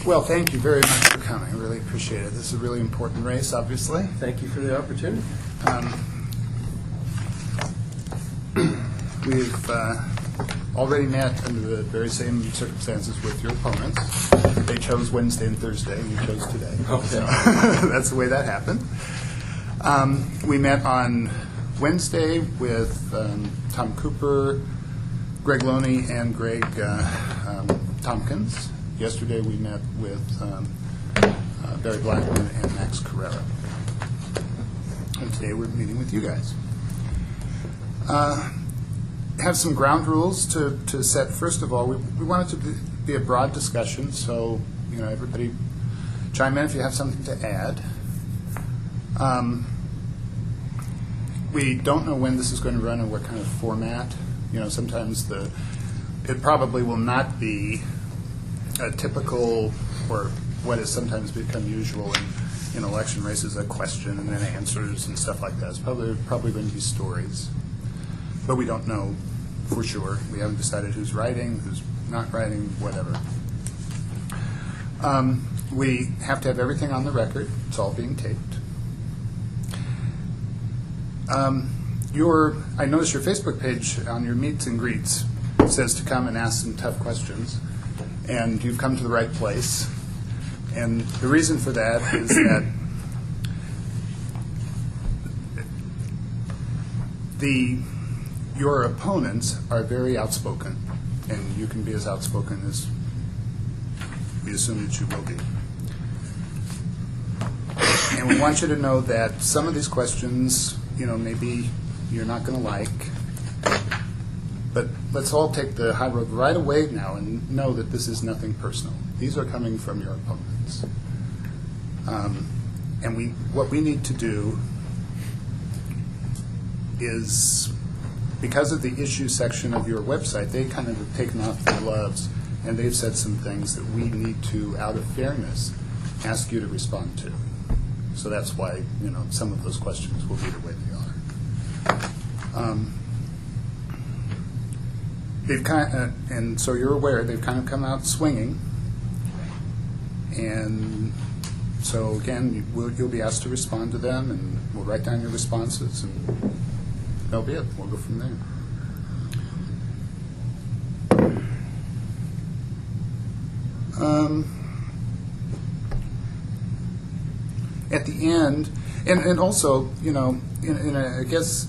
Well, thank you very much for coming. I really appreciate it. This is a really important race, obviously. Thank you for the opportunity. We've already met under the very same circumstances with your opponents. They chose Wednesday and Thursday, and you chose today. Okay. So that's the way that happened. We met on Wednesday with Tom Cooper, Greg Loney, and Greg Tompkins. Yesterday we met with Barry Blackman and Max Carrera. And today we're meeting with you guys. Have some ground rules to set. First of all, we want it to be a broad discussion, so everybody chime in if you have something to add. We don't know when this is going to run and what kind of format. Sometimes it probably will not be a typical, or what has sometimes become usual in election races, a question and then answers and stuff like that. It's probably going to be stories. But we don't know for sure. We haven't decided who's writing, who's not writing, whatever. We have to have everything on the record. It's all being taped. I noticed your Facebook page on your meets and greets says to come and ask some tough questions, and you've come to the right place. And the reason for that is that your opponents are very outspoken, and you can be as outspoken as we assume that you will be. And we want you to know that some of these questions, maybe you're not going to like, but let's all take the high road right away now and know that this is nothing personal. These are coming from your opponents. And what we need to do is, because of the issue section of your website, they kind of have taken off their gloves, and they've said some things that we need to, out of fairness, ask you to respond to. So that's why, some of those questions will be the way they are. And so you're aware, they've kind of come out swinging. And so, again, you'll be asked to respond to them, and we'll write down your responses, and that'll be it. We'll go from there. At the end, and also, I guess,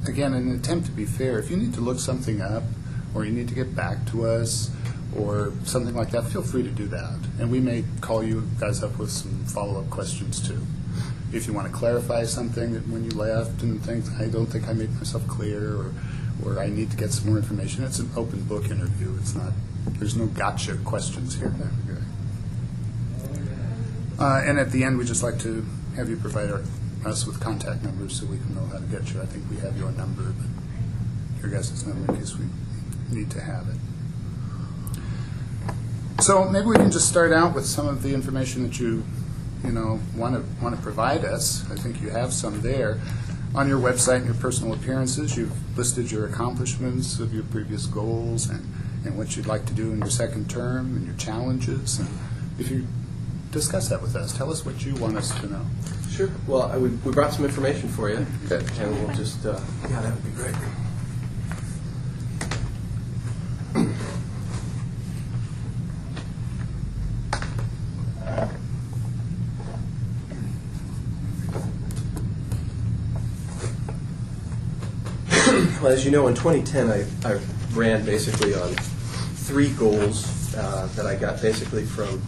again, in an attempt to be fair, if you need to look something up or you need to get back to us or something like that, feel free to do that. And we may call you guys up with some follow-up questions, too. If you want to clarify something that when you left and think, I don't think I made myself clear, or I need to get some more information, it's an open book interview. There's no gotcha questions here. And at the end, we'd just like to have you provide us with contact numbers so we can know how to get you. I think we have your number, but your guys' number in case we need to have it. So maybe we can just start out with some of the information that you want to provide us. I think you have some there. On your website and your personal appearances, you've listed your accomplishments of your previous goals and what you'd like to do in your second term and your challenges. And if you discuss that with us, tell us what you want us to know. Sure. Well, we brought some information for you, Good. and we'll just, that would be great. Well, as you know, in 2010, I ran basically on 3 goals that I got basically from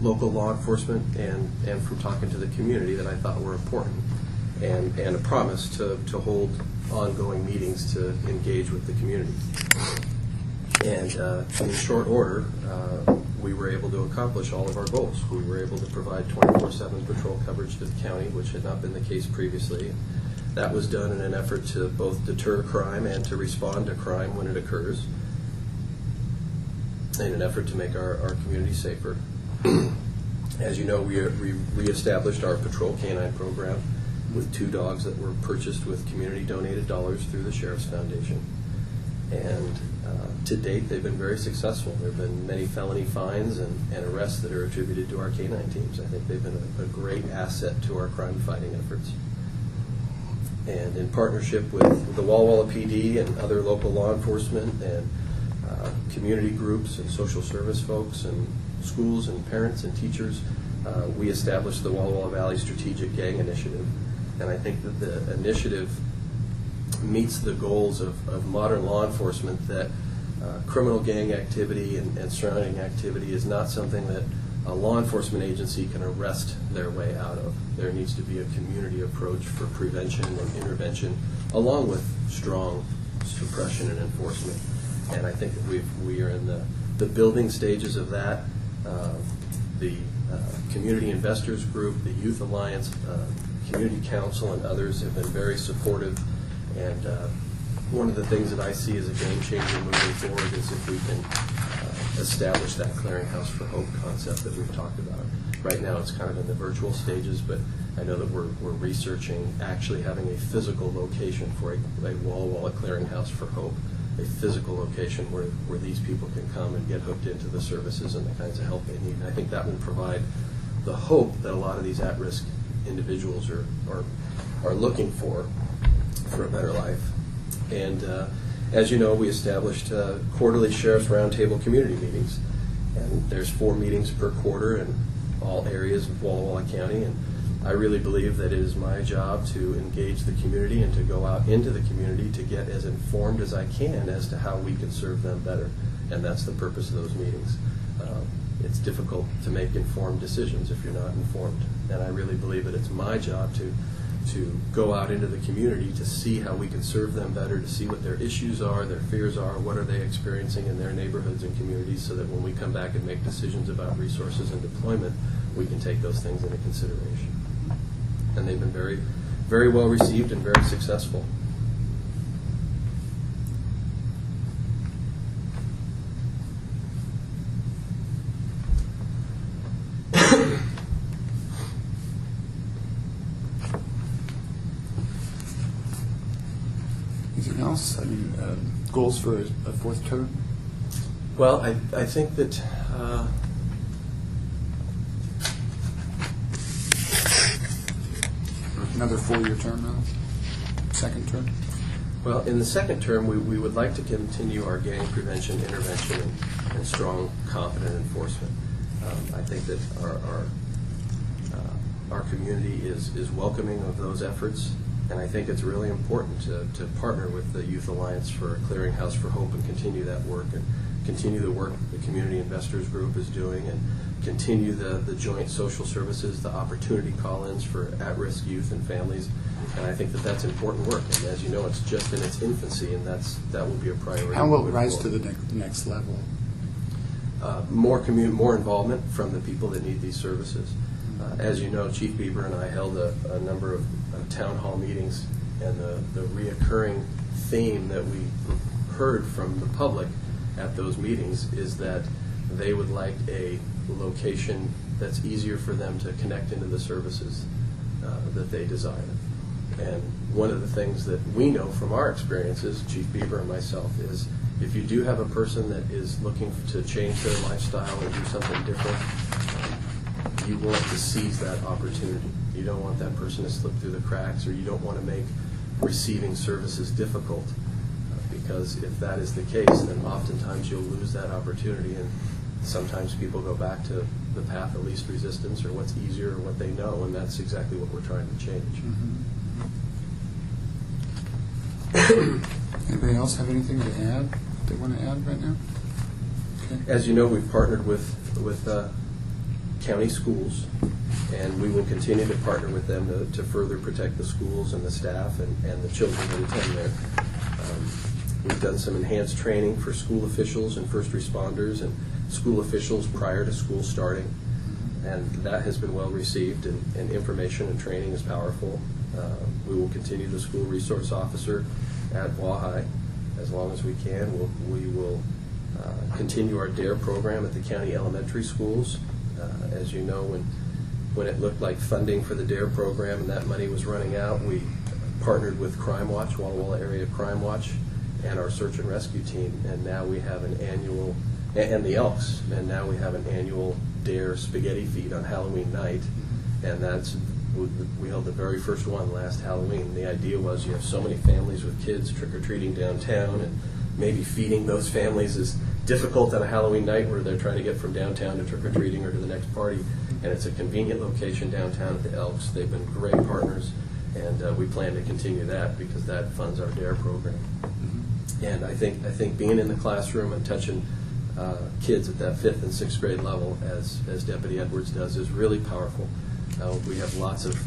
local law enforcement and from talking to the community that I thought were important, and a promise to hold ongoing meetings to engage with the community. And in short order, we were able to accomplish all of our goals. We were able to provide 24/7 patrol coverage to the county, which had not been the case previously. That was done in an effort to both deter crime and to respond to crime when it occurs, in an effort to make our community safer. As you know, we reestablished our patrol canine program with 2 dogs that were purchased with community donated dollars through the Sheriff's Foundation. And to date, they've been very successful. There have been many felony fines and arrests that are attributed to our canine teams. I think they've been a great asset to our crime-fighting efforts. And in partnership with the Walla Walla PD and other local law enforcement and community groups and social service folks and schools and parents and teachers, we established the Walla Walla Valley Strategic Gang Initiative. And I think that the initiative meets the goals of modern law enforcement, that criminal gang activity and surrounding activity is not something that a law enforcement agency can arrest their way out of. There needs to be a community approach for prevention and intervention, along with strong suppression and enforcement. And I think that we are in the building stages of that. The Community Investors Group, the Youth Alliance, Community Council, and others have been very supportive. And one of the things that I see as a game changer moving forward is if we can establish that clearinghouse for hope concept that we've talked about. Right now it's kind of in the virtual stages, but I know that we're researching actually having a physical location for a Walla Walla clearinghouse for hope, a physical location where these people can come and get hooked into the services and the kinds of help they need. And I think that will provide the hope that a lot of these at-risk individuals are looking for a better life. And as you know, we established quarterly Sheriff's Roundtable community meetings. And there's 4 meetings per quarter in all areas of Walla Walla County. And I really believe that it is my job to engage the community and to go out into the community to get as informed as I can as to how we can serve them better. And that's the purpose of those meetings. It's difficult to make informed decisions if you're not informed. And I really believe that it's my job to go out into the community to see how we can serve them better, to see what their issues are, their fears are, what are they experiencing in their neighborhoods and communities, so that when we come back and make decisions about resources and deployment, we can take those things into consideration. And they've been very, very well received and very successful. Anything else? I mean, goals for a 4th term? Well, I think that Another 4-year term now? 2nd term? well, in the 2nd term, we would like to continue our gang prevention, intervention, and strong, competent enforcement. I think that our community is welcoming of those efforts. And I think it's really important to partner with the Youth Alliance for a Clearinghouse for Hope and continue that work, and continue the work the Community Investors Group is doing, and continue the joint social services, the opportunity call-ins for at-risk youth and families. And I think that that's important work. And as you know, it's just in its infancy, and that will be a priority. How will it rise to the next level? More involvement from the people that need these services. As you know, Chief Bieber and I held a number of town hall meetings, and the reoccurring theme that we heard from the public at those meetings is that they would like a location that's easier for them to connect into the services that they desire. And one of the things that we know from our experiences, Chief Bieber and myself, is if you do have a person that is looking to change their lifestyle and do something different, you want to seize that opportunity. You don't want that person to slip through the cracks, or you don't want to make receiving services difficult. Because if that is the case, then oftentimes you'll lose that opportunity, and sometimes people go back to the path of least resistance, or what's easier, or what they know, and that's exactly what we're trying to change. Mm-hmm. Anybody else have anything to add that they want to add right now? Okay. As you know, we've partnered with county schools, and we will continue to partner with them to further protect the schools and the staff and the children that attend there. We've done some enhanced training for school officials and first responders and school officials prior to school starting, and that has been well received, and information and training is powerful. We will continue the school resource officer at Wahai as long as we can. We will continue our DARE program at the county elementary schools. As you know, when it looked like funding for the DARE program and that money was running out, we partnered with Crime Watch, Walla Walla Area Crime Watch, and our search and rescue team, and now we have an annual, and the Elks, and now we have an annual Dare spaghetti feed on Halloween night, and we held the very first one last Halloween. The idea was you have so many families with kids trick-or-treating downtown, and maybe feeding those families is difficult on a Halloween night where they're trying to get from downtown to trick-or-treating or to the next party, and it's a convenient location downtown at the Elks. They've been great partners, and we plan to continue that because that funds our DARE program. And I think being in the classroom and touching kids at that 5th and 6th grade level, as Deputy Edwards does, is really powerful. We have lots of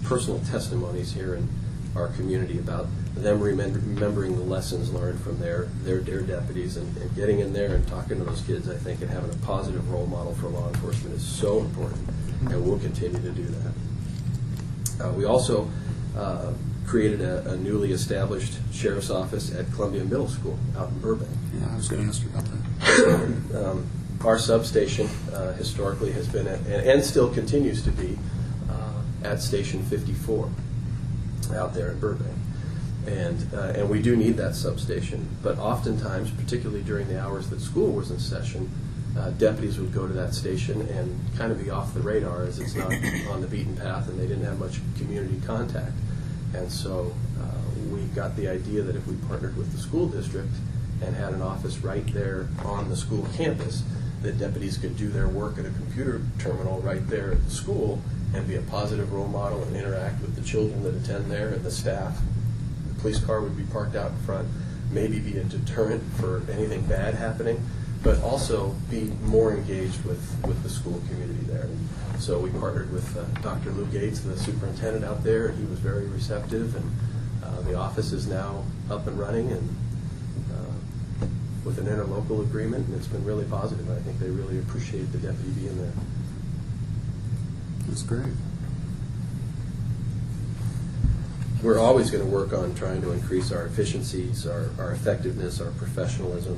personal testimonies here in our community about them remembering the lessons learned from their DARE deputies, and getting in there and talking to those kids, I think, and having a positive role model for law enforcement is so important, and we'll continue to do that. We also created a newly established sheriff's office at Columbia Middle School out in Burbank. Yeah, I was going to ask you about that. Our substation historically has been and still continues to be at Station 54 out there in Burbank. And we do need that substation, but oftentimes, particularly during the hours that school was in session, deputies would go to that station and kind of be off the radar, as it's not on the beaten path and they didn't have much community contact. And so we got the idea that if we partnered with the school district and had an office right there on the school campus, that deputies could do their work at a computer terminal right there at the school and be a positive role model and interact with the children that attend there and the staff. The police car would be parked out in front, maybe be a deterrent for anything bad happening, but also be more engaged with the school community there. And so we partnered with Dr. Lou Gates, the superintendent out there, and he was very receptive, and the office is now up and running and with an interlocal agreement, and it's been really positive. I think they really appreciate the deputy being there. That's great. We're always going to work on trying to increase our efficiencies, our effectiveness, our professionalism.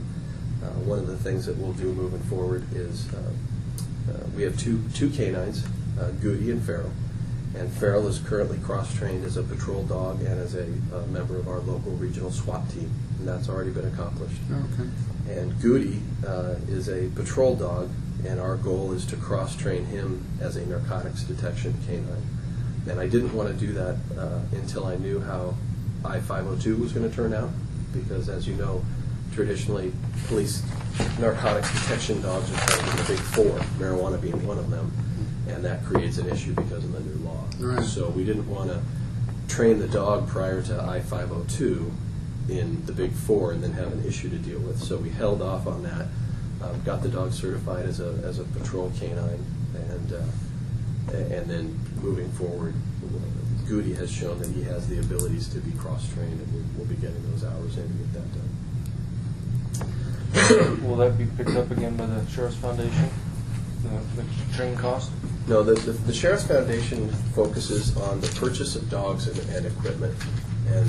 One of the things that we'll do moving forward is we have two canines, Goody and Farrell. And Farrell is currently cross-trained as a patrol dog and as a member of our local regional SWAT team, and that's already been accomplished. Okay. And Goody is a patrol dog, and our goal is to cross-train him as a narcotics detection canine. And I didn't want to do that until I knew how I-502 was going to turn out, because as you know, traditionally police narcotics detection dogs are trained in the big four, marijuana being one of them, and that creates an issue because of the new law. Right. So we didn't want to train the dog prior to I-502 in the big four and then have an issue to deal with. So we held off on that, got the dog certified as a patrol canine, and then moving forward, Goody has shown that he has the abilities to be cross-trained, and we'll be getting those hours in to get that done. Will that be picked up again by the Sheriff's Foundation, the training cost? No, the Sheriff's Foundation focuses on the purchase of dogs and equipment, and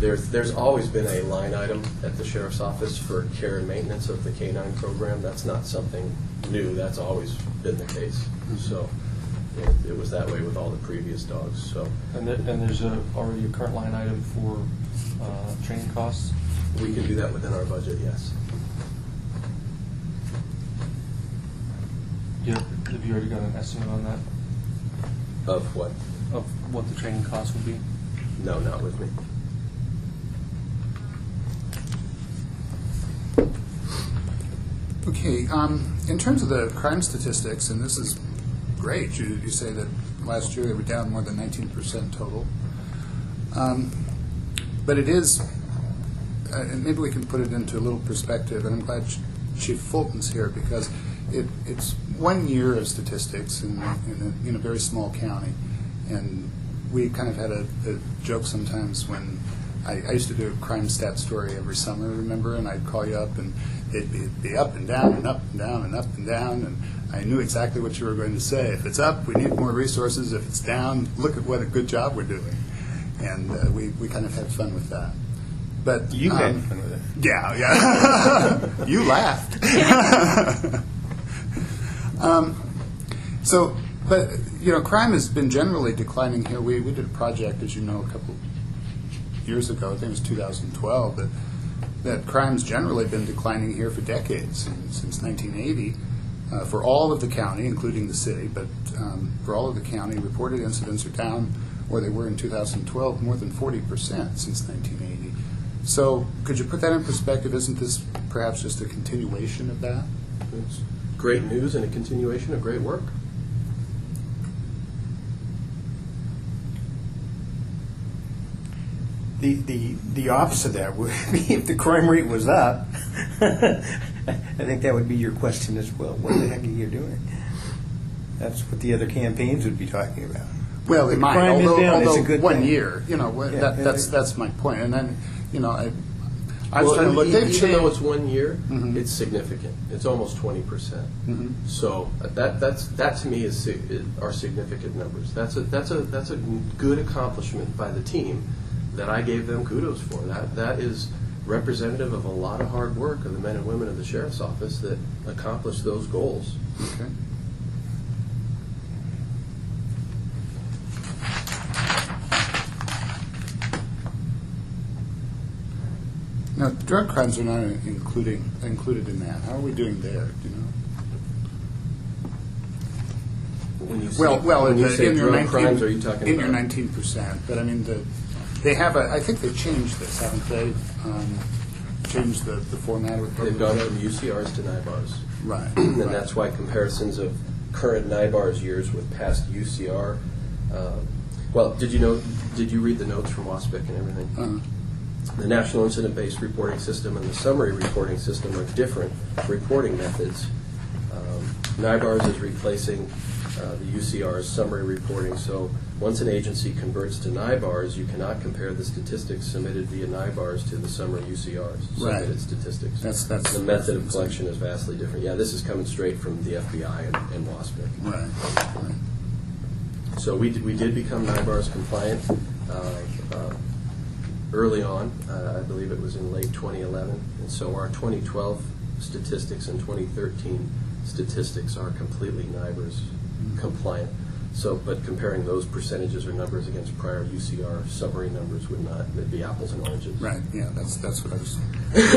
there's always been a line item at the Sheriff's Office for care and maintenance of the canine program. That's not something new. That's always been the case. So it was that way with all the previous dogs. So And there's already a current line item for training costs? we can do that within our budget, yes. Have you already got an estimate on that? Of what? Of what the training cost would be? No, not with me. Okay, in terms of the crime statistics, and this is great, you say that last year they were down more than 19% total. But it is, and maybe we can put it into a little perspective, and I'm glad Chief Fulton's here, because it's 1 year of statistics in a very small county. And we kind of had a joke sometimes when I used to do a crime stat story every summer, remember, and I'd call you up and it'd be up and down and up and down and up and down, and I knew exactly what you were going to say. If it's up, we need more resources. If it's down, look at what a good job we're doing. And we kind of had fun with that. But You had fun with it. Yeah. You laughed. But crime has been generally declining here. We did a project, as you know, years ago, I think it was 2012, that crime's generally been declining here for decades, since 1980. For all of the county, including the city, but for all of the county, reported incidents are down where they were in 2012, more than 40% since 1980. So could you put that in perspective? Isn't this perhaps just a continuation of that? It's great news and a continuation of great work. The opposite of that would be if the crime rate was up. I think that would be your question as well. What the heck are you doing? That's what the other campaigns would be talking about. Well, they might, crime is down, it's a although good one thing. year, that's my point. And then, I was Well, trying to look, they've even though changed. it's 1 year, Mhm. it's significant. It's almost 20%. Mhm. So that to me are significant numbers. That's a good accomplishment by the team that I gave them kudos for. That is representative of a lot of hard work of the men and women of the sheriff's office that accomplished those goals. Okay. Now, drug crimes are not included in that. How are we doing there? Do you know? When you Well, you say in your drug 19, crimes, are you talking in about? your 19%? But I mean, they have I think they've changed this, haven't they? Changed the format of They've gone from UCRs to NIBARs. Right. And right. that's why comparisons of current NIBARS years with past UCR. Well, did you read the notes from WASPIC and everything? The National Incident-Based Reporting System and the Summary Reporting System are different reporting methods. NIBARS is replacing the UCR's summary reporting. So once an agency converts to NIBARS, you cannot compare the statistics submitted via NIBARS to the summary UCR's submitted Right. statistics. That's the method of collection is vastly different. Yeah, this is coming straight from the FBI and WASPIC. Right. Right. So we did become NIBARS compliant early on. I believe it was in late 2011. And so our 2012 statistics and 2013 statistics are completely NIBARS compliant. So, but comparing those percentages or numbers against prior UCR summary numbers would not, it'd be apples and oranges. Right. Yeah. That's what I was.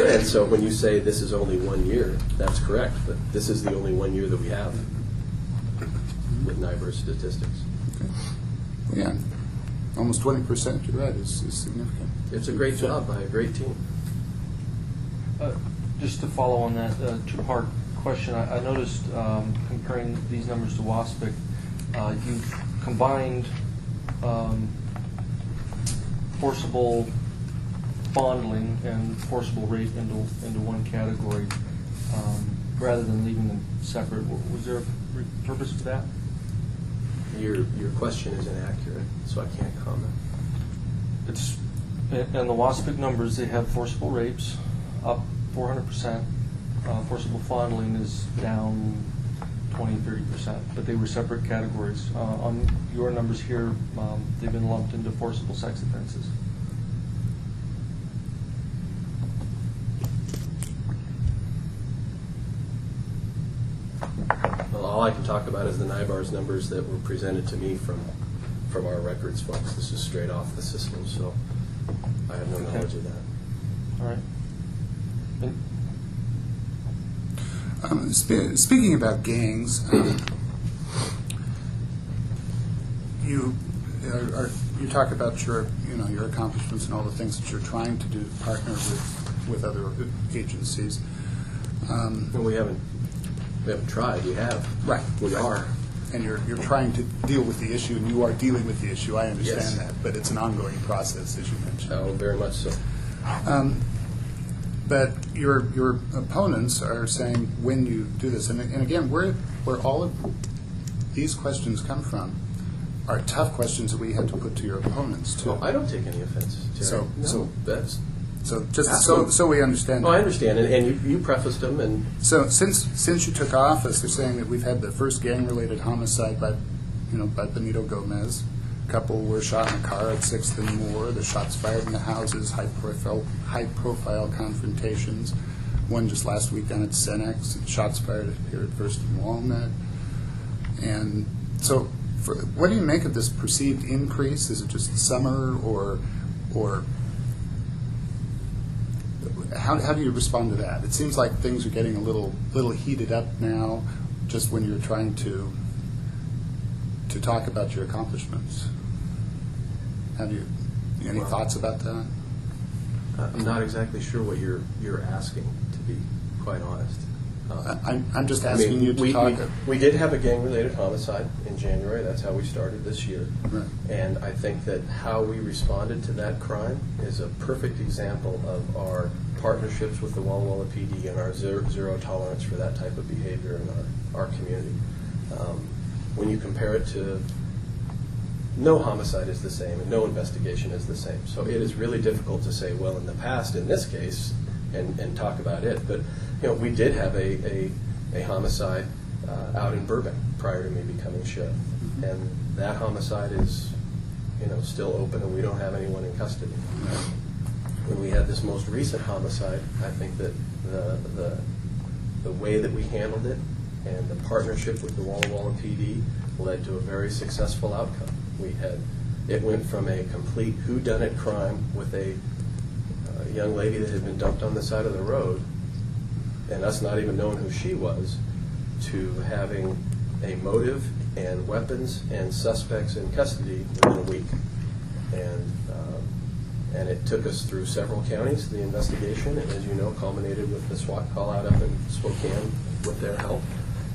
And so when you say this is only 1 year, that's correct. But this is the only 1 year that we have with NIBARS statistics. Okay. Yeah. Almost 20%. You're right. Is significant. It's a great job by a great team. Just to follow on that two-part question, I noticed comparing these numbers to WASPIC, you combined forcible fondling and forcible rape into one category rather than leaving them separate. Was there a purpose for that? Your question is inaccurate, so I can't comment. It's in the WASPIC numbers. They have forcible rapes up 400%. Forcible fondling is down 20-30%, but they were separate categories. On your numbers here, they've been lumped into forcible sex offenses. Well, all I can talk about is the NIBARS numbers that were presented to me from our records folks. This is straight off the system, so I have no knowledge of that. All right. And Speaking about gangs, you talk about your accomplishments and all the things that you're trying to do to partner with other agencies. Well, we haven't tried. We have. Right. We are. And you're trying to deal with the issue, and you are dealing with the issue. I understand Yes. that, but it's an ongoing process, as you mentioned. Oh, very much so. But your opponents are saying when you do this, and again, where all of these questions come from are tough questions that we have to put to your opponents too. Oh, I don't take any offense, Terry. So that's. So just That's so we understand. Oh, I understand, and you prefaced them, and So since you took office, they're saying that we've had the first gang-related homicide by Benito Gomez. A couple were shot in a car at 6th and Moore. The shots fired in the houses, high-profile confrontations. One just last week down at Cenex. Shots fired here at First and Walnut. And so, what do you make of this perceived increase? Is it just summer, or how do you respond to that? It seems like things are getting a little heated up now, just when you're trying to talk about your accomplishments. Any thoughts about that? I'm not exactly sure what you're asking, to be quite honest. I'm just asking you to talk. We did have a gang-related homicide in January. That's how we started this year. Right. And I think that how we responded to that crime is a perfect example of our partnerships with the Walla Walla PD and our zero tolerance for that type of behavior in our community. When you compare it to no homicide is the same and no investigation is the same. So it is really difficult to say, well, in the past, in this case, and talk about it. But we did have a homicide out in Burbank prior to me becoming sheriff, and that homicide is still open, and we don't have anyone in custody. When we had this most recent homicide, I think that the way that we handled it and the partnership with the Walla Walla PD led to a very successful outcome. It went from a complete whodunit crime with a young lady that had been dumped on the side of the road, and us not even knowing who she was, to having a motive and weapons and suspects in custody within a week. And it took us through several counties, the investigation, and as you know, culminated with the SWAT call out up in Spokane with their help.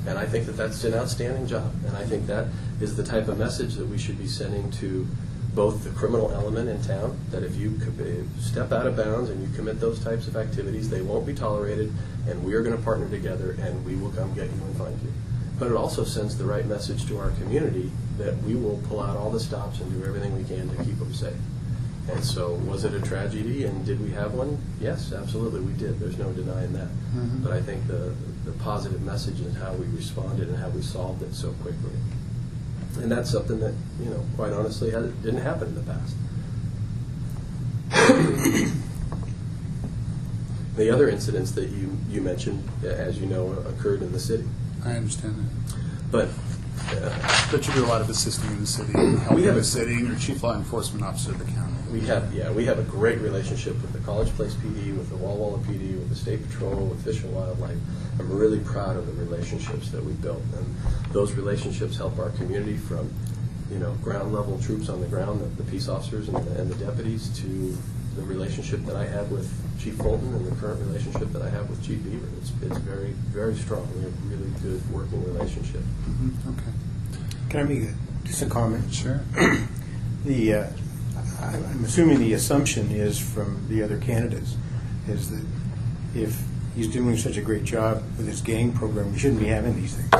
And I think that that's an outstanding job. And I think that is the type of message that we should be sending to both the criminal element in town, that if you step out of bounds and you commit those types of activities, they won't be tolerated, and we are going to partner together, and we will come get you and find you. But it also sends the right message to our community that we will pull out all the stops and do everything we can to keep them safe. And so, was it a tragedy, and did we have one? Yes, absolutely, we did. There's no denying that. Mm-hmm. But I think the positive message is how we responded and how we solved it so quickly. And that's something that, quite honestly, didn't happen in the past. The other incidents that you mentioned, as you know, occurred in the city. I understand that. But you do a lot of assisting in the city, helping the city, and you're chief law enforcement officer of the county. We have a great relationship with the College Place PD, with the Walla Walla PD, with the State Patrol, with Fish and Wildlife. I'm really proud of the relationships that we built, and those relationships help our community from, ground level troops on the ground, the peace officers and the deputies, to the relationship that I had with Chief Fulton and the current relationship that I have with Chief Beaver. It's very, very strong. We have a really good working relationship. Mm-hmm. Okay. Can I make just a comment? Sure. I'm assuming the assumption is from the other candidates is that if he's doing such a great job with his gang program, we shouldn't be having these things.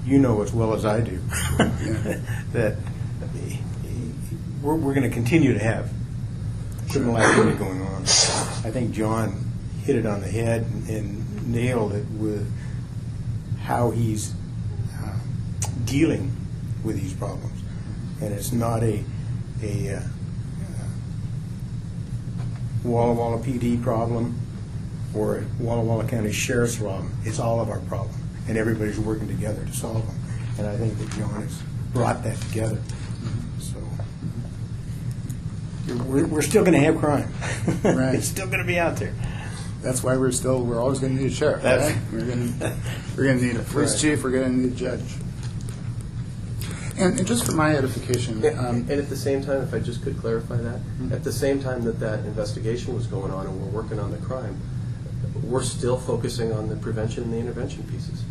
You know as well as I do that we're going to continue to have criminal activity going on. I think John hit it on the head and nailed it with how he's dealing with these problems. And it's not a Walla Walla PD problem or a Walla Walla County Sheriff's problem. It's all of our problem, and everybody's working together to solve them. And I think that John has brought that together. So we're still going to have crime. Right. It's still going to be out there. That's why we're always going to need a sheriff. Right? We're going to need a police chief. We're going to need a judge. And just for my edification, and at the same time, if I just could clarify that, at the same time that investigation was going on and we're working on the crime, we're still focusing on the prevention and the intervention pieces.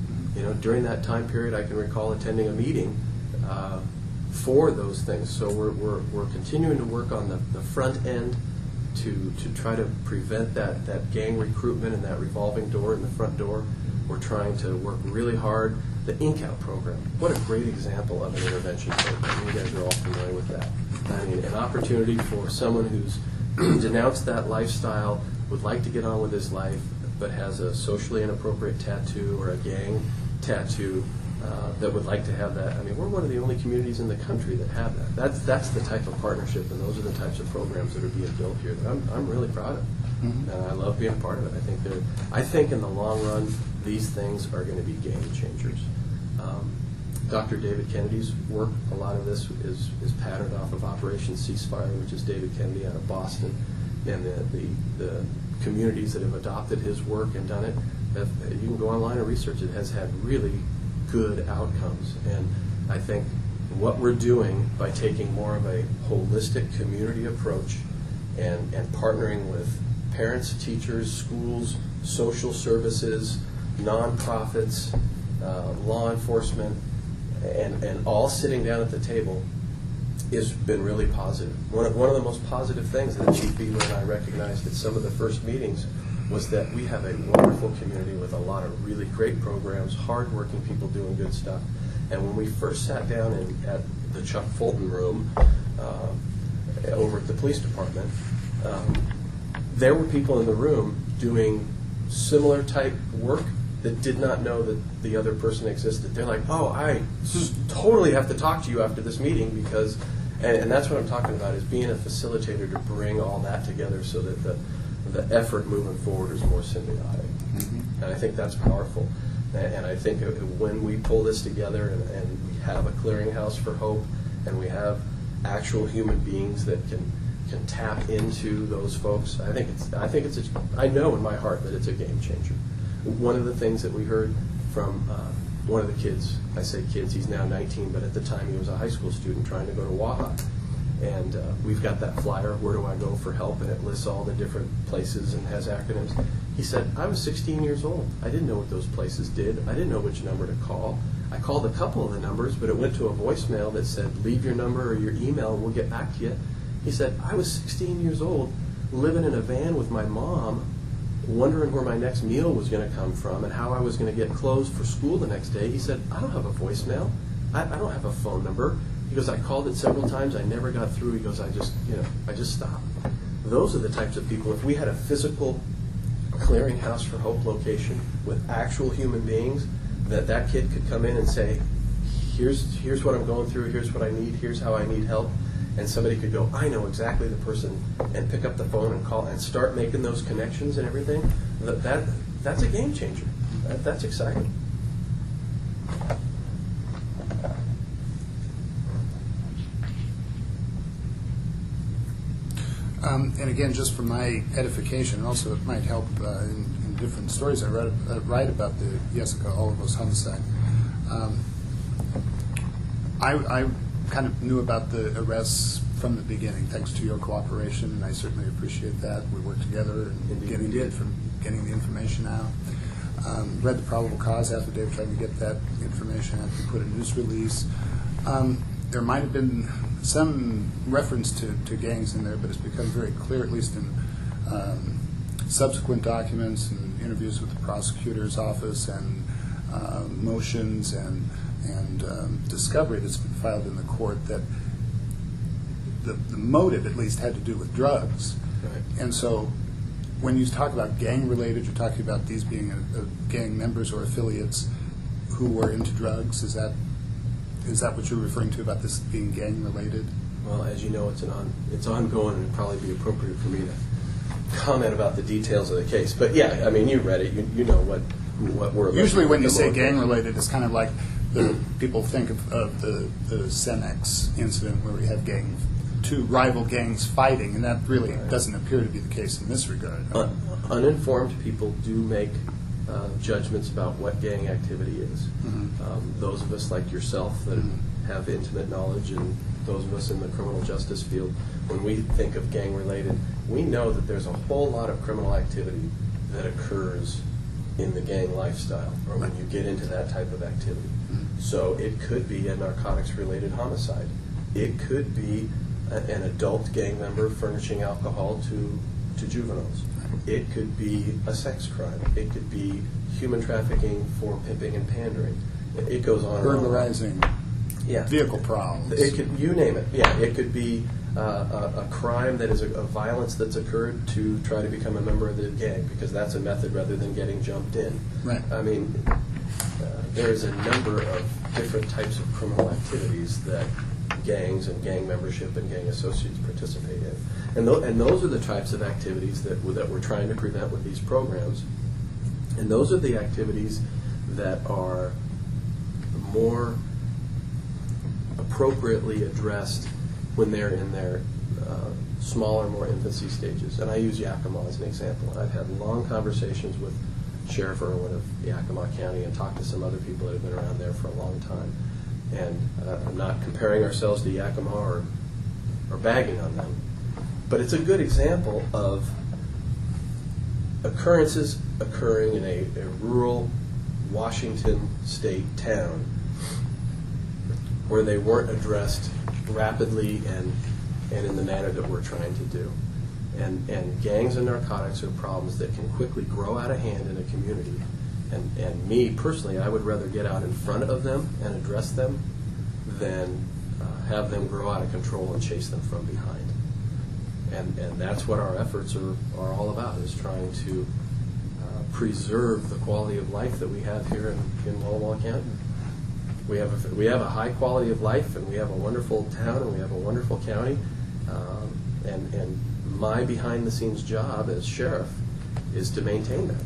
During that time period, I can recall attending a meeting for those things. So we're continuing to work on the front end to try to prevent that gang recruitment and that revolving door in the front door. We're trying to work really hard. The Ink Out program, what a great example of an intervention program. You guys are all familiar with that. I mean, an opportunity for someone who's denounced that lifestyle, would like to get on with his life, but has a socially inappropriate tattoo or a gang tattoo that would like to have that. I mean, we're one of the only communities in the country that have that. That's the type of partnership, and those are the types of programs that are being built here that I'm really proud of. Mm-hmm. And I love being a part of it. I think in the long run, these things are going to be game changers. Dr. David Kennedy's work, a lot of this is patterned off of Operation Ceasefire, which is David Kennedy out of Boston, and the communities that have adopted his work and done it, you can go online and research it, has had really good outcomes. And I think what we're doing by taking more of a holistic community approach and partnering with parents, teachers, schools, social services, nonprofits, law enforcement, and all sitting down at the table has been really positive. One of the most positive things that Chief Beaver and I recognized at some of the first meetings was that we have a wonderful community with a lot of really great programs, hardworking people doing good stuff. And when we first sat down at the Chuck Fulton room over at the police department, there were people in the room doing similar type work that did not know that the other person existed. They're like, oh, I totally have to talk to you after this meeting because, and that's what I'm talking about, is being a facilitator to bring all that together so that the effort moving forward is more symbiotic. And I think that's powerful. And I think when we pull this together and we have a clearinghouse for hope and we have actual human beings that can tap into those folks, I know in my heart that it's a game changer. One of the things that we heard from one of the kids, I say kids, he's now 19, but at the time he was a high school student trying to go to Waha. And we've got that flyer, where do I go for help, and it lists all the different places and has acronyms. He said, I was 16 years old. I didn't know what those places did. I didn't know which number to call. I called a couple of the numbers, but it went to a voicemail that said, leave your number or your email and we'll get back to you. He said, I was 16 years old, living in a van with my mom, wondering where my next meal was going to come from and how I was going to get clothes for school the next day. He said, I don't have a voicemail. I don't have a phone number. He goes, I called it several times. I never got through. He goes, I just stopped. Those are the types of people. If we had a physical clearinghouse for hope location with actual human beings, that kid could come in and say, here's what I'm going through. Here's what I need. Here's how I need help. And somebody could go, I know exactly the person, and pick up the phone and call and start making those connections and everything. That's a game changer. That's exciting. And again, just for my edification, also it might help in different stories I write about the Jessica Olivos homicide. I kind of knew about the arrests from the beginning, thanks to your cooperation, and I certainly appreciate that. We worked together in getting the information out. Read the probable cause affidavit, trying to get that information out. We put a news release. There might have been some reference to gangs in there, but it's become very clear, at least in subsequent documents and interviews with the prosecutor's office and motions and discovery that's been filed in the court, that the motive at least had to do with drugs. Right. And so when you talk about gang-related, you're talking about these being gang members or affiliates who were into drugs. Is that what you're referring to about this being gang-related? Well, as you know, it's ongoing, and it'd probably be appropriate for me to comment about the details of the case. But yeah, I mean, you read it. You know what we're usually when you say gang-related, it's kind of like the people think of the Cemex incident where we have two rival gangs fighting, and that really doesn't appear to be the case in this regard. Uninformed people do make judgments about what gang activity is. Mm-hmm. Those of us like yourself that have intimate knowledge, and those of us in the criminal justice field, when we think of gang-related, we know that there's a whole lot of criminal activity that occurs in the gang lifestyle, or when you get into that type of activity. So it could be a narcotics-related homicide. It could be an adult gang member furnishing alcohol to juveniles. It could be a sex crime. It could be human trafficking for pimping and pandering. It goes on. Burglarizing. Yeah. Vehicle prowls. It could, you name it. Yeah. It could be a crime that is a violence that's occurred to try to become a member of the gang, because that's a method rather than getting jumped in. Right. I mean, there's a number of different types of criminal activities that gangs and gang membership and gang associates participate in. And those are the types of activities that we're trying to prevent with these programs. And those are the activities that are more appropriately addressed when they're in their smaller, more infancy stages. And I use Yakima as an example. I've had long conversations with Sheriff Irwin of Yakima County and talked to some other people that have been around there for a long time. And I'm not comparing ourselves to Yakima or bagging on them, but it's a good example of occurrences occurring in a rural Washington state town where they weren't addressed rapidly and in the manner that we're trying to do. And gangs and narcotics are problems that can quickly grow out of hand in a community. And me, personally, I would rather get out in front of them and address them than have them grow out of control and chase them from behind. And that's what our efforts are all about, is trying to preserve the quality of life that we have here in Walla Walla County. We have a high quality of life, and we have a wonderful town, and we have a wonderful county. And my behind-the-scenes job as sheriff is to maintain that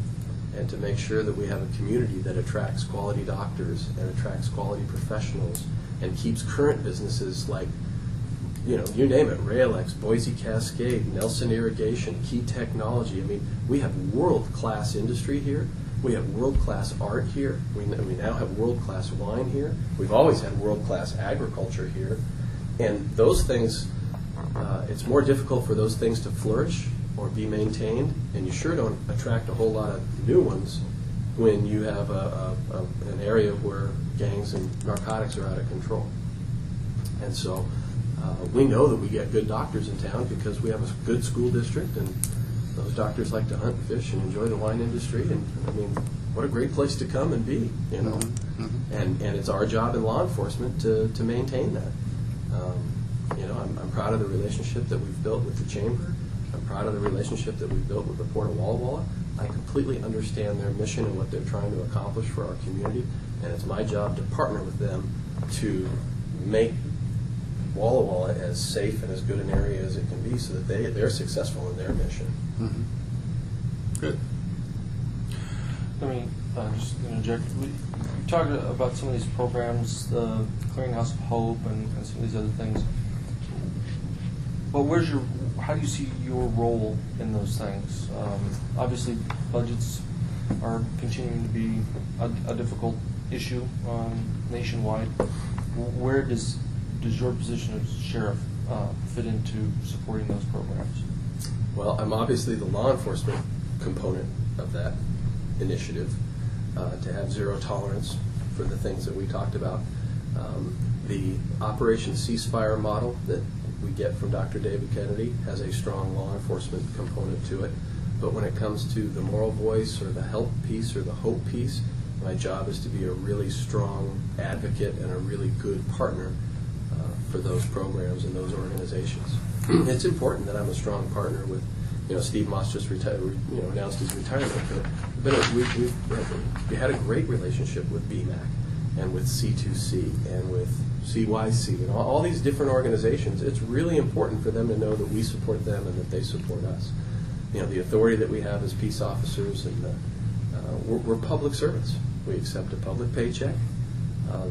and to make sure that we have a community that attracts quality doctors and attracts quality professionals and keeps current businesses like, you name it, Rail-X, Boise Cascade, Nelson Irrigation, Key Technology. I mean, we have world-class industry here. We have world-class art here. We now have world-class wine here. We've always had world-class agriculture here. And those things, it's more difficult for those things to flourish or be maintained, and you sure don't attract a whole lot of new ones when you have an area where gangs and narcotics are out of control. And so we know that we get good doctors in town because we have a good school district, and those doctors like to hunt and fish and enjoy the wine industry. And I mean, what a great place to come and be, Mm-hmm. And it's our job in law enforcement to maintain that. I'm proud of the relationship that we've built with the Chamber. I'm proud of the relationship that we've built with the Port of Walla Walla. I completely understand their mission and what they're trying to accomplish for our community, and it's my job to partner with them to make Walla Walla as safe and as good an area as it can be so that they're successful in their mission. Mm-hmm. Good. Let me just interject. We talked about some of these programs, the Clearinghouse of Hope and some of these other things. But how do you see your role in those things? Obviously, budgets are continuing to be a difficult issue nationwide. Where does your position as sheriff fit into supporting those programs? Well, I'm obviously the law enforcement component of that initiative, to have zero tolerance for the things that we talked about. The Operation Ceasefire model that we get from Dr. David Kennedy has a strong law enforcement component to it. But when it comes to the moral voice or the help piece or the hope piece, my job is to be a really strong advocate and a really good partner for those programs and those organizations. It's important that I'm a strong partner with, Steve Moss just announced his retirement. But we had a great relationship with BMAC and with C2C and with CYC and all these different organizations. It's really important for them to know that we support them and that they support us. The authority that we have as peace officers, and we're public servants. We accept a public paycheck.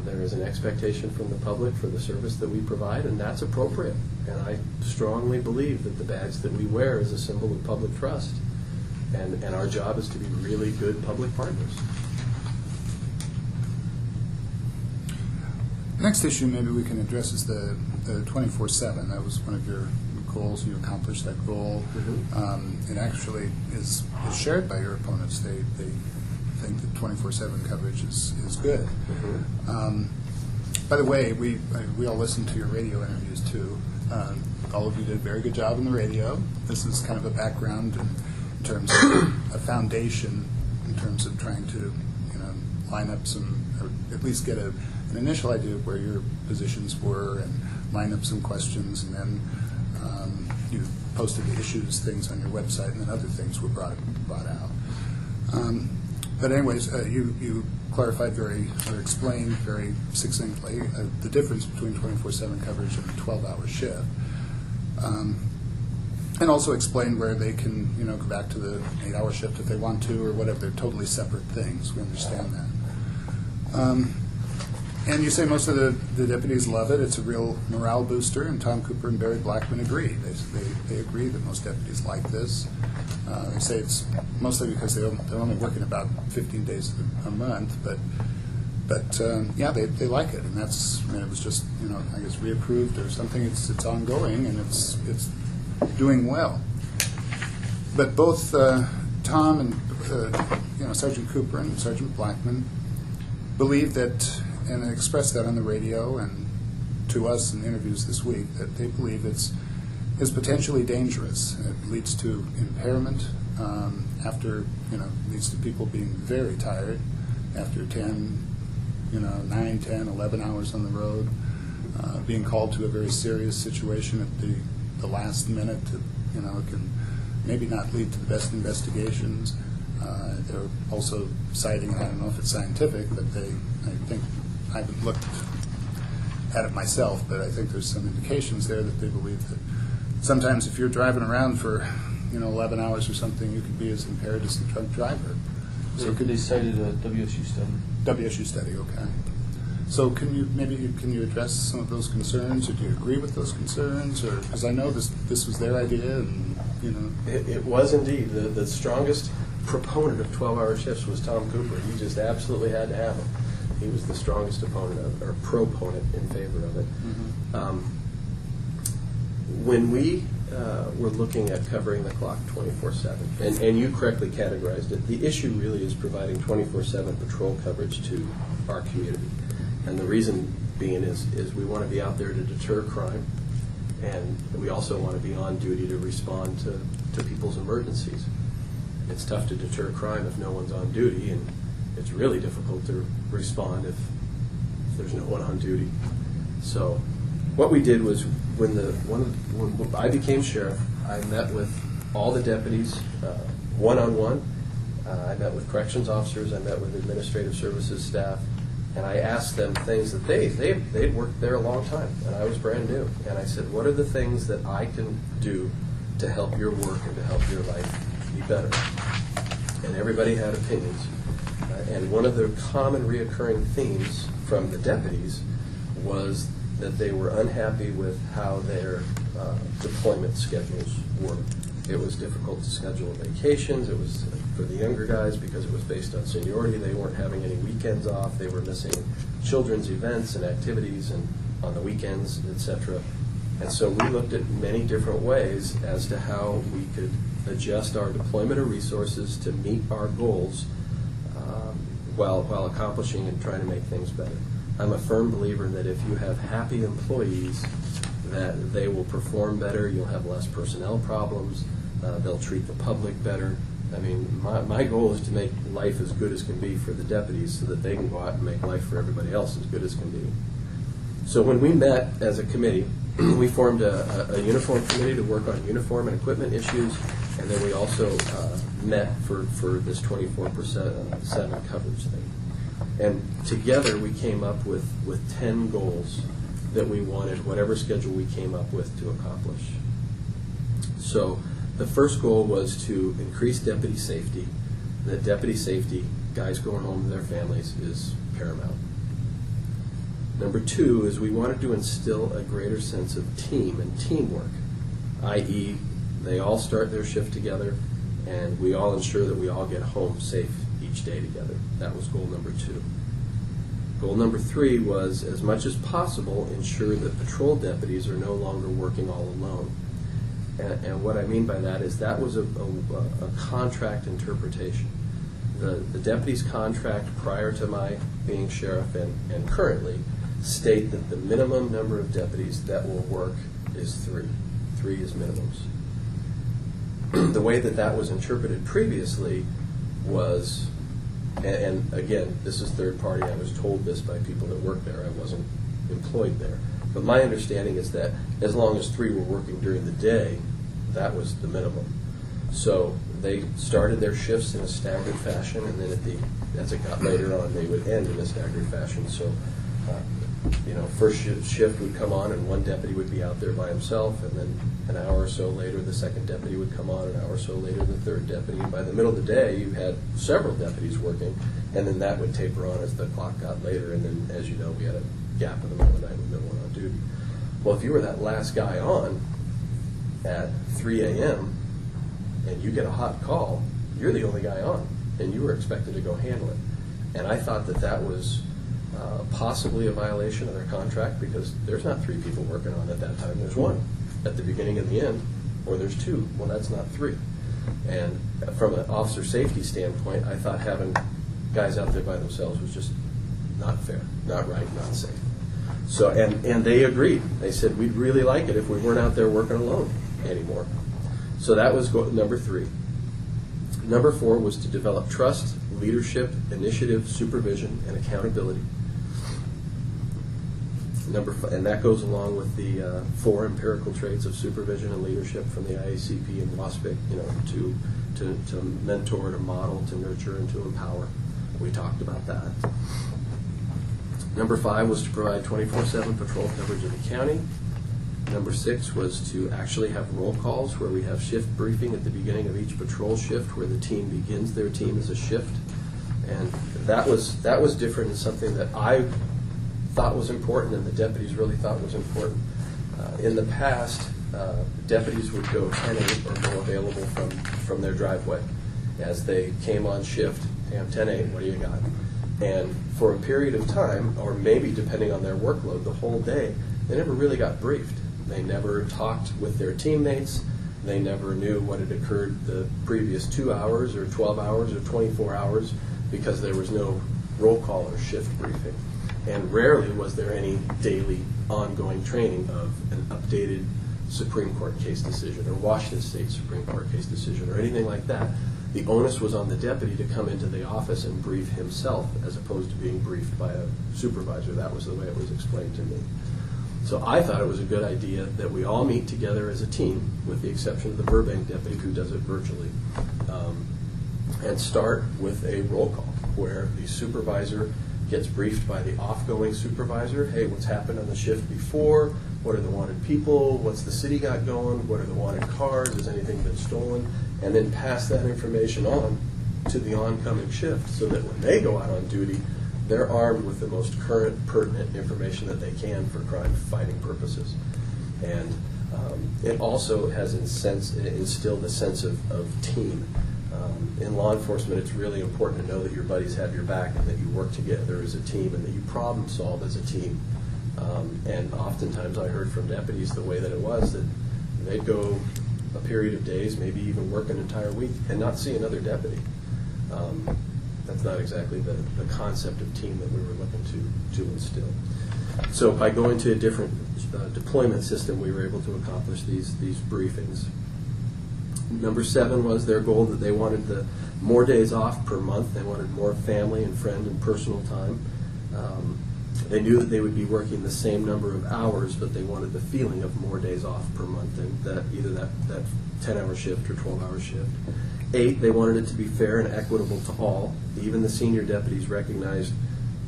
There is an expectation from the public for the service that we provide, and that's appropriate. And I strongly believe that the badge that we wear is a symbol of public trust. And our job is to be really good public partners. Next issue maybe we can address is the 24/7. That was one of your goals. You accomplished that goal. Mm-hmm. It actually is shared by your opponents. They think that 24/7 coverage is good. Mm-hmm. By the way, we all listened to your radio interviews too. All of you did a very good job in the radio. This is kind of a background in terms of a foundation in terms of trying to line up some, or at least get an initial idea of where your positions were and line up some questions, and then you posted the issues, things on your website, and then other things were brought out. But anyways, you clarified or explained very succinctly the difference between 24/7 coverage and a 12-hour shift, and also explained where they can go back to the 8-hour shift if they want to, or whatever. They're totally separate things. We understand that. And you say most of the deputies love it. It's a real morale booster, and Tom Cooper and Barry Blackman agree. They agree that most deputies like this. They say it's mostly because they're only working about 15 days a month, but yeah, they like it, and it was just, I guess reapproved or something. It's ongoing, and it's doing well. But both Tom and Sergeant Cooper and Sergeant Blackman believe that, and expressed that on the radio and to us in interviews this week, that they believe it's potentially dangerous. It leads to impairment leads to people being very tired after 9, 10, 11 hours on the road, being called to a very serious situation at the last minute. It can maybe not lead to the best investigations. They're also citing, I don't know if it's scientific, but I haven't looked at it myself, but I think there's some indications there that they believe that sometimes if you're driving around for 11 hours or something, you could be as impaired as the drunk driver. So they cited a WSU study. WSU study, okay. So can you address some of those concerns, or do you agree with those concerns, or because I know this was their idea, and It was indeed the strongest proponent of 12-hour shifts was Tom Cooper. You just absolutely had to have him. He was the strongest proponent in favor of it. Mm-hmm. When we were looking at covering the clock 24/7, and you correctly categorized it, the issue really is providing 24/7 patrol coverage to our community. And the reason being is we want to be out there to deter crime, and we also want to be on duty to respond to people's emergencies. It's tough to deter crime if no one's on duty, and it's really difficult to respond if there's no one on duty. So what we did was when I became sheriff, I met with all the deputies one-on-one. I met with corrections officers. I met with administrative services staff. And I asked them things that they'd worked there a long time, and I was brand new. And I said, what are the things that I can do to help your work and to help your life be better? And everybody had opinions. And one of the common reoccurring themes from the deputies was that they were unhappy with how their deployment schedules were. It was difficult to schedule vacations. It was for the younger guys because it was based on seniority. They weren't having any weekends off. They were missing children's events and activities and on the weekends, etc. And so we looked at many different ways as to how we could adjust our deployment of resources to meet our goals while accomplishing and trying to make things better. I'm a firm believer that if you have happy employees, that they will perform better, you'll have less personnel problems, they'll treat the public better. I mean, my goal is to make life as good as can be for the deputies so that they can go out and make life for everybody else as good as can be. So when we met as a committee, we formed a uniform committee to work on uniform and equipment issues, and then we also met for this 24/7 coverage thing. And together we came up with 10 goals that we wanted, whatever schedule we came up with, to accomplish. So the first goal was to increase deputy safety. That deputy safety, guys going home to their families, is paramount. Number 2 is we wanted to instill a greater sense of team and teamwork, i.e. they all start their shift together and we all ensure that we all get home safe each day together. That was goal number 2. Goal number 3 was, as much as possible, ensure that patrol deputies are no longer working all alone. And what I mean by that is that was a contract interpretation. The deputy's contract prior to my being sheriff and currently state that the minimum number of deputies that will work is 3. 3 is minimums. The way that was interpreted previously was, and again, this is third party, I was told this by people that work there, I wasn't employed there, but my understanding is that as long as 3 were working during the day, that was the minimum. So they started their shifts in a staggered fashion, and then as it got later on, they would end in a staggered fashion. So First shift would come on and one deputy would be out there by himself, and then an hour or so later the second deputy would come on, an hour or so later the third deputy. By the middle of the day you had several deputies working, and then that would taper on as the clock got later, and then, as you know, we had a gap in the middle of the night with no one on duty. Well, if you were that last guy on at 3 a.m. and you get a hot call, you're the only guy on, and you were expected to go handle it. And I thought that was possibly a violation of their contract, because there's not 3 people working on it at that time. There's 1 at the beginning and the end, or there's 2. Well, that's not 3. And from an officer safety standpoint, I thought having guys out there by themselves was just not fair, not right, not safe. So, and they agreed. They said, we'd really like it if we weren't out there working alone anymore. So that was number 3. Number 4 was to develop trust, leadership, initiative, supervision, and accountability. And that goes along with the 4 empirical traits of supervision and leadership from the IACP and WASPIC, to mentor, to model, to nurture, and to empower. We talked about that. Number 5 was to provide 24/7 patrol coverage of the county. Number 6 was to actually have roll calls where we have shift briefing at the beginning of each patrol shift, where the team begins their team as a shift. And that was different, and something that I thought was important and the deputies really thought was important. In the past, deputies would go 10-8 or go available from their driveway as they came on shift. Hey, I'm 10-8, what do you got? And for a period of time, or maybe depending on their workload, the whole day, they never really got briefed. They never talked with their teammates. They never knew what had occurred the previous 2 hours or 12 hours or 24 hours, because there was no roll call or shift briefing. And rarely was there any daily ongoing training of an updated Supreme Court case decision or Washington State Supreme Court case decision or anything like that. The onus was on the deputy to come into the office and brief himself, as opposed to being briefed by a supervisor. That was the way it was explained to me. So I thought it was a good idea that we all meet together as a team, with the exception of the Burbank deputy who does it virtually, and start with a roll call where the supervisor gets briefed by the offgoing supervisor. Hey, what's happened on the shift before? What are the wanted people? What's the city got going? What are the wanted cars? Has anything been stolen? And then pass that information on to the oncoming shift, so that when they go out on duty, they're armed with the most current, pertinent information that they can for crime-fighting purposes. And it also has instilled a sense of team. In law enforcement, it's really important to know that your buddies have your back and that you work together as a team and that you problem solve as a team. And oftentimes I heard from deputies the way that it was, that they'd go a period of days, maybe even work an entire week, and not see another deputy. That's not exactly the concept of team that we were looking to instill. So by going to a different deployment system, we were able to accomplish these briefings. Number 7 was their goal, that they wanted more days off per month. They wanted more family and friend and personal time. They knew that they would be working the same number of hours, but they wanted the feeling of more days off per month, and either that 10-hour shift or 12-hour shift. 8, they wanted it to be fair and equitable to all. Even the senior deputies recognized,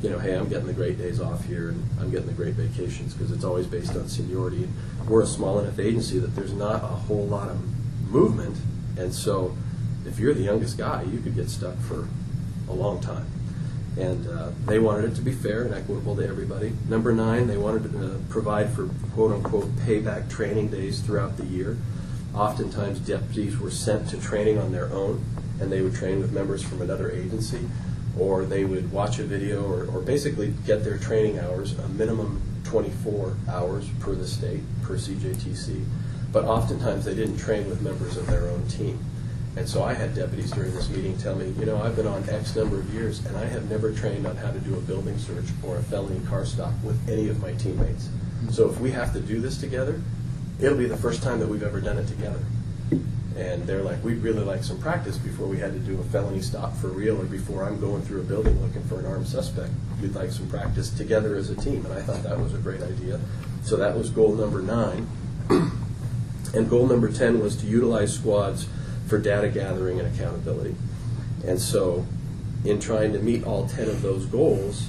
hey, I'm getting the great days off here, and I'm getting the great vacations, because it's always based on seniority. And we're a small enough agency that there's not a whole lot of movement, and so if you're the youngest guy, you could get stuck for a long time. And they wanted it to be fair and equitable to everybody. Number 9, they wanted to provide for quote-unquote payback training days throughout the year. Oftentimes deputies were sent to training on their own, and they would train with members from another agency, or they would watch a video or basically get their training hours, a minimum 24 hours per the state, per CJTC. But oftentimes they didn't train with members of their own team. And so I had deputies during this meeting tell me, I've been on X number of years, and I have never trained on how to do a building search or a felony car stop with any of my teammates. So if we have to do this together, it'll be the first time that we've ever done it together. And they're like, we'd really like some practice before we had to do a felony stop for real, or before I'm going through a building looking for an armed suspect. We'd like some practice together as a team. And I thought that was a great idea. So that was goal number 9. And goal number 10 was to utilize squads for data gathering and accountability. And so in trying to meet all 10 of those goals,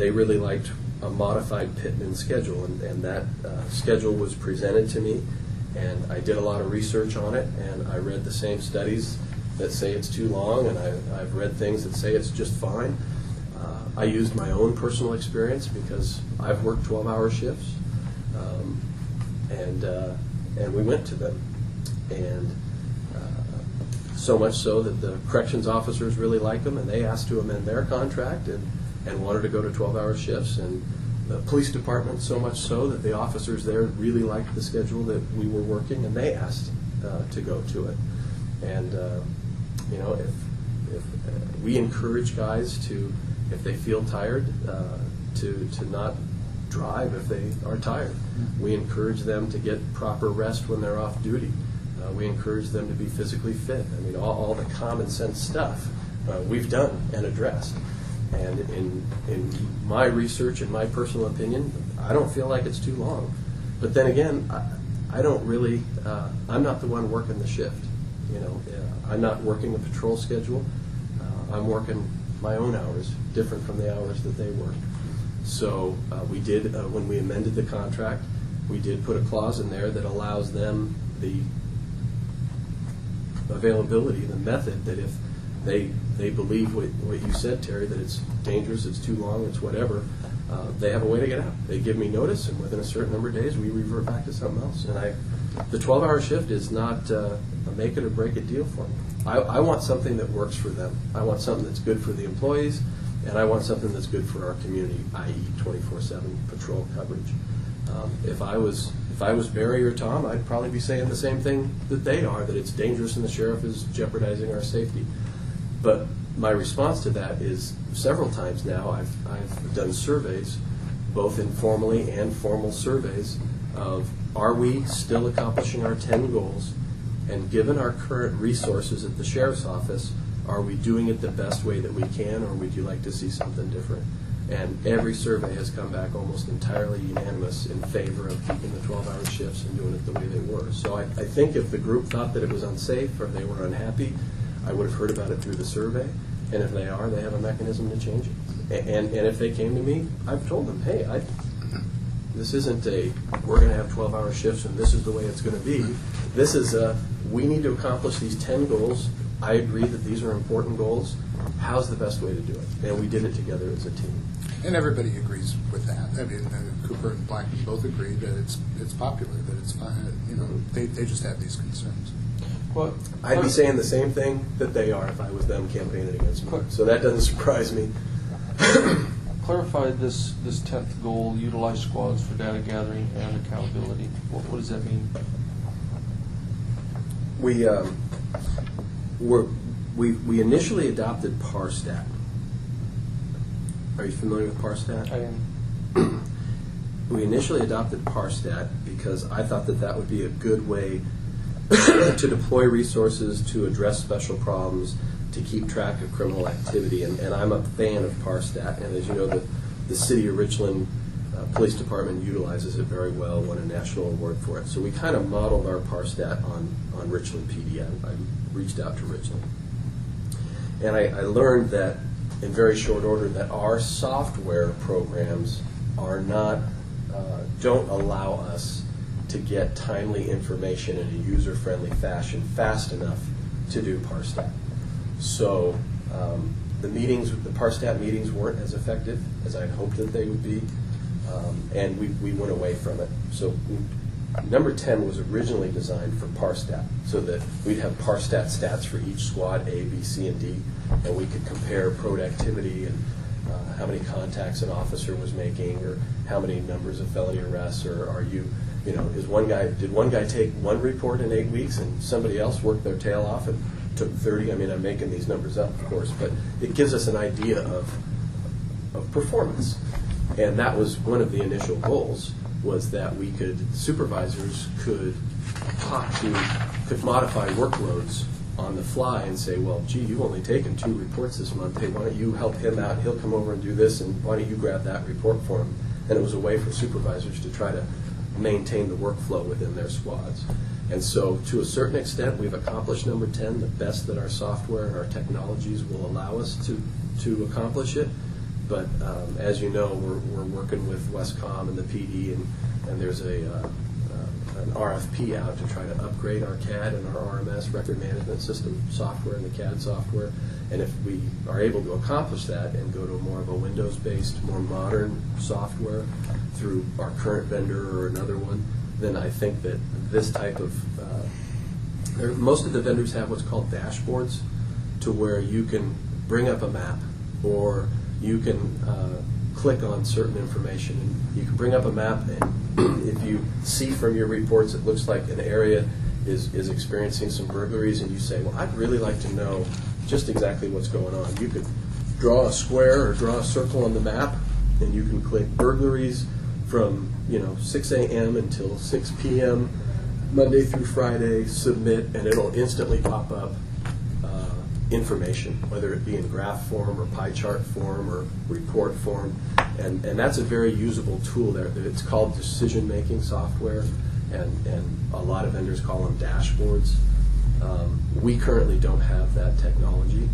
they really liked a modified Pittman schedule, and that schedule was presented to me, and I did a lot of research on it, and I read the same studies that say it's too long, and I've read things that say it's just fine. I used my own personal experience because I've worked 12-hour shifts, and we went to them. And so much so that the corrections officers really liked them, and they asked to amend their contract and wanted to go to 12-hour shifts. And the police department, so much so that the officers there really liked the schedule that we were working, and they asked to go to it. And if we encourage guys to, if they feel tired, to not drive if they are tired. We encourage them to get proper rest when they're off duty. We encourage them to be physically fit. I mean, all the common sense stuff we've done and addressed. And in my research and my personal opinion, I don't feel like it's too long. But then again, I don't really, I'm not the one working the shift. I'm not working a patrol schedule. I'm working my own hours, different from the hours that they work. So we did, when we amended the contract, we did put a clause in there that allows them the availability, the method, that if they believe what you said, Terry, that it's dangerous, it's too long, it's whatever, they have a way to get out. They give me notice, and within a certain number of days, we revert back to something else. And the 12-hour shift is not a make it or break it deal for me. I want something that works for them. I want something that's good for the employees, and I want something that's good for our community, i.e. 24/7 patrol coverage. If I was Barry or Tom, I'd probably be saying the same thing that they are, that it's dangerous and the sheriff is jeopardizing our safety. But my response to that is, several times now I've done surveys, both informally and formal surveys, of are we still accomplishing our 10 goals, and given our current resources at the sheriff's office, are we doing it the best way that we can, or would you like to see something different? And every survey has come back almost entirely unanimous in favor of keeping the 12-hour shifts and doing it the way they were. So I think if the group thought that it was unsafe or they were unhappy, I would have heard about it through the survey. And if they are, they have a mechanism to change it. And if they came to me, I've told them, hey, this isn't we're going to have 12-hour shifts and this is the way it's going to be. This is we need to accomplish these 10 goals. I agree that these are important goals. How's the best way to do it? And we did it together as a team. And everybody agrees with that. I mean, Cooper and Blackman both agree that it's popular, that it's fine. They just have these concerns. Well, I'd be saying the same thing that they are if I was them campaigning against me. So that doesn't surprise me. Clarify this 10th goal: utilize squads for data gathering and accountability. What does that mean? We initially adopted PARSTAT. Are you familiar with PARSTAT? I am. We initially adopted PARSTAT because I thought that would be a good way to deploy resources to address special problems, to keep track of criminal activity, and I'm a fan of PARSTAT. And as you know, the City of Richland Police Department utilizes it very well, won a national award for it. So we kind of modeled our PARSTAT on Richland PD. I reached out to Richland. And I learned that in very short order that our software programs are not, don't allow us to get timely information in a user-friendly fashion fast enough to do PARSTAT. So the PARSTAT meetings weren't as effective as I'd hoped that they would be, and we went away from it. So number 10 was originally designed for PARSTAT, so that we'd have PARSTAT stats for each squad, A, B, C, and D, and we could compare productivity and how many contacts an officer was making, or how many numbers of felony arrests, or did one guy take one report in 8 weeks and somebody else worked their tail off and took 30? I mean, I'm making these numbers up, of course, but it gives us an idea of performance. And that was one of the initial goals, was that supervisors could modify workloads on the fly and say, well, gee, you've only taken 2 reports this month. Hey, why don't you help him out? He'll come over and do this, and why don't you grab that report for him? And it was a way for supervisors to try to maintain the workflow within their squads. And so to a certain extent, we've accomplished number 10, the best that our software and our technologies will allow us to accomplish it. But as you know, we're working with Westcom and the PD, and there's an RFP out to try to upgrade our CAD and our RMS, record management system software, and the CAD software. And if we are able to accomplish that and go to more of a Windows-based, more modern software through our current vendor or another one, then I think that this type of most of the vendors have what's called dashboards, to where you can bring up a map, or you can click on certain information, and you can bring up a map, and if you see from your reports it looks like an area is experiencing some burglaries, and you say, well, I'd really like to know just exactly what's going on. You could draw a square or draw a circle on the map, and you can click burglaries from 6 a.m. until 6 p.m. Monday through Friday, submit, and it'll instantly pop up information, whether it be in graph form or pie chart form or report form, and that's a very usable tool there. It's called decision-making software, and a lot of vendors call them dashboards. We currently don't have that technology,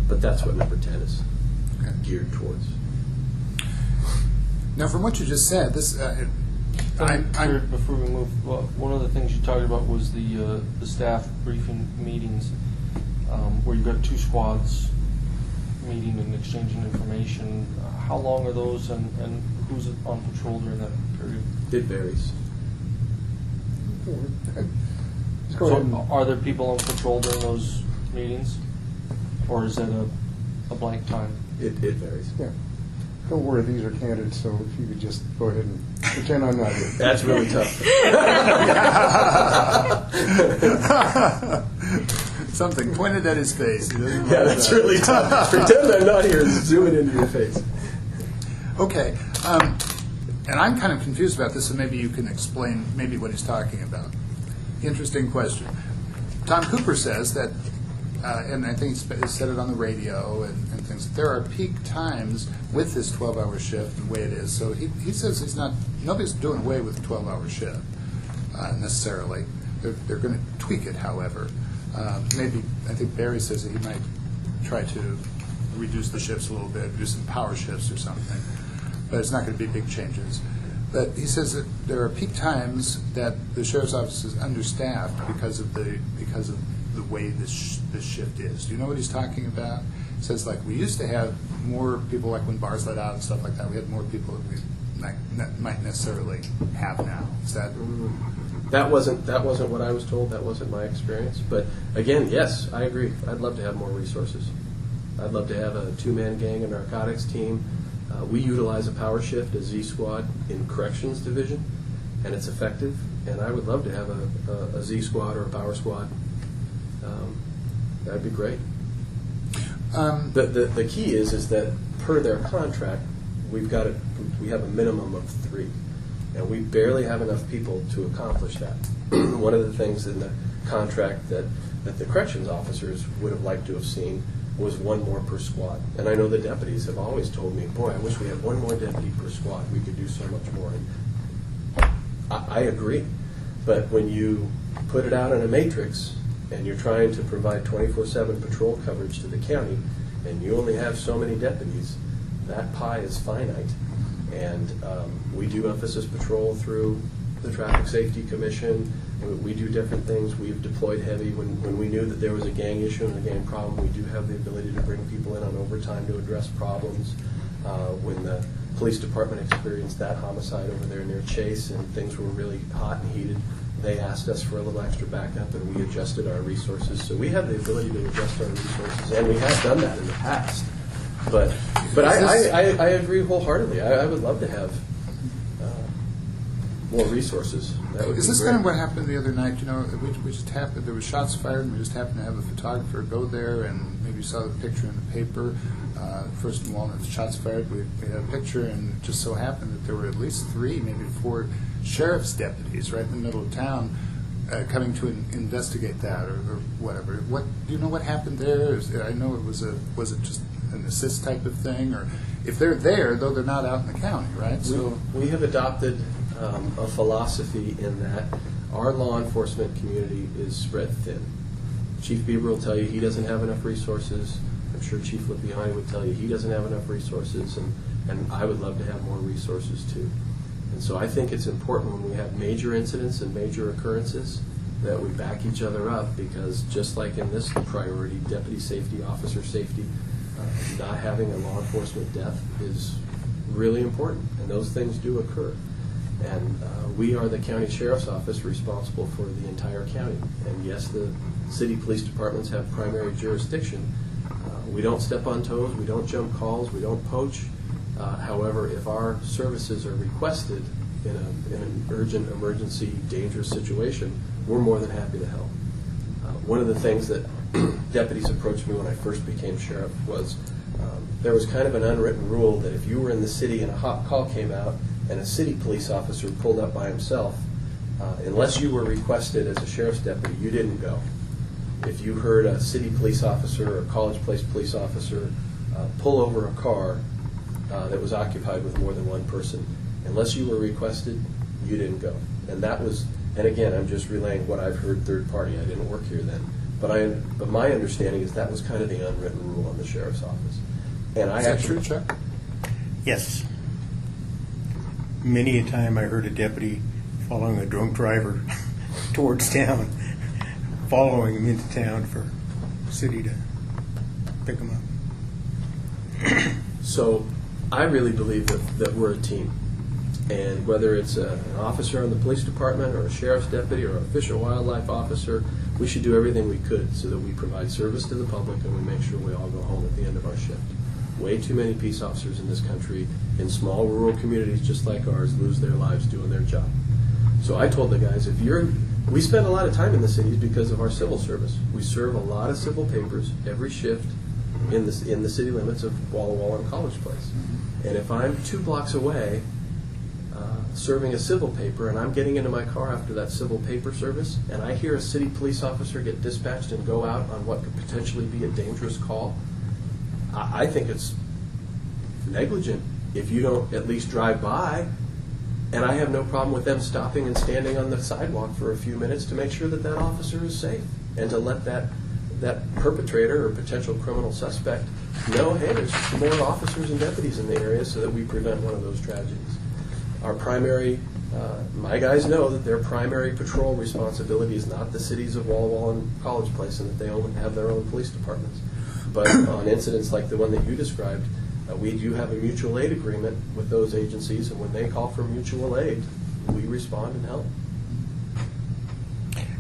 but that's what number 10 is geared towards. Now, from what you just said, this before we move, well, one of the things you talked about was the staff briefing meetings, where you've got 2 squads meeting and exchanging information. How long are those, and who's on patrol during that period? It varies. So are there people on patrol during those meetings, or is it a blank time? It varies. Yeah. Don't worry, these are candid, so if you could just go ahead and pretend I'm not here. That's really tough. Something pointed at his face. He doesn't Yeah, like that's that. really tough. Pretend I'm not here and zoom it into your face. Okay, and I'm kind of confused about this, so maybe you can explain maybe what he's talking about. Interesting question. Tom Cooper says that, and I think he said it on the radio and things, that there are peak times with this 12-hour shift the way it is. So he says nobody's doing away with the 12-hour shift necessarily. They're going to tweak it, however. Maybe, I think Barry says that he might try to reduce the shifts a little bit, do some power shifts or something. But it's not going to be big changes. But he says that there are peak times that the sheriff's office is understaffed because of the way this shift is. Do you know what he's talking about? He says, like, we used to have more people, like when bars let out and stuff like that. We had more people that we might necessarily have now. Is that? That wasn't what I was told. That wasn't my experience. But again, yes, I agree. I'd love to have more resources. I'd love to have a 2-man gang, a narcotics team. We utilize a power shift, a Z squad in corrections division, and it's effective. And I would love to have a Z squad or a power squad. That'd be great. The key is that per their contract, we have a minimum of 3, and we barely have enough people to accomplish that. One of the things in the contract that the corrections officers would have liked to have seen was 1 more per squad. And I know the deputies have always told me, boy, I wish we had 1 more deputy per squad. We could do so much more. And I agree. But when you put it out in a matrix and you're trying to provide 24/7 patrol coverage to the county, and you only have so many deputies, that pie is finite. And we do emphasis patrol through the Traffic Safety Commission. We do different things. We've deployed heavy. When we knew that there was a gang issue and a gang problem, we do have the ability to bring people in on overtime to address problems. When the police department experienced that homicide over there near Chase and things were really hot and heated, they asked us for a little extra backup, and we adjusted our resources. So we have the ability to adjust our resources, and we have done that in the past. But I agree wholeheartedly. I would love to have more resources. That would Is be this great. kind of what happened the other night? You know, we just happened, there was shots fired, and we just happened to have a photographer go there, and maybe you saw the picture in the paper. First of all, the shots fired, we had a picture, and it just so happened that there were at least 3, maybe 4 sheriff's deputies right in the middle of town coming to investigate that or whatever. What do you know what happened there? I know it was it just an assist type of thing, or if they're there, though they're not out in the county, right? So we have adopted a philosophy in that our law enforcement community is spread thin. Chief Bieber will tell you he doesn't have enough resources. sure Chief Lippiani would tell you he doesn't have enough resources, and I would love to have more resources too. And so I think it's important when we have major incidents and major occurrences that we back each other up, because just like in this priority, deputy safety, officer safety, not having a law enforcement death is really important, and those things do occur. And we are the county sheriff's office responsible for the entire county. And yes, the city police departments have primary jurisdiction. We don't step on toes, we don't jump calls, we don't poach. However, if our services are requested in an urgent, emergency, dangerous situation, we're more than happy to help. One of the things that deputies approached me when I first became sheriff was there was kind of an unwritten rule that if you were in the city and a hot call came out and a city police officer pulled up by himself, unless you were requested as a sheriff's deputy, you didn't go. If you heard a city police officer or college place police officer pull over a car that was occupied with more than one person, unless you were requested, you didn't go. And that was, and again, I'm just relaying what I've heard third party. I didn't work here then. But my understanding is that was kind of the unwritten rule on the sheriff's office. And I Is that actually, true, Chuck? Yes. Many a time I heard a deputy following a drunk driver towards town, following him into town for the city to pick him up. so I really believe that we're a team. And whether it's an officer in the police department or a sheriff's deputy or a fish and wildlife officer, we should do everything we could so that we provide service to the public and we make sure we all go home at the end of our shift. Way too many peace officers in this country in small rural communities just like ours lose their lives doing their job. So I told the guys, we spend a lot of time in the cities because of our civil service. We serve a lot of civil papers every shift in the city limits of Walla Walla and College Place. And if I'm 2 blocks away serving a civil paper and I'm getting into my car after that civil paper service and I hear a city police officer get dispatched and go out on what could potentially be a dangerous call, I think it's negligent if you don't at least drive by. And I have no problem with them stopping and standing on the sidewalk for a few minutes to make sure that that officer is safe and to let that perpetrator or potential criminal suspect know, hey, there's more officers and deputies in the area so that we prevent one of those tragedies. Our primary, my guys know that their primary patrol responsibility is not the cities of Walla Walla and College Place and that they only have their own police departments. But on incidents like the one that you described, we do have a mutual aid agreement with those agencies, and when they call for mutual aid, we respond and help.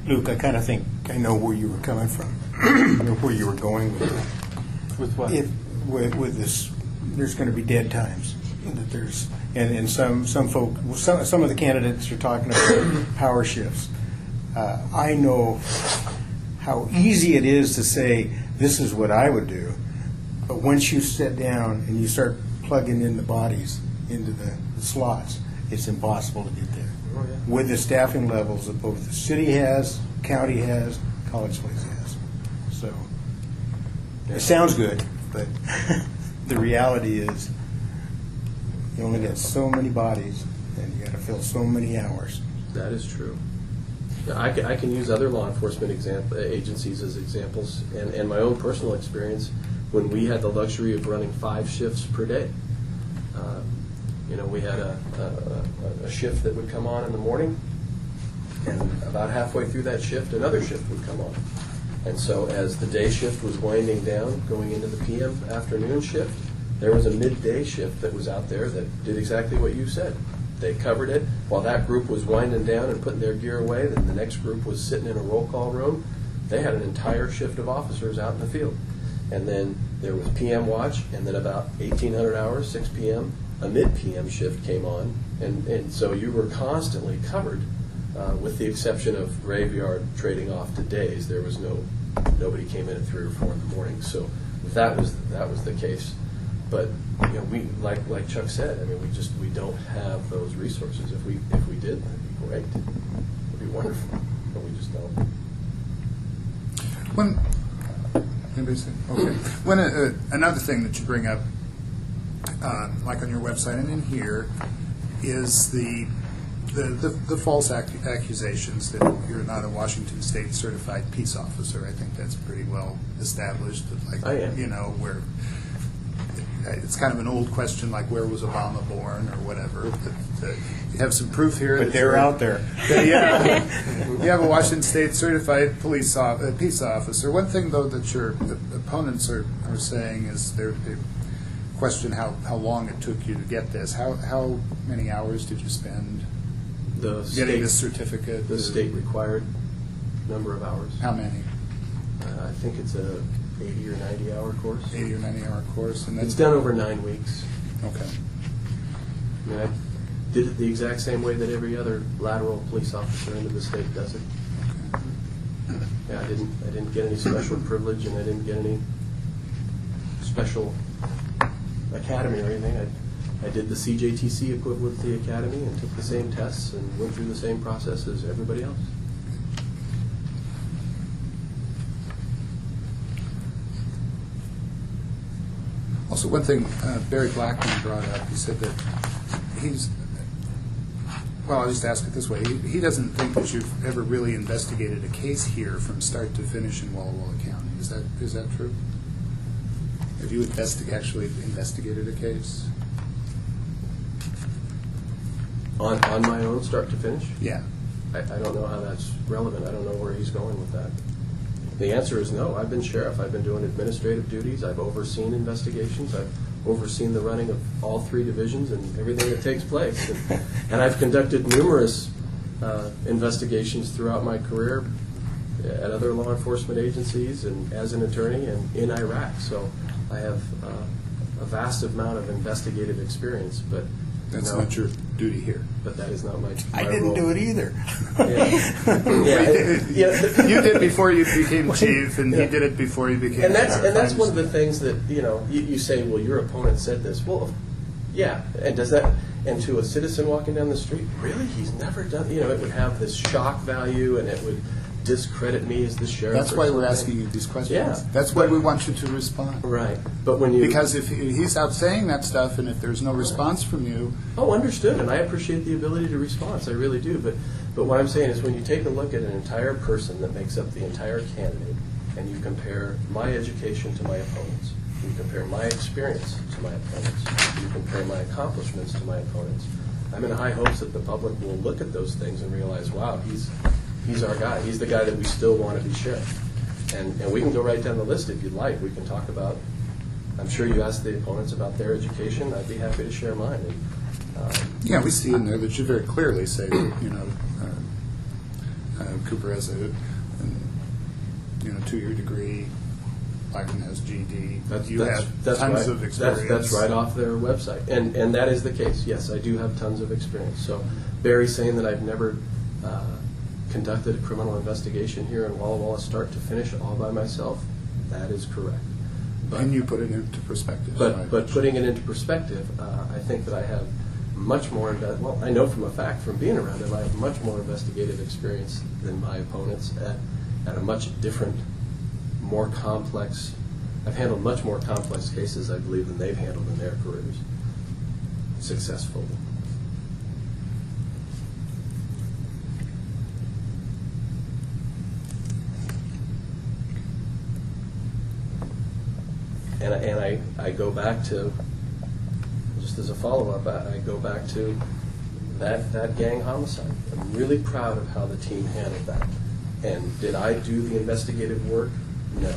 Luke, I kind of think I know where you were coming from, where you were going with it. With what? With this, there's going to be dead times. That there's and some folk, some of the candidates are talking about power shifts. I know how easy it is to say this is what I would do, but once you sit down and you start plugging in the bodies into the slots, it's impossible to get there. Oh, yeah. With the staffing levels that both the city has, county has, College Place has. So it sounds good, but the reality is you only got so many bodies and you got to fill so many hours. That is true. Yeah, I can use other law enforcement agencies as examples, and my own personal experience when we had the luxury of running 5 shifts per day. We had a shift that would come on in the morning, and about halfway through that shift, another shift would come on. And so as the day shift was winding down, going into the PM afternoon shift, there was a midday shift that was out there that did exactly what you said. They covered it. While that group was winding down and putting their gear away, then the next group was sitting in a roll call room. They had an entire shift of officers out in the field. And then there was PM watch, and then about 1800 hours, 6 p.m., a mid-PM shift came on. And so you were constantly covered, with the exception of graveyard trading off to days. There was nobody came in at 3 or 4 in the morning. So that was the case. But we like Chuck said, I mean, we don't have those resources. If we did, that'd be great. It'd be wonderful, but we just don't. Anybody say? Okay. When another thing that you bring up, like on your website and in here, is the the false accusations that you're not a Washington State certified peace officer, I think that's pretty well established. Like, I am. You know, where it's kind of an old question, like where was Obama born or whatever. But you have some proof here. But that they're out there. You have a Washington State certified peace officer. One thing, though, that your opponents are saying is they question how long it took you to get this. How many hours did you spend getting this certificate? The state required number of hours. How many? I think it's a 80 or 90 hour course. 80 or 90 hour course, and It's done over 9 weeks. Okay. I mean, I did it the exact same way that every other lateral police officer into the state does it. Yeah, I didn't get any special privilege, and I didn't get any special academy or anything. I did the CJTC equivalent to the academy and took the same tests and went through the same process as everybody else. Also, one thing Barry Blackman brought up, he said that I'll just ask it this way. He doesn't think that you've ever really investigated a case here from start to finish in Walla Walla County. Is that true? Have you actually investigated a case? On my own, start to finish? Yeah. I don't know how that's relevant. I don't know where he's going with that. The answer is no. I've been sheriff. I've been doing administrative duties. I've overseen investigations. I've overseen the running of all 3 divisions and everything that takes place. And I've conducted numerous investigations throughout my career at other law enforcement agencies and as an attorney and in Iraq. So I have a vast amount of investigative experience, but That's no, not your duty here. But that is not my I didn't role. do it either. Yeah. You did before you became chief, and he did it before you became. And that's one of the things that you say. Well, your opponent said this. Well, yeah. And does that? And to a citizen walking down the street, really, he's never done. It would have this shock value, and it would discredit me as the sheriff. That's why we're asking you these questions. Yeah. That's why we want you to respond. Right. But when you because if he's out saying that stuff, and if there's no response from you, understood, and I appreciate the ability to respond. I really do. But what I'm saying is, when you take a look at an entire person that makes up the entire candidate, and you compare my education to my opponents, you compare my experience to my opponents, you compare my accomplishments to my opponents, I'm in high hopes that the public will look at those things and realize, wow, he's our guy. He's the guy that we still want to be sheriff. And we can go right down the list if you'd like. We can talk about, I'm sure you asked the opponents about their education. I'd be happy to share mine. yeah, we see in there that you very clearly say that, Cooper has a 2-year degree, Blackman has GED. You have tons of experience. That's right off their website. And that is the case. Yes, I do have tons of experience. So Barry's saying that I've never conducted a criminal investigation here in Walla Walla start to finish all by myself. That is correct. And you put it into perspective. But putting it into perspective, I think that I have much more, I know from a fact from being around him, I have much more investigative experience than my opponents at a much different, more complex, I've handled much more complex cases, I believe, than they've handled in their careers successfully. And I go back to, just as a follow-up, I go back to that gang homicide. I'm really proud of how the team handled that. And did I do the investigative work? No.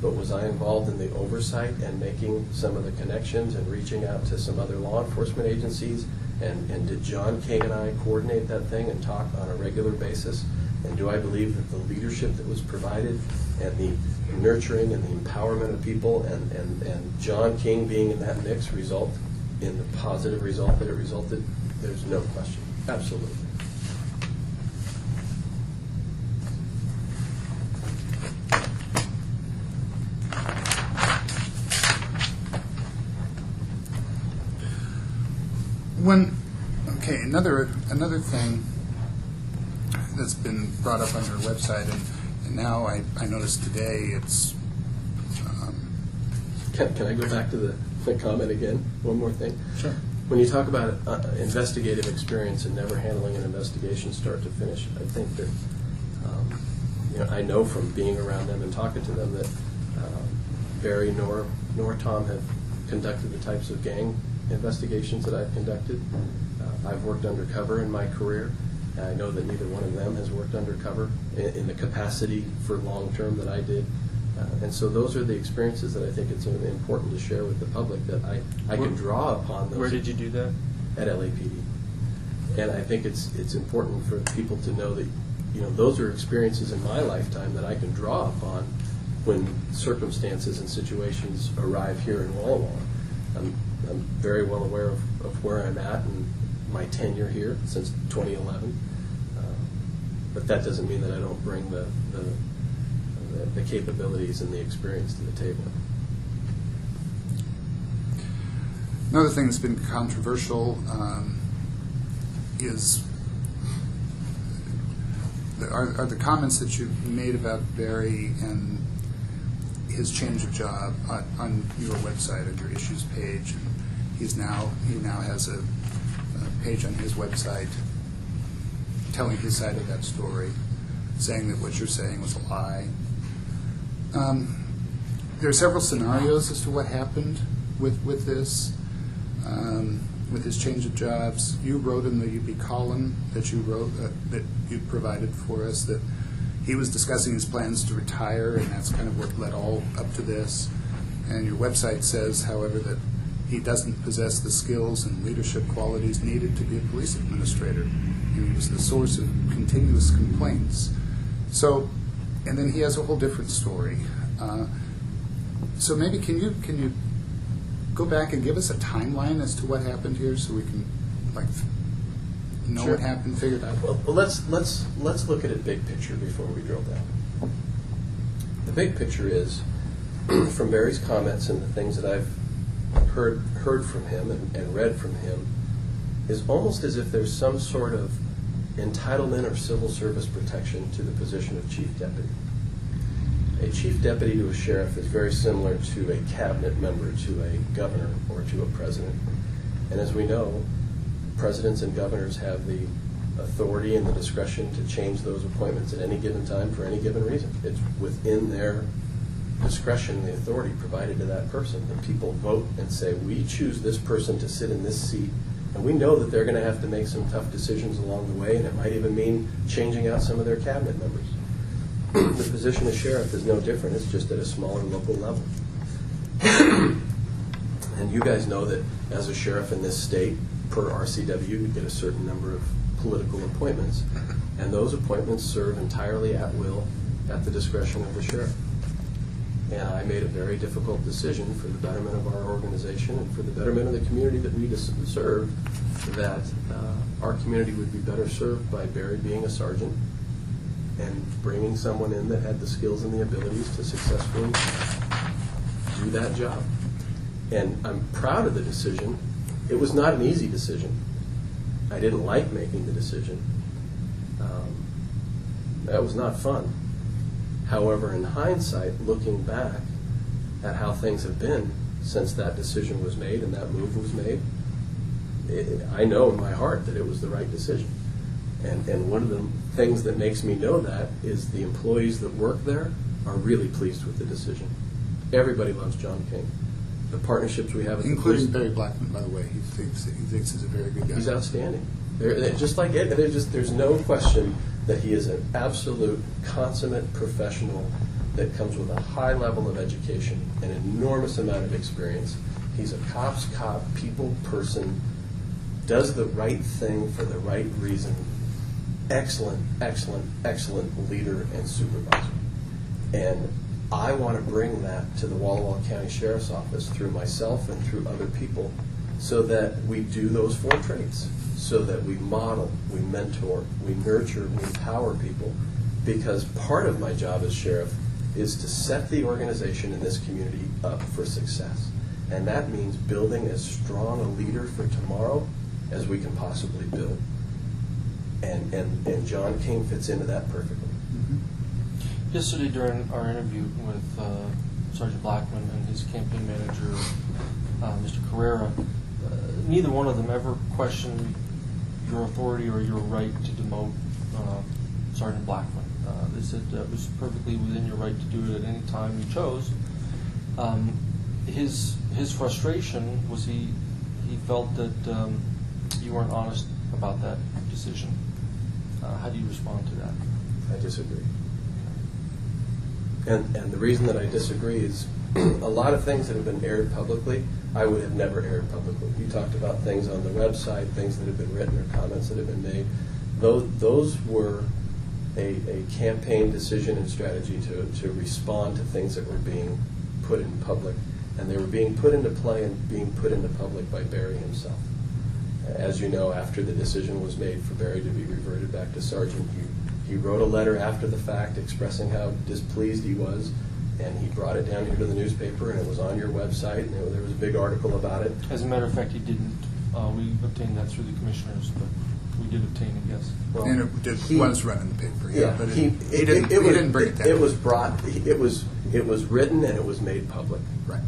But was I involved in the oversight and making some of the connections and reaching out to some other law enforcement agencies? And did John King and I coordinate that thing and talk on a regular basis? And do I believe that the leadership that was provided and the nurturing and the empowerment of people and John King being in that mix result in the positive result that it resulted? There's no question. Absolutely. Another thing that's been brought up on your website, and now I noticed today it's. Can I go back to the comment again? One more thing. Sure. when you talk about investigative experience and never handling an investigation start to finish, I think that I know from being around them and talking to them that Barry nor Tom have conducted the types of gang investigations that I've conducted. I've worked undercover in my career. I know that neither one of them has worked undercover in the capacity for long-term that I did. And so those are the experiences that I think it's important to share with the public, that I can draw upon those. Where did you do that? At LAPD. And I think it's important for people to know that those are experiences in my lifetime that I can draw upon when circumstances and situations arrive here in Walla Walla. I'm very well aware of where I'm at and my tenure here since 2011. But that doesn't mean that I don't bring the capabilities and the experience to the table. Another thing that's been controversial are the comments that you made about Barry and his change of job on your website, on your issues page. And he now has a page on his website telling his side of that story, saying that what you're saying was a lie. There are several scenarios as to what happened with this, with his change of jobs. You wrote in the UB column that you wrote that you provided for us that he was discussing his plans to retire, and that's kind of what led all up to this. And your website says, however, that he doesn't possess the skills and leadership qualities needed to be a police administrator. And he was the source of continuous complaints. So, and then he has a whole different story. So maybe can you go back and give us a timeline as to what happened here, so we can know Sure. what happened, figure it out? Well, let's look at it big picture before we drill down. The big picture is, from Barry's comments and the things that I've heard from him and read from him, is almost as if there's some sort of entitlement or civil service protection to the position of chief deputy. A chief deputy to a sheriff is very similar to a cabinet member, to a governor, or to a president. And as we know, presidents and governors have the authority and the discretion to change those appointments at any given time for any given reason. It's within their discretion, the authority provided to that person. And people vote and say, we choose this person to sit in this seat, and we know that they're going to have to make some tough decisions along the way, and it might even mean changing out some of their cabinet members. The position of sheriff is no different. It's just at a smaller local level. And you guys know that as a sheriff in this state, per RCW, you get a certain number of political appointments, and those appointments serve entirely at will at the discretion of the sheriff. And I made a very difficult decision for the betterment of our organization and for the betterment of the community that we serve, that our community would be better served by Barry being a sergeant and bringing someone in that had the skills and the abilities to successfully do that job. And I'm proud of the decision. It was not an easy decision. I didn't like making the decision. That was not fun. However, in hindsight, looking back at how things have been since that decision was made and that move was made, I know in my heart that it was the right decision. And one of the things that makes me know that is the employees that work there are really pleased with the decision. Everybody loves John King. The partnerships we have, Including Barry Blackman, by the way. He thinks he's a very good guy. He's outstanding. Just like Ed, there's no question that he is an absolute consummate professional that comes with a high level of education, an enormous amount of experience. He's a cop's cop, people person, does the right thing for the right reason. Excellent, excellent, excellent leader and supervisor. And I want to bring that to the Walla Walla County Sheriff's Office through myself and through other people, so that we do those four traits, so that we model, we mentor, we nurture, we empower people, because part of my job as sheriff is to set the organization in this community up for success. And that means building as strong a leader for tomorrow as we can possibly build. And John King fits into that perfectly. Yesterday during our interview with Sergeant Blackman and his campaign manager, Mr. Carrera, neither one of them ever questioned your authority or your right to demote Sergeant Blackman. They said it was perfectly within your right to do it at any time you chose. His frustration was he felt that you weren't honest about that decision. How do you respond to that? I disagree. And the reason that I disagree is a lot of things that have been aired publicly, I would have never aired publicly. You talked about things on the website, things that have been written or comments that have been made. Those were a campaign decision and strategy to respond to things that were being put in public. And they were being put into play and being put into public by Barry himself. As you know, after the decision was made for Barry to be reverted back to sergeant, he wrote a letter after the fact expressing how displeased he was, and he brought it down here to the newspaper, and it was on your website, and there was a big article about it. As a matter of fact, he didn't. We obtained that through the commissioners, but we did obtain it, yes. Well, And it was run in the paper, yeah, but he didn't bring it down. It was brought. It was written and it was made public, Right,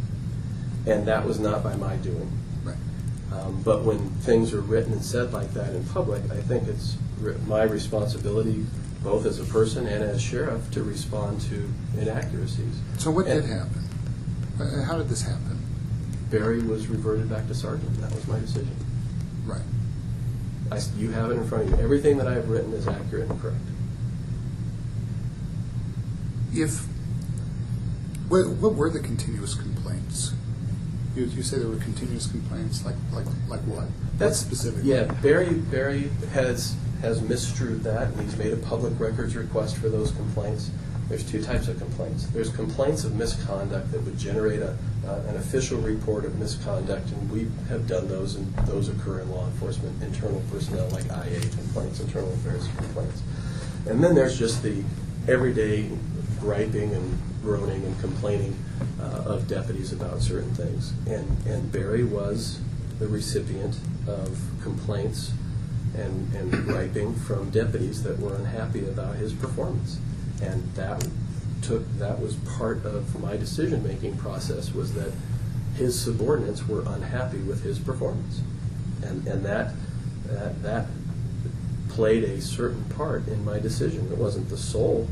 and that was not by my doing. right. But when things are written and said like that in public, I think it's my responsibility, both as a person and as sheriff, to respond to inaccuracies. So what did And happen? How did this happen? Barry was reverted back to sergeant. That was my decision. Right. You have it in front of you. Everything that I have written is accurate and correct. What were the continuous complaints? You say there were continuous complaints, like what? That's specific. Yeah, Barry has misstrued that, and he's made a public records request for those complaints. There's two types of complaints. There's complaints of misconduct that would generate an official report of misconduct, and we have done those, and those occur in law enforcement, internal personnel, like IA complaints, internal affairs complaints. And then there's just the everyday griping and groaning and complaining of deputies about certain things. And Barry was the recipient of complaints and griping from deputies that were unhappy about his performance. And that was part of my decision-making process, was that his subordinates were unhappy with his performance. And that played a certain part in my decision. It wasn't the sole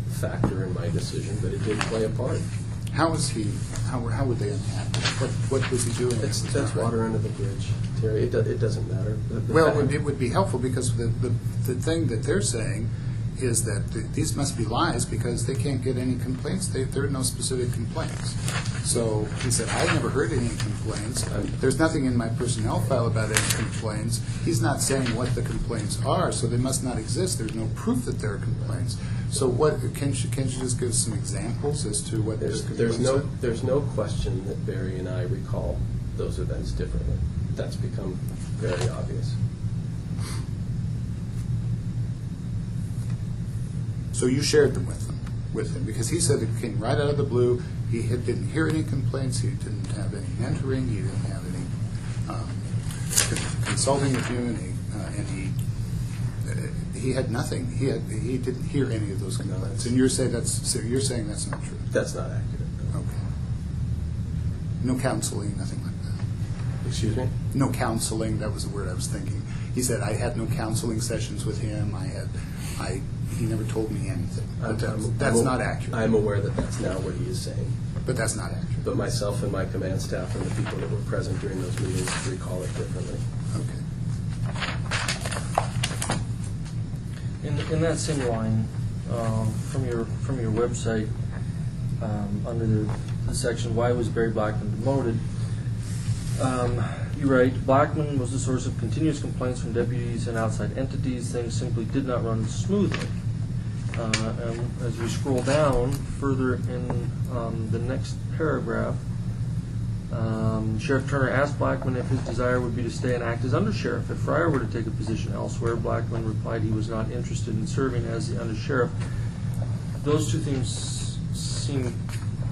factor in my decision, but it did play a part. How was he? How were they unhappy? What was he doing? That's water under the bridge, Terry. It doesn't matter. It would be helpful, because the thing that they're saying is that these must be lies, because they can't get any complaints. There are no specific complaints. So he said, I never heard any complaints. There's nothing in my personnel file about any complaints. He's not saying what the complaints are, so they must not exist. There's no proof that there are complaints. So what can you just give some examples as to what there's no question that Barry and I recall those events differently. That's become very obvious. So you shared them with him, because he said it came right out of the blue. He didn't hear any complaints. He didn't have any mentoring. He didn't have any consulting with you, and he had nothing. He didn't hear any of those complaints. And you're saying that's not true. That's not accurate. No. Okay. No counseling, nothing like that. Excuse me? No counseling. That was the word I was thinking. He said I had no counseling sessions with him. He never told me anything. But that's not accurate. I'm aware that that's now what he is saying. But that's not accurate. But myself and my command staff and the people that were present during those meetings recall it differently. Okay. In that same line, from your website, under the section, why was Barry Blackman demoted? You write, Blackman was the source of continuous complaints from deputies and outside entities. Things simply did not run smoothly. And as we scroll down further in the next paragraph, Sheriff Turner asked Blackman if his desire would be to stay and act as undersheriff if Fryer were to take a position elsewhere. Blackman replied he was not interested in serving as the undersheriff. Those two things seem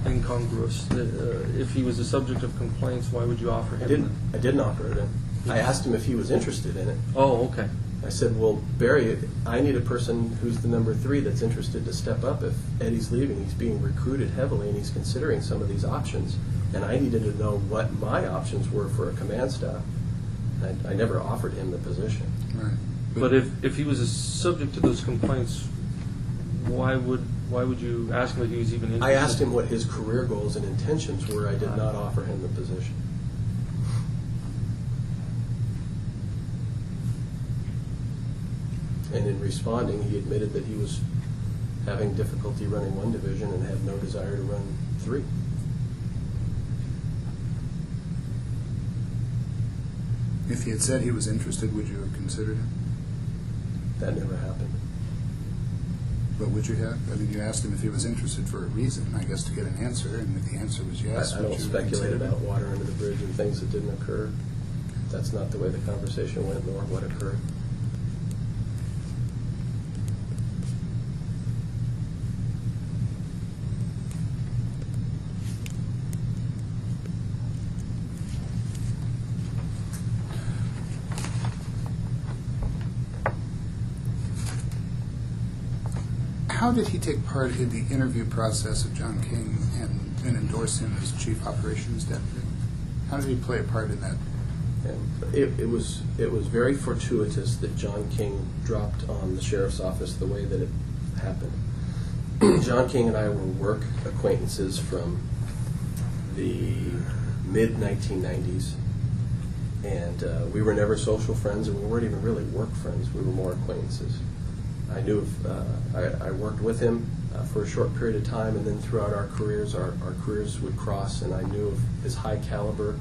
incongruous. If he was the subject of complaints, why would you offer him? I didn't offer it in. I asked him if he was interested in it. Oh, okay. I said, well, Barry, I need a person who's the number 3 that's interested to step up. If Eddie's leaving, he's being recruited heavily, and he's considering some of these options. and I needed to know what my options were for a command staff. I never offered him the position. Right. But if he was subject to those complaints, why would you ask him if he was even interested? I asked him what his career goals and intentions were. I did not offer him the position. And in responding, he admitted that he was having difficulty running one division and had no desire to run 3. If he had said he was interested, would you have considered him? That never happened. But would you have? I mean, you asked him if he was interested for a reason, I guess, to get an answer, and if the answer was yes, I would don't you have speculate considered him? about water under the bridge and things that didn't occur. That's not the way the conversation went, nor what occurred. How did he take part in the interview process of John King and endorse him as Chief Operations Deputy? How did he play a part in that? And it was very fortuitous that John King dropped on the sheriff's office the way that it happened. John King and I were work acquaintances from the mid-1990s, and we were never social friends, and we weren't even really work friends. We were more acquaintances. I knew I worked with him for a short period of time, and then throughout our careers would cross, and I knew of his high caliber,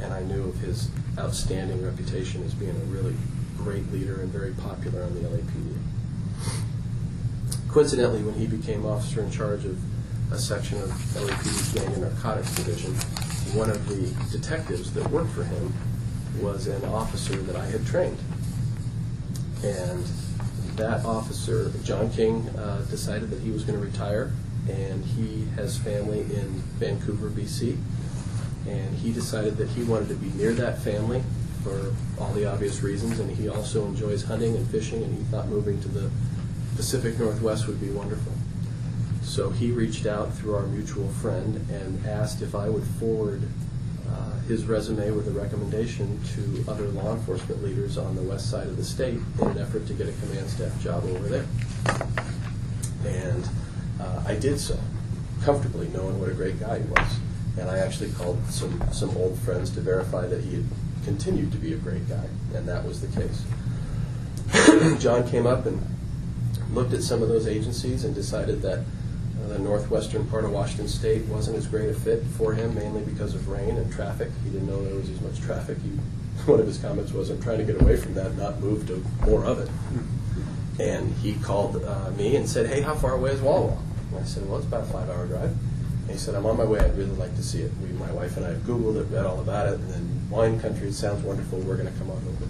and I knew of his outstanding reputation as being a really great leader and very popular on the LAPD. Coincidentally, when he became officer in charge of a section of LAPD's Gang and Narcotics Division, one of the detectives that worked for him was an officer that I had trained. And that officer, John King, decided that he was going to retire, and he has family in Vancouver, BC, and he decided that he wanted to be near that family for all the obvious reasons, and he also enjoys hunting and fishing, and he thought moving to the Pacific Northwest would be wonderful. So he reached out through our mutual friend and asked if I would forward his resume with a recommendation to other law enforcement leaders on the west side of the state in an effort to get a command staff job over there. And I did so, comfortably, knowing what a great guy he was. And I actually called some old friends to verify that he had continued to be a great guy, and that was the case. John came up and looked at some of those agencies and decided that the northwestern part of Washington State wasn't as great a fit for him, mainly because of rain and traffic. He didn't know there was as much traffic. One of his comments was, "I'm trying to get away from that, not move to more of it." And he called me and said, "Hey, how far away is Walla Walla?" And I said, "Well, it's about a 5-hour drive." And he said, "I'm on my way. I'd really like to see it. My wife and I have Googled it, read all about it, and then wine country, it sounds wonderful. We're going to come on over."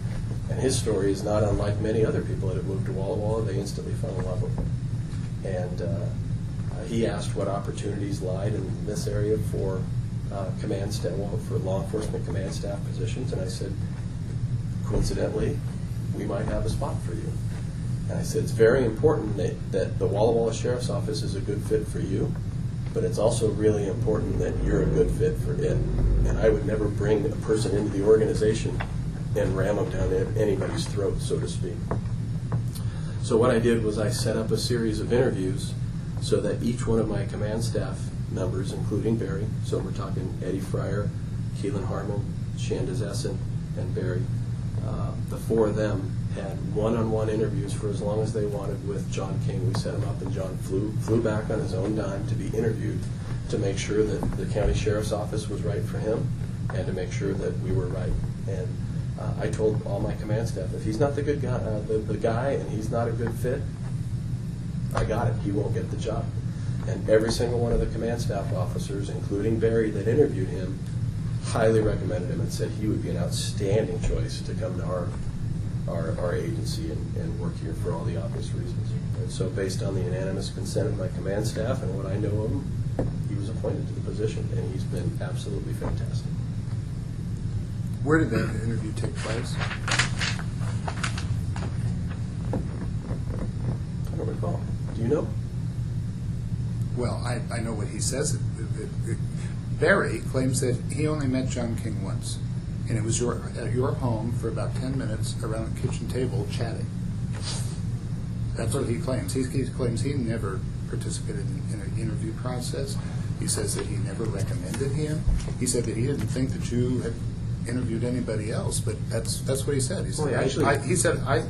And his story is not unlike many other people that have moved to Walla Walla. They instantly fell in love with it. And he asked what opportunities lied in this area for command staff, for law enforcement command staff positions, and I said, coincidentally, we might have a spot for you. And I said, it's very important that the Walla Walla Sheriff's Office is a good fit for you, but it's also really important that you're a good fit for it. And I would never bring a person into the organization and ram them down anybody's throat, so to speak. So what I did was I set up a series of interviews so that each one of my command staff members, including Barry, so we're talking Eddie Fryer, Keelan Harmon, Shandas Essen, and Barry, the 4 of them had one-on-one interviews for as long as they wanted with John King. We set him up, and John flew back on his own dime to be interviewed to make sure that the county sheriff's office was right for him and to make sure that we were right. And I told all my command staff, if he's not the good guy, the guy, and he's not a good fit, I got it. He won't get the job. And every single one of the command staff officers, including Barry, that interviewed him, highly recommended him and said he would be an outstanding choice to come to our agency and work here for all the obvious reasons. And so based on the unanimous consent of my command staff and what I know of him, he was appointed to the position, and he's been absolutely fantastic. Where did that interview take place? I don't recall. Do you know? Well, I know what he says. Barry claims that he only met John King once, and it was at your home for about 10 minutes around the kitchen table chatting. That's what he claims. He claims he never participated in an interview process. He says that he never recommended him. He said that he didn't think that you had interviewed anybody else, but that's what he said. He said,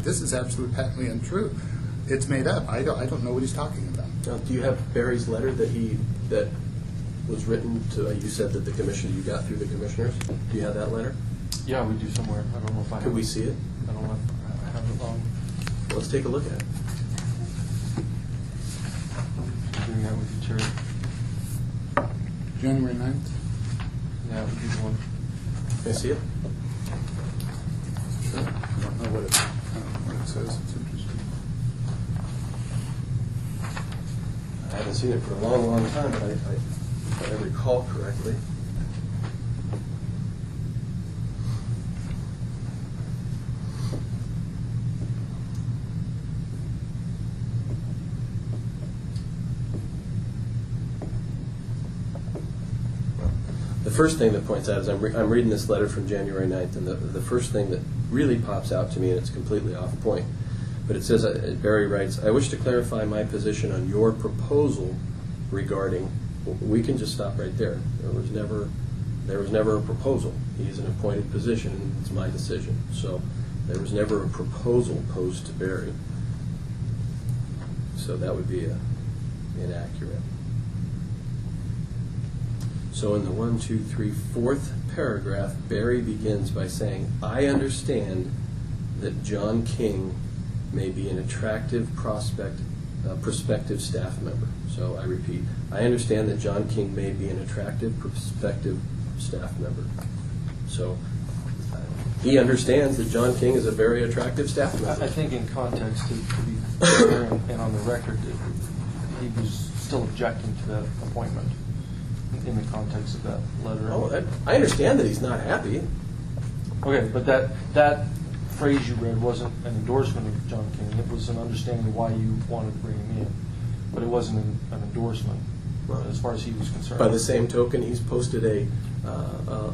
this is absolutely patently untrue. It's made up. I don't know what he's talking about. Now, do you have Barry's letter that was written to? You said that the commission you got through the commissioners. Do you have that letter? Yeah, we do somewhere. I don't know if I have Could we see it? I don't know if I have it wrong. Let's take a look at it. Doing that with you, Terry. January 9th? Yeah, we do one. Can I see it? Sure. I don't know what it says. It's interesting. I haven't seen it for a long, long time, but if I recall correctly. The first thing that points out is I'm reading this letter from January 9th, and the first thing that really pops out to me, and it's completely off point, but it says, Barry writes, I wish to clarify my position on your proposal regarding, we can just stop right there. There was never a proposal. He's an appointed position, and it's my decision. So there was never a proposal posed to Barry. So that would be inaccurate. So in the 1, 2, 3, 4th paragraph, Barry begins by saying, I understand that John King may be an attractive prospective staff member. So I repeat, I understand that John King may be an attractive prospective staff member. So he understands that John King is a very attractive staff member. I think in context, to be fair and on the record, he was still objecting to that appointment in the context of that letter. Oh, I understand that he's not happy. Okay, but that phrase you read wasn't an endorsement of John King. It was an understanding why you wanted to bring him in. But it wasn't an endorsement as far as he was concerned. By the same token, he's posted a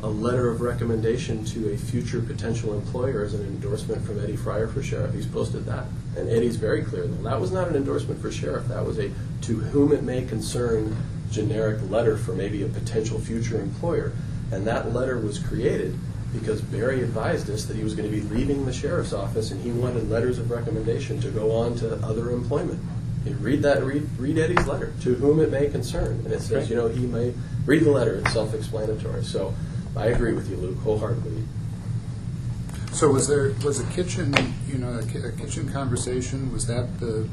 letter of recommendation to a future potential employer as an endorsement from Eddie Fryer for sheriff. He's posted that. And Eddie's very clear. That was not an endorsement for sheriff. That was a to whom it may concern generic letter for maybe a potential future employer. And that letter was created because Barry advised us that he was going to be leaving the sheriff's office and he wanted letters of recommendation to go on to other employment. You read Eddie's letter, to whom it may concern. And it says, he may read the letter, it's self-explanatory. So I agree with you, Luke, wholeheartedly. So was a kitchen, a kitchen conversation? Was that the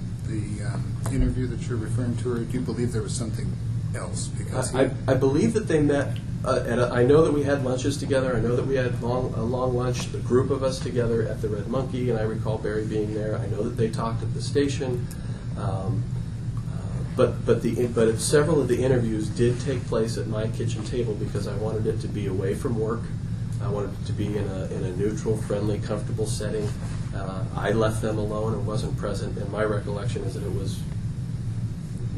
interview that you're referring to, or do you believe there was something else? Because I believe that they met, and I know that we had lunches together. I know that we had a long lunch, the group of us together at the Red Monkey, and I recall Barry being there. I know that they talked at the station. But several of the interviews did take place at my kitchen table because I wanted it to be away from work. I wanted it to be in a neutral, friendly, comfortable setting. I left them alone and wasn't present, and my recollection is that it was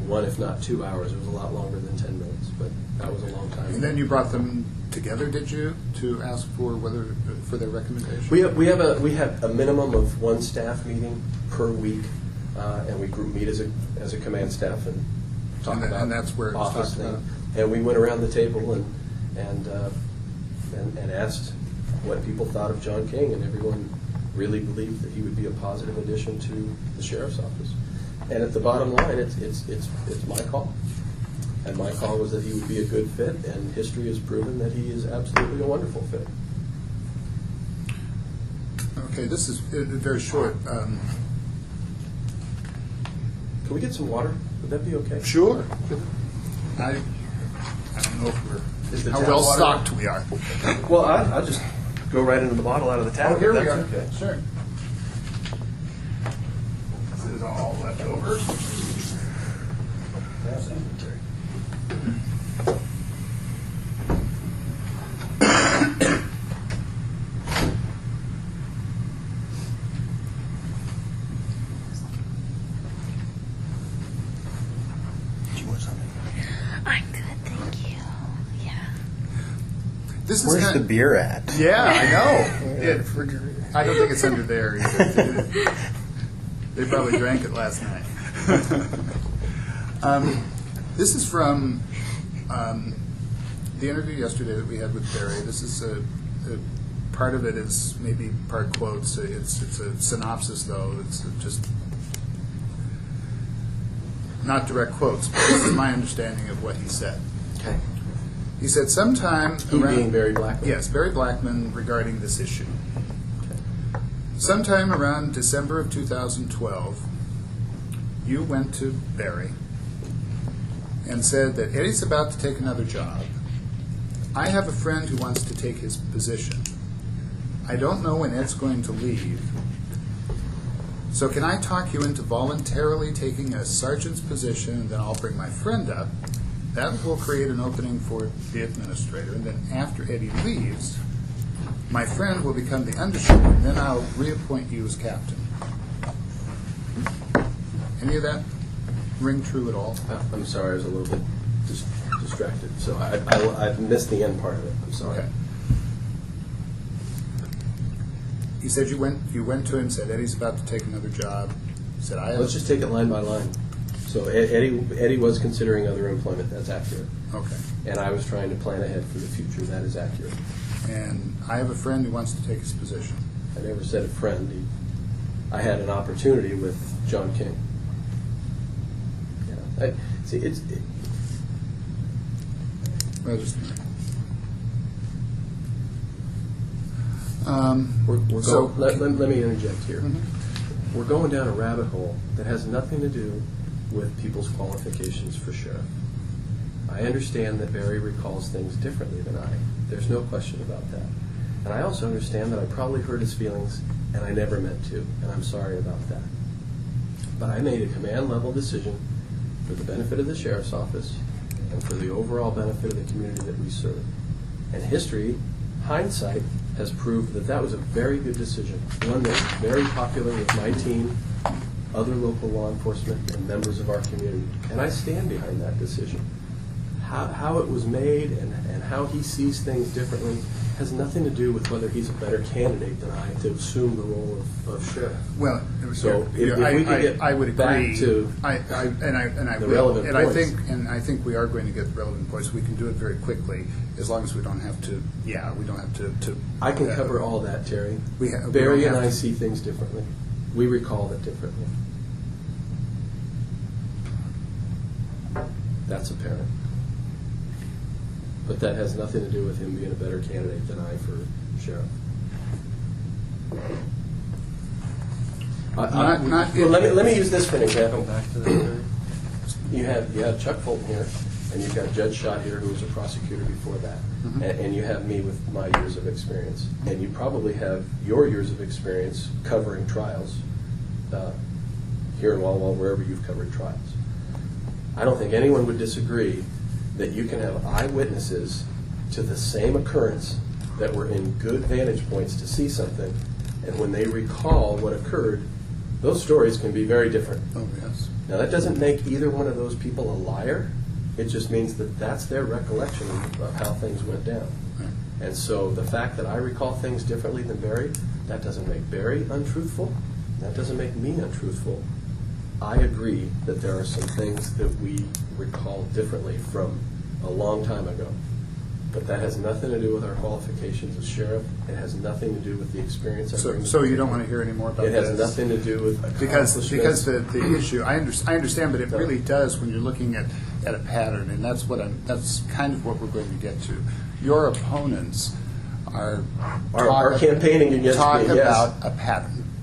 1, if not 2 hours. It was a lot longer than 10 minutes, but that was a long time. And then you brought them together, did you, to ask for their recommendation? We have a minimum of 1 staff meeting per week, and we meet as a command staff and talk about and that's where it was office talked about. And we went around the table and asked what people thought of John King, and everyone really believed that he would be a positive addition to the sheriff's office. And at the bottom line, it's my call. And my call was that he would be a good fit, and history has proven that he is absolutely a wonderful fit. Okay, this is very short. Can we get some water? Would that be okay? Sure. I don't know Is the how tap well water- stocked we are. Well, I'll just go right into the bottle out of the tap. Oh, here if we that's are. Okay. Sure. This is all left over. That's inventory. Do you want something? I'm good, thank you. Yeah. this is Where's kinda- the beer at? Yeah, I know. I don't think it's under there either. They probably drank it last night. This is from the interview yesterday that we had with Barry. This is a part of it is maybe part quotes. It's a synopsis, though. It's just not direct quotes, but this is my understanding of what he said. Okay. He said sometime He being Barry Blackman? Yes, Barry Blackman regarding this issue. Sometime around December of 2012, you went to Barry and said that Eddie's about to take another job. I have a friend who wants to take his position. I don't know when Ed's going to leave. So can I talk you into voluntarily taking a sergeant's position, and then I'll bring my friend up? That will create an opening for the administrator, and then after Eddie leaves, my friend will become the undersheriff, and then I'll reappoint you as captain. Any of that ring true at all? I'm sorry, I was a little bit distracted, so I missed the end part of it. I'm sorry. Okay. He said you went to him, said Eddie's about to take another job. He said I have. Let's just take it line by line. So Eddie was considering other employment. That's accurate. Okay. And I was trying to plan ahead for the future. That is accurate. And I have a friend who wants to take his position. I never said a friend. I had an opportunity with John King. Yeah. See, Well, just a minute. let me interject here. Mm-hmm. We're going down a rabbit hole that has nothing to do with people's qualifications for sheriff. I understand that Barry recalls things differently than I. There's no question about that. And I also understand that I probably hurt his feelings, and I never meant to, and I'm sorry about that. But I made a command-level decision for the benefit of the sheriff's office and for the overall benefit of the community that we serve. And history, hindsight, has proved that that was a very good decision, one that was very popular with my team, other local law enforcement, and members of our community. And I stand behind that decision. How it was made and how he sees things differently has nothing to do with whether he's a better candidate than I to assume the role of sheriff. Well, So if we could get I would back agree. to I the will. relevant And points. I think we are going to get the relevant points. We can do it very quickly as long as we don't have to. Yeah, we don't have to. I can cover all that, Terry. We Barry don't and have I to- see things differently. We recall it differently. That's apparent. But that has nothing to do with him being a better candidate than I for sheriff. Let me use this for an example. Back to that. You have Chuck Fulton here, and you've got Judge Schott here, who was a prosecutor before that, and you have me with my years of experience, and you probably have your years of experience covering trials here in Walla Walla, wherever you've covered trials. I don't think anyone would disagree that you can have eyewitnesses to the same occurrence that were in good vantage points to see something, and when they recall what occurred, those stories can be very different. Oh yes. Now, that doesn't make either one of those people a liar. It just means that that's their recollection of how things went down. Right. And so the fact that I recall things differently than Barry, that doesn't make Barry untruthful. That doesn't make me untruthful. I agree that there are some things that we recall differently from a long time ago. But that has nothing to do with our qualifications as sheriff. It has nothing to do with the experience I bring. So you don't want to hear any more about It this? has nothing to do with Because accomplishments. the issue, I understand, but it really does when you're looking at a pattern, and that's kind of what we're going to get to. Your opponents are Are campaigning against talk me, yes. about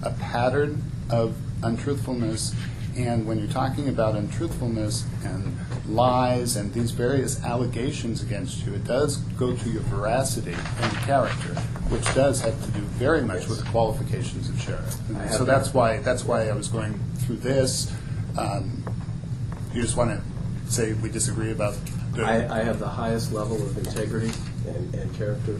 a pattern of untruthfulness, and when you're talking about untruthfulness and lies and these various allegations against you, it does go to your veracity and character, which does have to do very much with the qualifications of sheriff. And so that's why I was going through this. You just want to say we disagree about I have the highest level of integrity and character.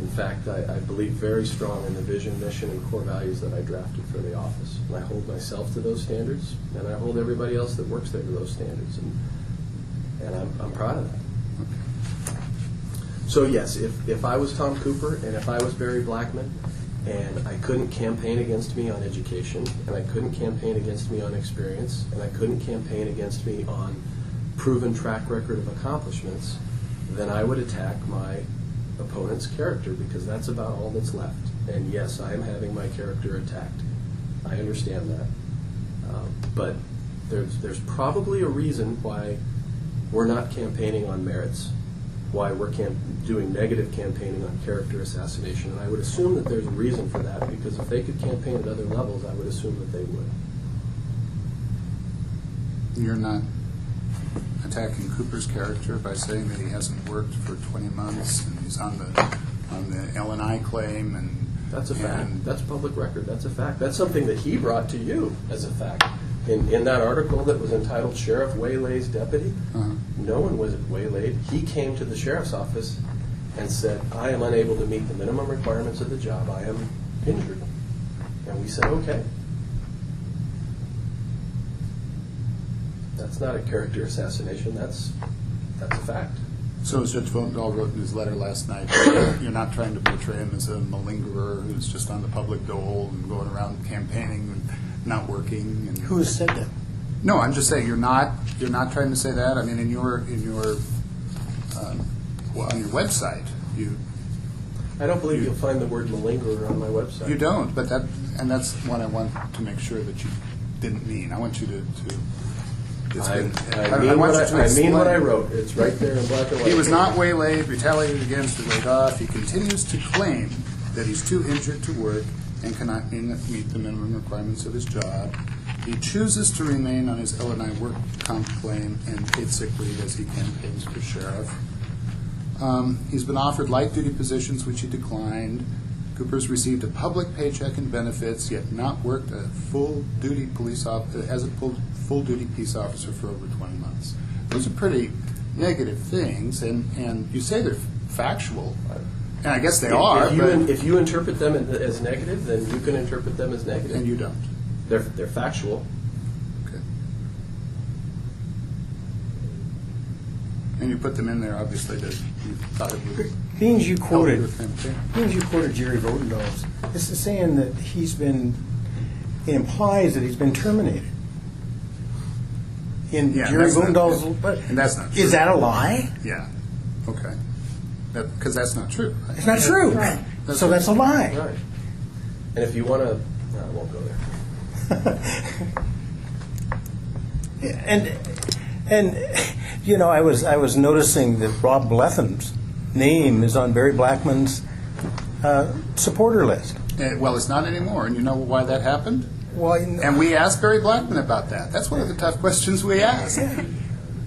In fact, I believe very strong in the vision, mission, and core values that I drafted for the office. And I hold myself to those standards, and I hold everybody else that works there to those standards. And I'm proud of that. So yes, if I was Tom Cooper and if I was Barry Blackman, and I couldn't campaign against me on education, and I couldn't campaign against me on experience, and I couldn't campaign against me on proven track record of accomplishments, then I would attack my opponent's character, because that's about all that's left. And yes, I am having my character attacked. I understand that. But there's probably a reason why we're not campaigning on merits, why we're doing negative campaigning on character assassination. And I would assume that there's a reason for that, because if they could campaign at other levels, I would assume that they would. You're not attacking Cooper's character by saying that he hasn't worked for 20 months and he's on the L&I claim, and that's a fact. That's public record. That's a fact. That's something that he brought to you as a fact. In that article that was entitled "Sheriff Waylays Deputy," no one was waylaid. He came to the sheriff's office and said, "I am unable to meet the minimum requirements of the job. I am injured." And we said, "Okay." That's not a character assassination. That's a fact. So as Judge Votendahl wrote in his letter last night, you're not trying to portray him as a malingerer who's just on the public dole and going around campaigning and not working. And Who has said that? no, I'm just saying you're not trying to say that. I mean, on your website, I don't believe you'll find the word malingerer on my website. you don't, but that's what I want to make sure that you didn't mean. I want you to. I mean what I wrote. It's right there in black and white. He was not waylaid, retaliated against, or laid off. He continues to claim that he's too injured to work and cannot meet the minimum requirements of his job. He chooses to remain on his L&I work comp claim and paid sick leave as he campaigns for sheriff. He's been offered light-duty positions, which he declined. Cooper's received a public paycheck and benefits, yet not worked a full-duty as a full-duty peace officer for over 20 months. Those are pretty negative things, and you say they're factual, and I guess they are. If you interpret them as negative, then you can interpret them as negative. And you don't. They're factual. Okay. And you put them in there, obviously, that you thought it would Things you help quoted, your campaign. Jerry Votendahl's. This is saying that it implies that he's been terminated. In Yeah, Jerry that's not- Votendahl's, and that's not true. Is that a lie? Yeah. Okay. Because that's not true. Right? It's not true. Right. So that's a lie. Right. And if you want to, no, I won't go there. And you know, I was noticing that Rob Bletham's name is on Barry Blackman's supporter list. Well, it's not anymore, and you know why that happened? Well, And we asked Barry Blackman about that. That's one of the tough questions we asked.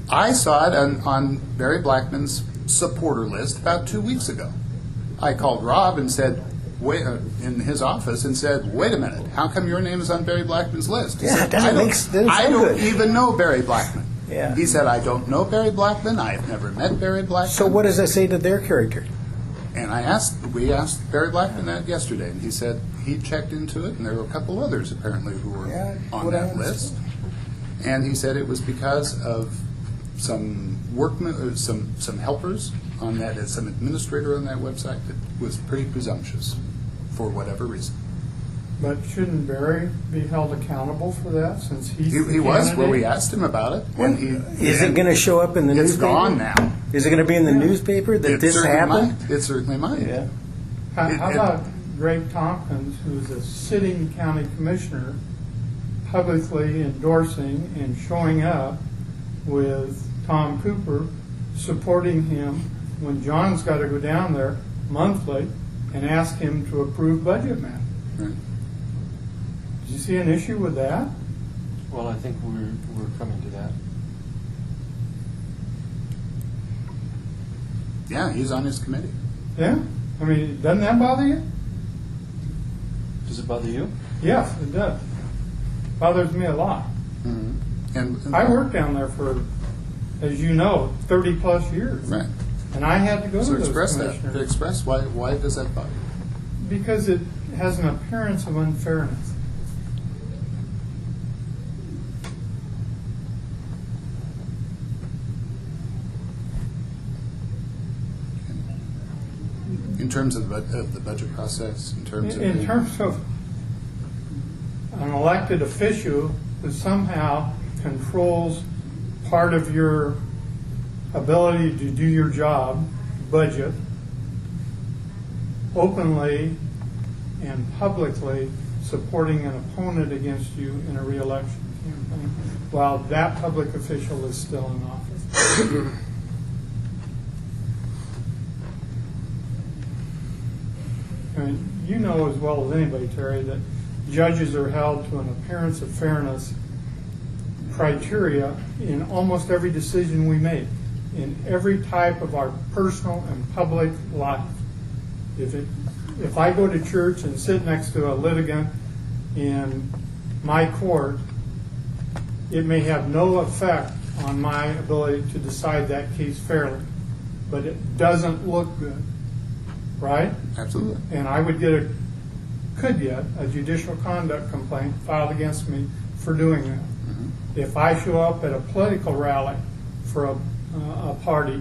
I saw it on Barry Blackman's supporter list about 2 weeks ago. I called Rob and said, in his office, and said, "Wait a minute, how come your name is on Barry Blackman's list?" He said, I don't even know Barry Blackman. Yeah. He said, "I don't know Barry Blackman. I have never met Barry Blackman." So what does that say to their character? And we asked Barry Blackman that yesterday, and he said he checked into it, and there were a couple others apparently who were on that list. And he said it was because of some workmen, some helpers on that, some administrator on that website that was pretty presumptuous for whatever reason. But shouldn't Barry be held accountable for that, since he's the He was. candidate? Well, we asked him about it. And Is it going to show up in the It's newspaper? gone now. Is it going to be in the newspaper that this happened? It certainly might. Yeah. How about Greg Tompkins, who's a sitting county commissioner, publicly endorsing and showing up with Tom Cooper, supporting him when John's got to go down there monthly and ask him to approve budget matters? Right. Do you see an issue with that? Well, I think we're coming to that. Yeah, he's on his committee. Yeah? I mean, doesn't that bother you? Does it bother you? Yes, it does. Bothers me a lot. Mm-hmm. And I worked down there for, as you know, 30-plus years. Right. And I had to go So to those express that. commissioners. To express why does that bother you? Because it has an appearance of unfairness. In terms of the budget process, in terms of... In terms of an elected official who somehow controls part of your ability to do your job, budget, openly and publicly supporting an opponent against you in a re-election campaign while that public official is still in office. I mean, you know as well as anybody, Terry, that judges are held to an appearance of fairness criteria in almost every decision we make, in every type of our personal and public life. If I go to church and sit next to a litigant in my court, it may have no effect on my ability to decide that case fairly, but it doesn't look good, right? Absolutely. And I would could get a judicial conduct complaint filed against me for doing that. Mm-hmm. If I show up at a political rally for a party,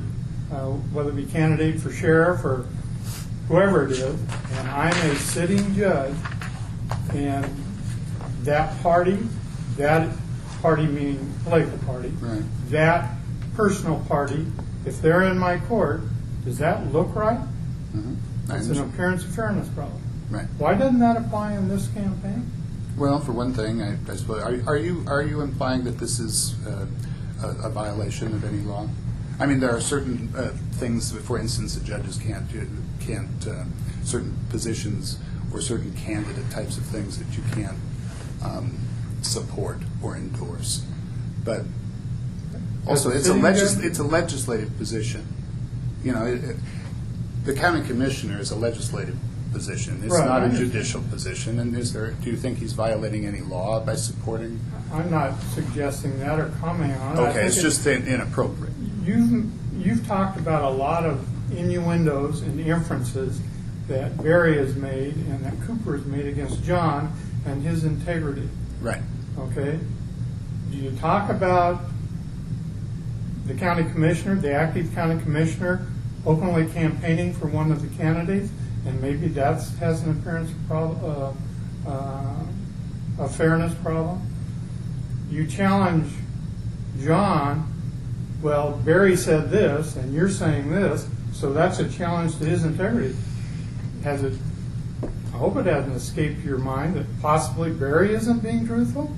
whether it be candidate for sheriff or whoever it is, and I'm a sitting judge, and that party meaning political party, Right. that personal party, if they're in my court, does that look right? Mm-hmm. I It's an understand. appearance of fairness problem. Right. Why doesn't that apply in this campaign? Well, for one thing, I suppose, are you implying that this is a violation of any law? I mean, there are certain things, for instance, that judges can't certain positions or certain candidate types of things that you can't support or endorse. But also, it's a legislative position. You know, the county commissioner is a legislative position. It's Right, not I a understand. judicial position. And do you think he's violating any law by supporting? I'm not suggesting that or commenting on it. I Okay, think it's just inappropriate. You've talked about a lot of innuendos and inferences that Barry has made and that Cooper has made against John and his integrity. Right. Okay? Do you talk about the county commissioner, the active county commissioner, openly campaigning for one of the candidates, and maybe that has an appearance of a fairness problem? You challenge John, well, Barry said this, and you're saying this, so that's a challenge to his integrity. I hope it hasn't escaped your mind that possibly Barry isn't being truthful.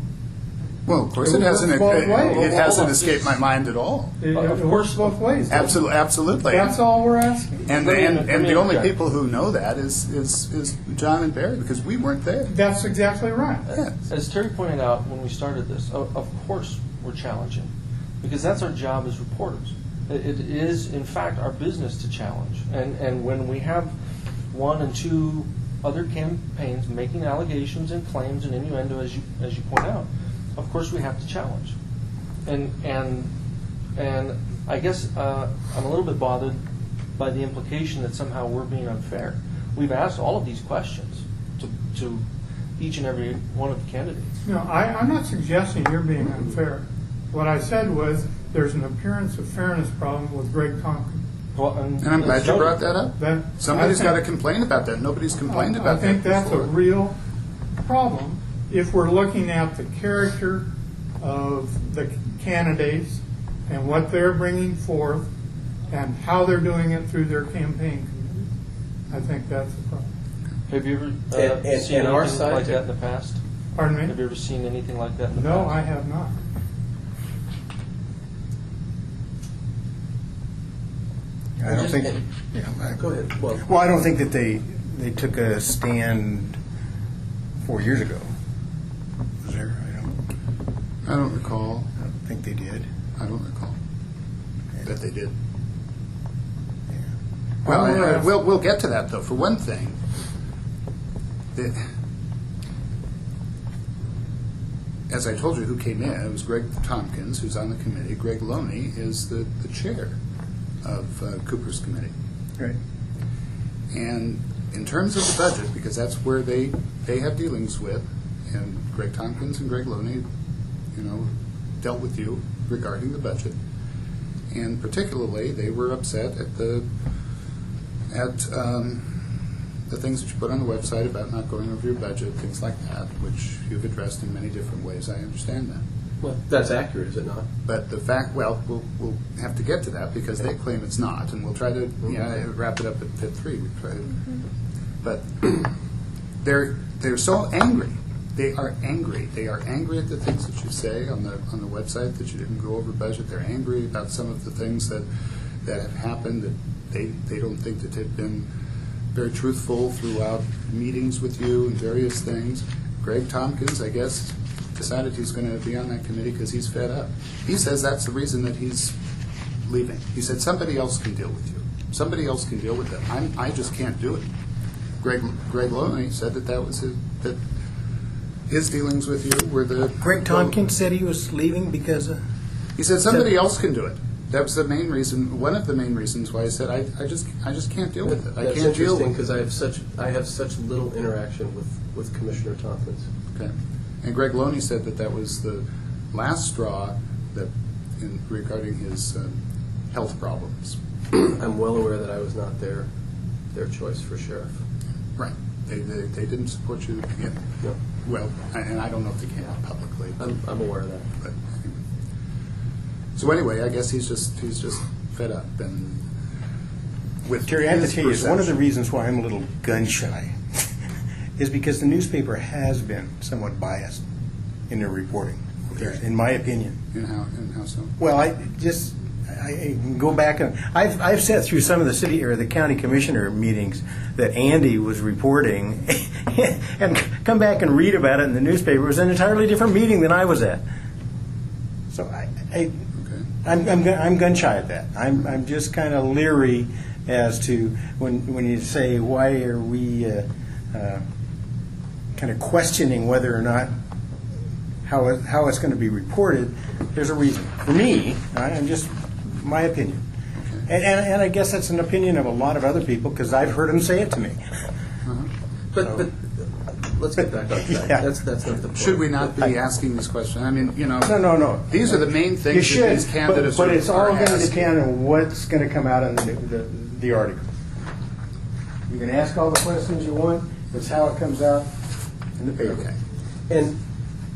Well, of course, It works both ways. it hasn't escaped my mind at all. It Of works course. both ways. Absolutely. That's all we're asking. And Let me the only interject. people who know that is John and Barry, because we weren't there. That's exactly right. Yeah. As Terry pointed out when we started this, of course we're challenging, because that's our job as reporters. It is, in fact, our business to challenge. And when we have one and two other campaigns making allegations and claims and innuendo, as you point out, of course we have to challenge. And I guess I'm a little bit bothered by the implication that somehow we're being unfair. We've asked all of these questions to each and every one of the candidates. No, I'm not suggesting you're being unfair. What I said was there's an appearance of fairness problem with Greg Tompkins. Well, And I'm glad you brought that up. That- Somebody's I got to think- complain about that. Nobody's complained I about that think that's a before. real problem if we're looking at the character of the candidates and what they're bringing forth and how they're doing it through their campaign committees. I think that's the problem. Have you ever And seen our anything side like to- that in the past? Pardon Have me? you ever seen anything like that in the No, past? I have not. I don't think. Go ahead. Well, I don't think that they took a stand 4 years ago. Was there? I don't recall. I don't think they did. I don't recall that they did. Yeah. Well, we'll get to that, though. For one thing, as I told you, who came in, it was Greg Tompkins, who's on the committee. Greg Loney is the chair of Cooper's committee. Right. And in terms of the budget, because that's where they have dealings with, and Greg Tompkins and Greg Loney, dealt with you regarding the budget. And particularly, they were upset at the things that you put on the website about not going over your budget, things like that, which you've addressed in many different ways. I understand that. Well, that's accurate, is it not? But the fact, well, we'll have to get to that because they claim it's not, and we'll try to wrap it up at pit 3. We try to, but they're so angry. They are angry. They are angry at the things that you say on the website that you didn't go over budget. They're angry about some of the things that have happened that they don't think that have been very truthful throughout meetings with you and various things. Greg Tompkins, I guess, decided he's going to be on that committee because he's fed up. He says that's the reason that he's leaving. He said somebody else can deal with you. Somebody else can deal with it. I just can't do it. Greg Loney said that was that his dealings with you were the... Greg Tompkins said he was leaving because... he said somebody else can do it. That was the main reason, one of the main reasons why I said I just can't deal with it. I can't deal with it. That's interesting because I have such little interaction with Commissioner Tompkins. Okay. And Greg Loney said that was the last straw that regarding his health problems. I'm well aware that I was not their choice for sheriff. Right. They didn't support you. Yeah. No. Well, and I don't know if they can publicly. I'm aware of that. But anyway. So anyway, I guess he's just fed up and with Terry, I have to his tell you, it's one of the perception. reasons why I'm a little gun-shy is because the newspaper has been somewhat biased in their reporting, Okay. in my opinion. And how so? Well, I can go back and I've sat through some of the city or the county commissioner meetings that Andy was reporting, and come back and read about it in the newspaper. It was an entirely different meeting than I was at. So I'm gun shy at that. I'm just kind of leery as to when you say why are we kind of questioning whether or not how it's going to be reported. There's a reason. For me, I'm just my opinion, and I guess that's an opinion of a lot of other people because I've heard them say it to me. But let's get back on track. Yeah. That's not the point. Should we not be asking these questions? I mean, No. These are the main You things should, that these candidates but it's all are going to asking. depend on what's going to come out in the article. You can ask all the questions you want. It's how it comes out in the paper. Okay.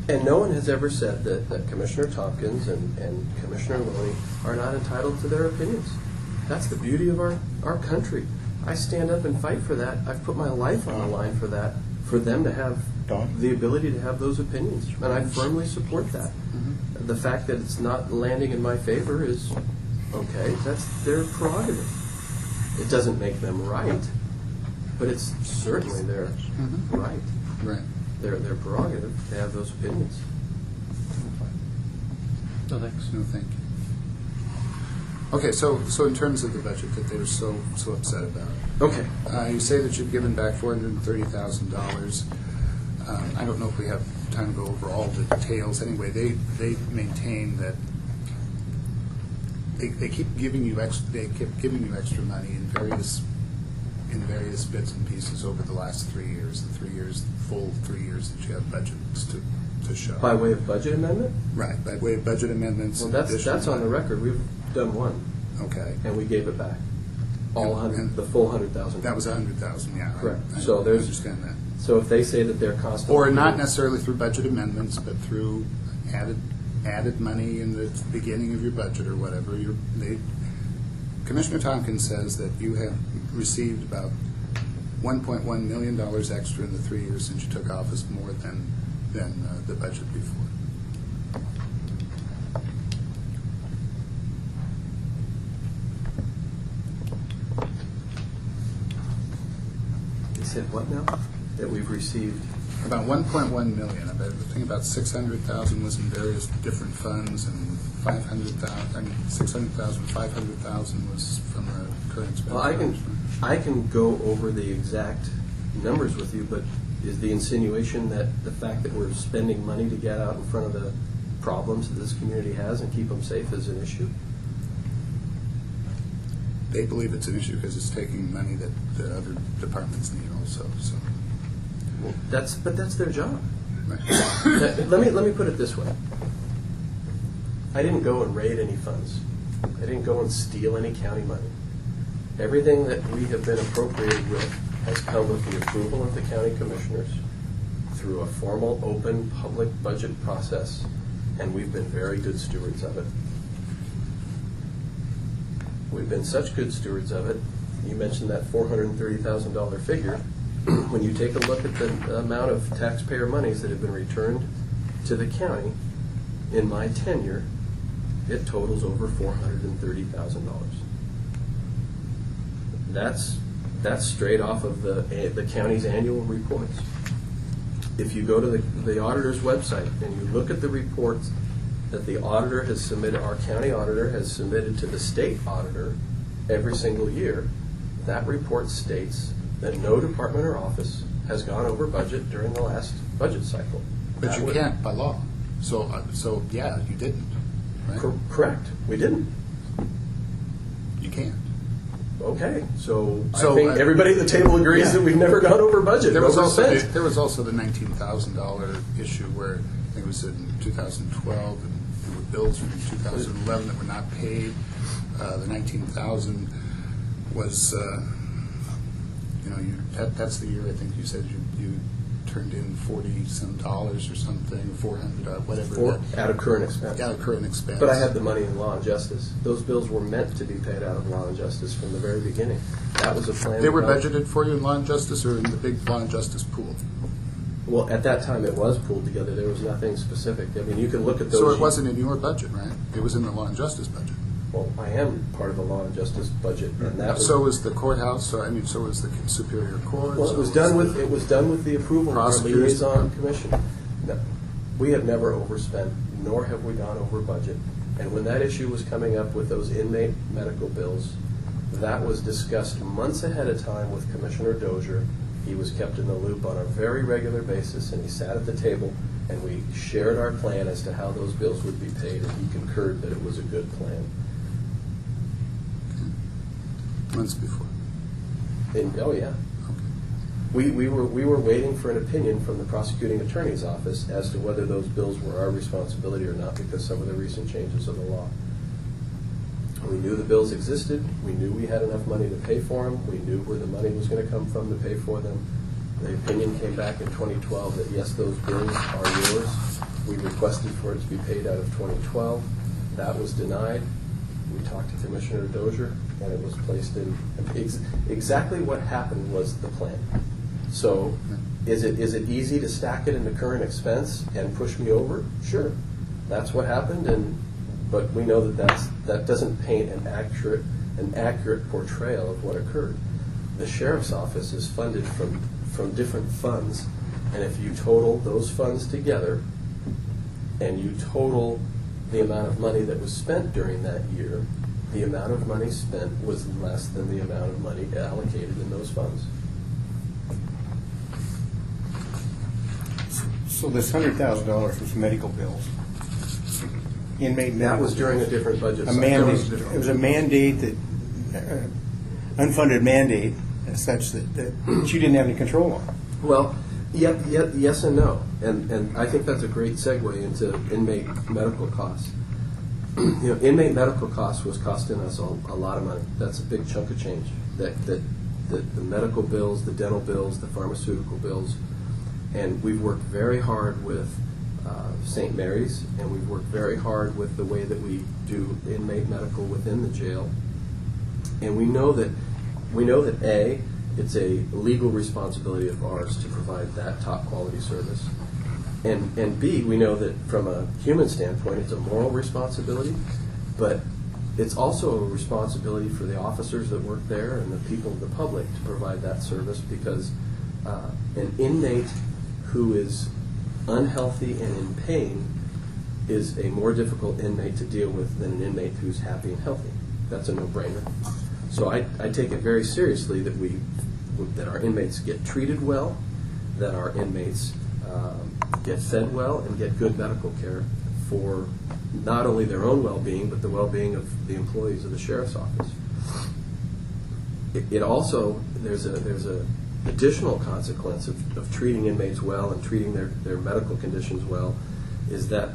And no one has ever said that Commissioner Tompkins and Commissioner Loney are not entitled to their opinions. That's the beauty of our country. I stand up and fight for that. I've put my life on the line for that, for them to have Don? the ability to have those opinions. And I firmly support that. The fact that it's not landing in my favor is okay. That's their prerogative. It doesn't make them right, but it's certainly their right. Right. Their prerogative to have those opinions. No, thanks. No, thank you. Okay, so in terms of the budget that they're so upset about, Okay. you say that you've given back $430,000. I don't know if we have time to go over all the details. Anyway, they maintain that they keep giving you extra money in various bits and pieces over the last 3 years, full 3 years that you have budgets to show. By way of budget amendment? Right, by way of budget amendments. Well, and that's additional on the money. record. We've done one, Okay. and we gave it back. All And- the full 100,000. That was 100,000, yeah. Correct. I So there's- understand that. So if they say that they're constantly... Or not necessarily through budget amendments, but through added money in the beginning of your budget or whatever. Commissioner Tompkins says that you have received about $1.1 million extra in the 3 years since you took office, more than the budget before. They said what now? That we've received... About 1.1 million. I think about 600,000 was in various different funds, and 600,000, 500,000 was from the current expense. Well, I can go over the exact numbers with you, but is the insinuation that the fact that we're spending money to get out in front of the problems that this community has and keep them safe is an issue? They believe it's an issue because it's taking money that the other departments need also. So, Well, that's their job. right. Let me put it this way. I didn't go and raid any funds. I didn't go and steal any county money. Everything that we have been appropriated with has come with the approval of the county commissioners through a formal, open, public budget process, and we've been very good stewards of it. We've been such good stewards of it. You mentioned that $430,000 figure. When you take a look at the amount of taxpayer monies that have been returned to the county in my tenure, it totals over $430,000. That's straight off of the county's annual reports. If you go to the auditor's website and you look at the reports that the auditor has submitted, our county auditor has submitted to the state auditor every single year, that report states that no department or office has gone over budget during the last budget cycle. But That you would- can't by law. So yeah, you didn't. Right? Correct. We didn't. You can't. Okay, so I So, think everybody at the table agrees yeah. that we've never gone over budget. There was overspent. also the $19,000 issue where it was in 2012, and there were bills from 2011 that were not paid. The $19,000 was, that's the year I think you said you turned in $40-some or something, $400, whatever. Or out of current expense. Out of current expense. But I had the money in law and justice. Those bills were meant to be paid out of law and justice from the very beginning. That was a plan. They were budgeted for you in law and justice or in the big law and justice pool? Well, at that time, it was pulled together. There was nothing specific. I mean, you can look at those. So it wasn't in your budget, right? It was in the law and justice budget. Well, I am part of the law and justice budget, and that was. So was the courthouse, so was the Superior Court. Well, it was done with the approval of our Prosecutors. liaison commission. No, we have never overspent, nor have we gone over budget. And when that issue was coming up with those inmate medical bills, that was discussed months ahead of time with Commissioner Dozier. He was kept in the loop on a very regular basis, and he sat at the table, and we shared our plan as to how those bills would be paid, and he concurred that it was a good plan. Months before. Oh, yeah. We were waiting for an opinion from the prosecuting attorney's office as to whether those bills were our responsibility or not because some of the recent changes of the law. We knew the bills existed. We knew we had enough money to pay for them. We knew where the money was going to come from to pay for them. The opinion came back in 2012 that, yes, those bills are yours. We requested for it to be paid out of 2012. That was denied. We talked to Commissioner Dozier, and it was placed in. Exactly what happened was the plan. So is it easy to stack it in the current expense and push me over? Sure. That's what happened, but we know that doesn't paint an accurate portrayal of what occurred. The sheriff's office is funded from different funds, and if you total those funds together and you total the amount of money that was spent during that year, the amount of money spent was less than the amount of money allocated in those funds. So this $100,000 was medical bills. Inmate medical. That was during a different budget A cycle. mandate. It was a mandate that, unfunded mandate, as such that you didn't have any control on. Well, yes and no. And I think that's a great segue into inmate medical costs. Inmate medical costs was costing us a lot of money. That's a big chunk of change. The medical bills, the dental bills, the pharmaceutical bills. And we've worked very hard with St. Mary's, and we've worked very hard with the way that we do inmate medical within the jail. And we know that A, it's a legal responsibility of ours to provide that top quality service. And B, we know that from a human standpoint, it's a moral responsibility, but it's also a responsibility for the officers that work there and the people of the public to provide that service because an inmate who is unhealthy and in pain is a more difficult inmate to deal with than an inmate who's happy and healthy. That's a no-brainer. So I take it very seriously that our inmates get treated well, that our inmates get fed well and get good medical care for not only their own well-being, but the well-being of the employees of the sheriff's office. It also, there's a additional consequence of treating inmates well and treating their medical conditions well, is that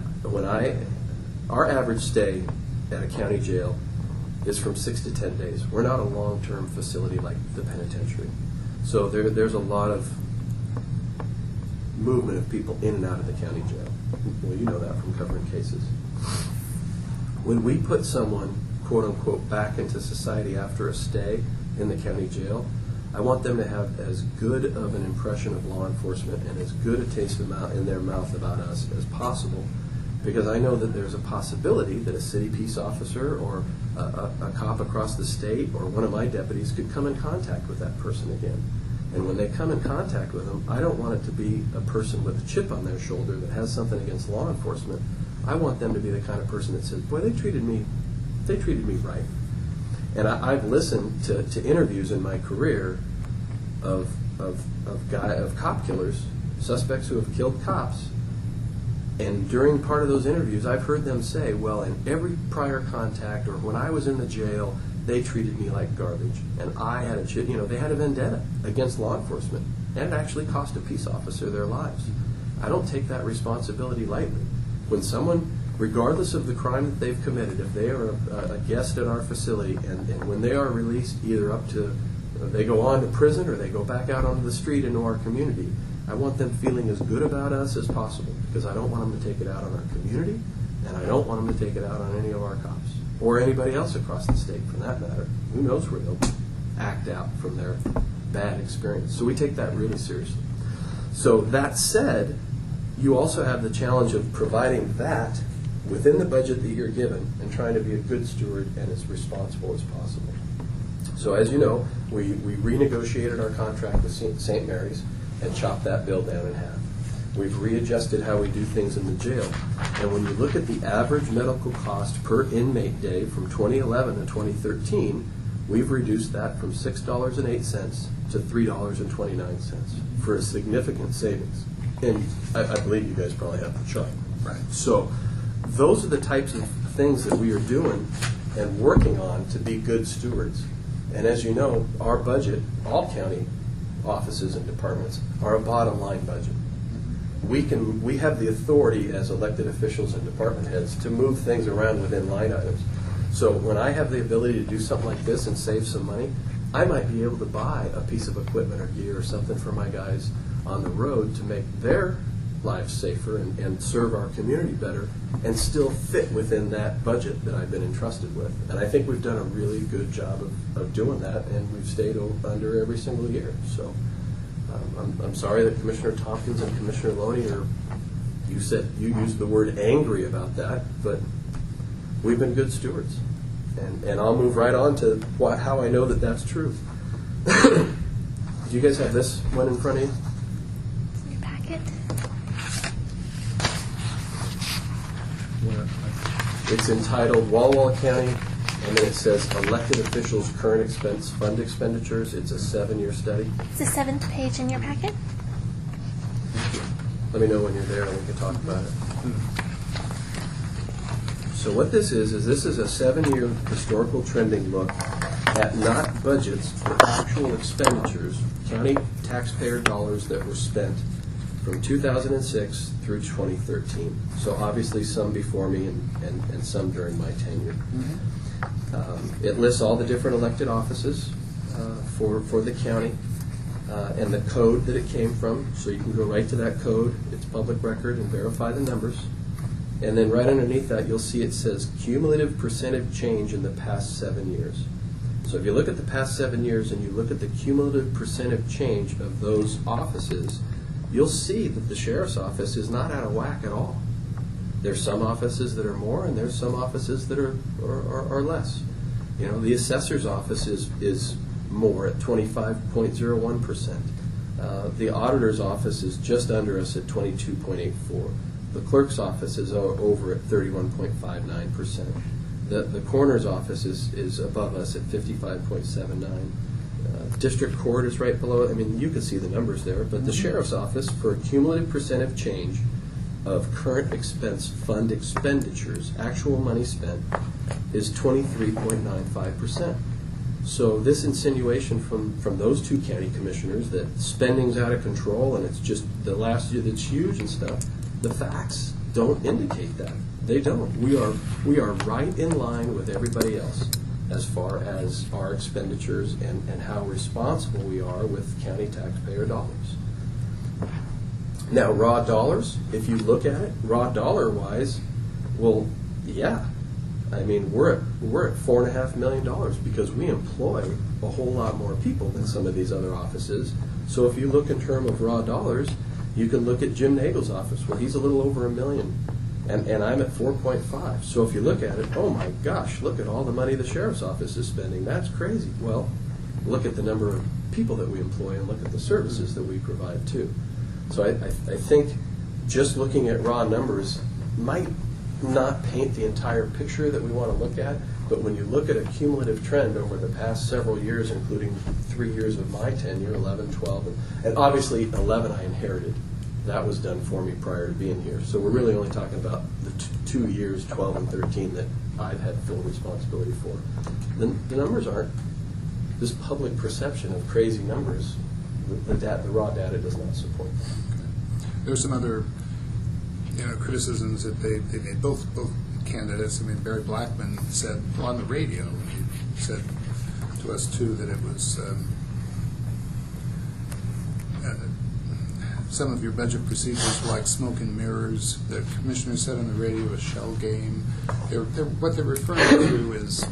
our average stay at a county jail is from 6 to 10 days. We're not a long-term facility like the penitentiary. So there's a lot of movement of people in and out of the county jail. Well, you know that from covering cases. When we put someone, quote unquote, back into society after a stay in the county jail, I want them to have as good of an impression of law enforcement and as good a taste in their mouth about us as possible, because I know that there's a possibility that a city peace officer or a cop across the state or one of my deputies could come in contact with that person again. And when they come in contact with them, I don't want it to be a person with a chip on their shoulder that has something against law enforcement. I want them to be the kind of person that says, boy, they treated me right. And I've listened to interviews in my career of cop killers, suspects who have killed cops. And during part of those interviews, I've heard them say, well, in every prior contact or when I was in the jail, they treated me like garbage. And I had they had a vendetta against law enforcement. And it actually cost a peace officer their lives. I don't take that responsibility lightly. When someone, regardless of the crime that they've committed, if they are a guest at our facility and when they are released, either up to, they go on to prison or they go back out onto the street into our community, I want them feeling as good about us as possible, because I don't want them to take it out on our community, and I don't want them to take it out on any of our cops, or anybody else across the state for that matter. Who knows where they'll act out from their bad experience. So we take that really seriously. So that said, you also have the challenge of providing that within the budget that you're given and trying to be a good steward and as responsible as possible. So as you know, we renegotiated our contract with St. Mary's and chopped that bill down in half. We've readjusted how we do things in the jail. And when you look at the average medical cost per inmate day from 2011 to 2013, we've reduced that from $6.08 to $3.29 for a significant savings. And I believe you guys probably have the chart. Right. So those are the types of things that we are doing and working on to be good stewards. And as you know, our budget, all county offices and departments, are a bottom line budget. We have the authority as elected officials and department heads to move things around within line items. So when I have the ability to do something like this and save some money, I might be able to buy a piece of equipment or gear or something for my guys on the road to make their lives safer and serve our community better and still fit within that budget that I've been entrusted with. And I think we've done a really good job of doing that, and we've stayed under every single year. So I'm sorry that Commissioner Tompkins and Commissioner Loney you used the word angry about that, but we've been good stewards. And I'll move right on to how I know that that's true. Do you guys have this one in front of you? Your packet. It's entitled Walla Walla County, and then it says Elected Officials Current Fund Expenditures. It's a 7-year study. It's the 7th page in your packet. Let me know when you're there and we can talk about it. So what this is this is a 7-year historical trending look at not budgets, but actual expenditures, county taxpayer dollars that were spent from 2006 through 2013. So obviously some before me and some during my tenure. It lists all the different elected offices for the county and the code that it came from. So you can go right to that code. It's public record and verify the numbers. And then right underneath that, you'll see it says cumulative percentage change in the past 7 years. So if you look at the past 7 years and you look at the cumulative percentage change of those offices, you'll see that the sheriff's office is not out of whack at all. There's some offices that are more, and there's some offices that are less. You know, the assessor's office is more at 25.01%. The auditor's office is just under us at 22.84%. The clerk's office is over at 31.59%. The coroner's office is above us at 55.79%. District court is right below it. I mean, you can see the numbers there, but the sheriff's office, for a cumulative percentage change of current expense fund expenditures, actual money spent, is 23.95%. So this insinuation from those two county commissioners that spending's out of control and it's just the last year that's huge and stuff, the facts don't indicate that. They don't. We are right in line with everybody else. as far as our expenditures and how responsible we are with county taxpayer dollars. Now, raw dollars, if you look at it, raw dollar-wise, well, yeah. I mean, we're at $4.5 million because we employ a whole lot more people than some of these other offices. So if you look in terms of raw dollars, you can look at Jim Nagel's office, where he's a little over $1 million, and I'm at 4.5. So if you look at it, oh my gosh, look at all the money the sheriff's office is spending. That's crazy. Well, look at the number of people that we employ and look at the services that we provide too. So I think just looking at raw numbers might not paint the entire picture that we want to look at, but when you look at a cumulative trend over the past several years, including 3 years of my tenure, 11, 12, and obviously 11 I inherited. That was done for me prior to being here. So we're really only talking about the 2 years, 12 and 13, that I've had full responsibility for. The numbers aren't, this public perception of crazy numbers, the raw data does not support that. There's some other criticisms that they made, both candidates. I mean, Barry Blackman said on the radio, he said to us too, that it was some of your budget procedures were like smoke and mirrors. The commissioner said on the radio a shell game. What they're referring to is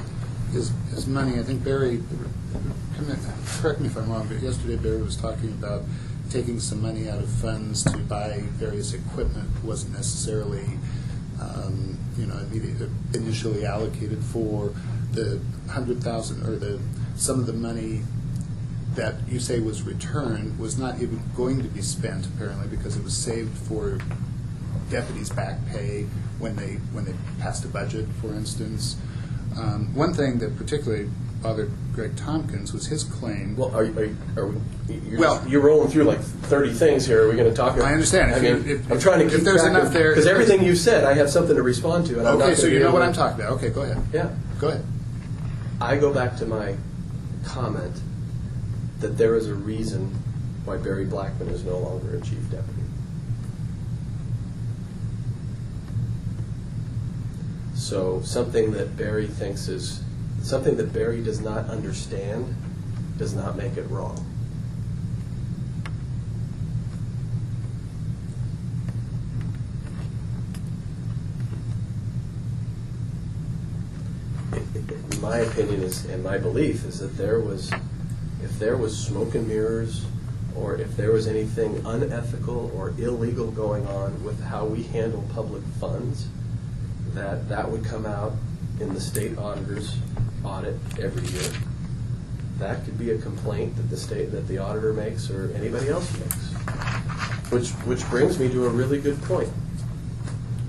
money. I think Barry, correct me if I'm wrong, but yesterday Barry was talking about taking some money out of funds to buy various equipment wasn't necessarily initially allocated for the 100,000 or some of the money that you say was returned was not even going to be spent apparently because it was saved for deputies' back pay when they passed a budget, for instance. One thing that particularly bothered Greg Tompkins was his claim. Well, you're rolling through like 30 things here. Are we going to talk? I understand. I'm trying to keep if there's track enough there, because everything you said, I have something to respond to. And I'm okay, not so you know what I'm talking about. Okay, go ahead. Yeah, go ahead. I go back to my comment that there is a reason why Barry Blackman is no longer a chief deputy. So something that Barry thinks is something that Barry does not understand does not make it wrong. My opinion is, and my belief is that if there was smoke and mirrors, or if there was anything unethical or illegal going on with how we handle public funds, that would come out in the state auditor's audit every year. That could be a complaint that the auditor makes or anybody else makes. Which brings me to a really good point.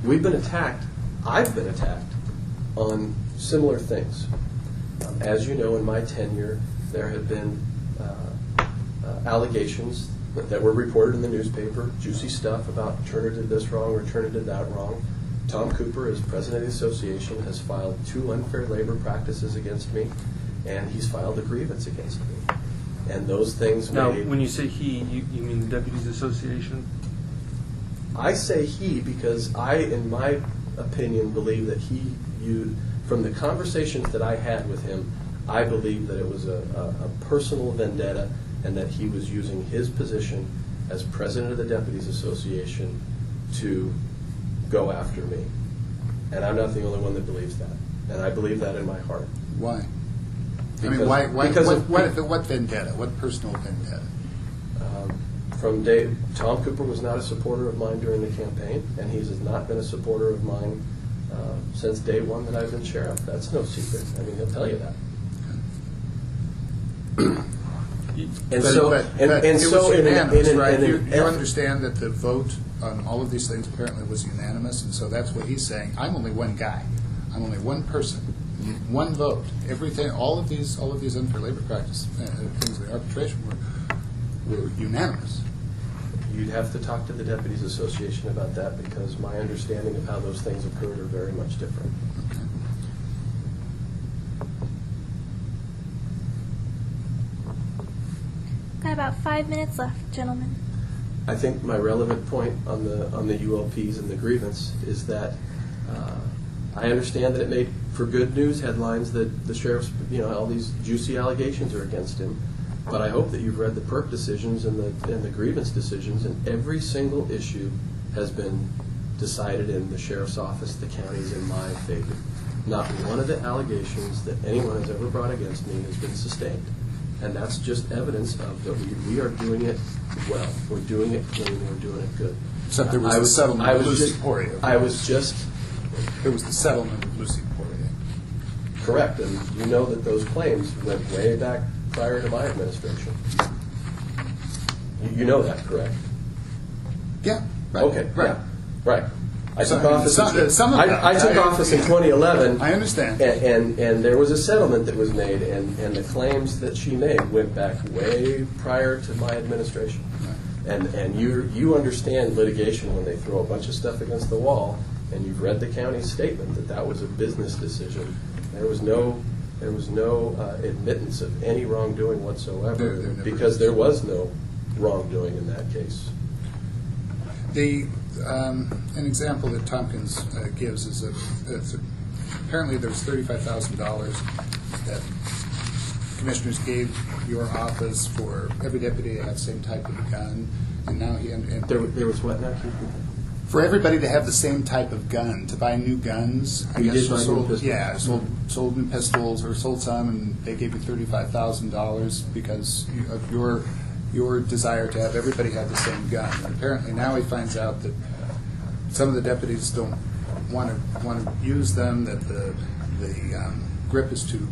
We've been attacked. I've been attacked on similar things. As you know, in my tenure, there have been allegations that were reported in the newspaper, juicy stuff about Turner did this wrong or Turner did that wrong. Tom Cooper, as president of the association, has filed 2 unfair labor practices against me, and he's filed a grievance against me. And those things Now, made... when you say he, you mean the Deputies Association? I say he because I, in my opinion, believe that from the conversations that I had with him, I believe that it was a personal vendetta and that he was using his position as president of the Deputies Association to go after me. And I'm not the only one that believes that. And I believe that in my heart. Why? Because, why? Because what vendetta? What personal vendetta? Tom Cooper was not a supporter of mine during the campaign, and he has not been a supporter of mine since day one that I've been sheriff. That's no secret. I mean, he'll tell you that. You understand that the vote on all of these things apparently was unanimous, and so that's what he's saying. I'm only one guy. I'm only one person. One vote. Everything. All of these unfair labor practice things, the arbitration were unanimous. You'd have to talk to the Deputies Association about that because my understanding of how those things occurred are very much different. Okay. Got about 5 minutes left, gentlemen. I think my relevant point on the ULPs and the grievance is that I understand that it made for good news headlines that the sheriff's, all these juicy allegations are against him. But I hope that you've read the PERC decisions and the grievance decisions, and every single issue has been decided in the sheriff's office, the counties, in my favor. Not one of the allegations that anyone has ever brought against me has been sustained. And that's just evidence of that we are doing it well. We're doing it clean. We're doing it good. Except there was a settlement with Lucy Poirier. There was the settlement with Lucy Poirier. Correct, and you know that those claims went way back prior to my administration. You know that, correct? Yeah. Right. Okay. Right. Yeah, right. I took Some- office. some of that, I took office in 2011. I understand. And there was a settlement that was made, and the claims that she made went back way prior to my administration. And you understand litigation when they throw a bunch of stuff against the wall, and you've read the county's statement that was a business decision. There was no admittance of any wrongdoing whatsoever, There never because is. there was no wrongdoing in that case. An example that Tompkins gives is apparently there's $35,000 that commissioners gave your office for every deputy to have the same type of gun, and now There was what now? for everybody to have the same type of gun, to buy new guns. I You guess did buy new sold, pistols? yeah, sold new pistols or sold some, and they gave you $35,000 because of your desire to have everybody have the same gun. And apparently now he finds out that some of the deputies don't want to use them, that the grip is too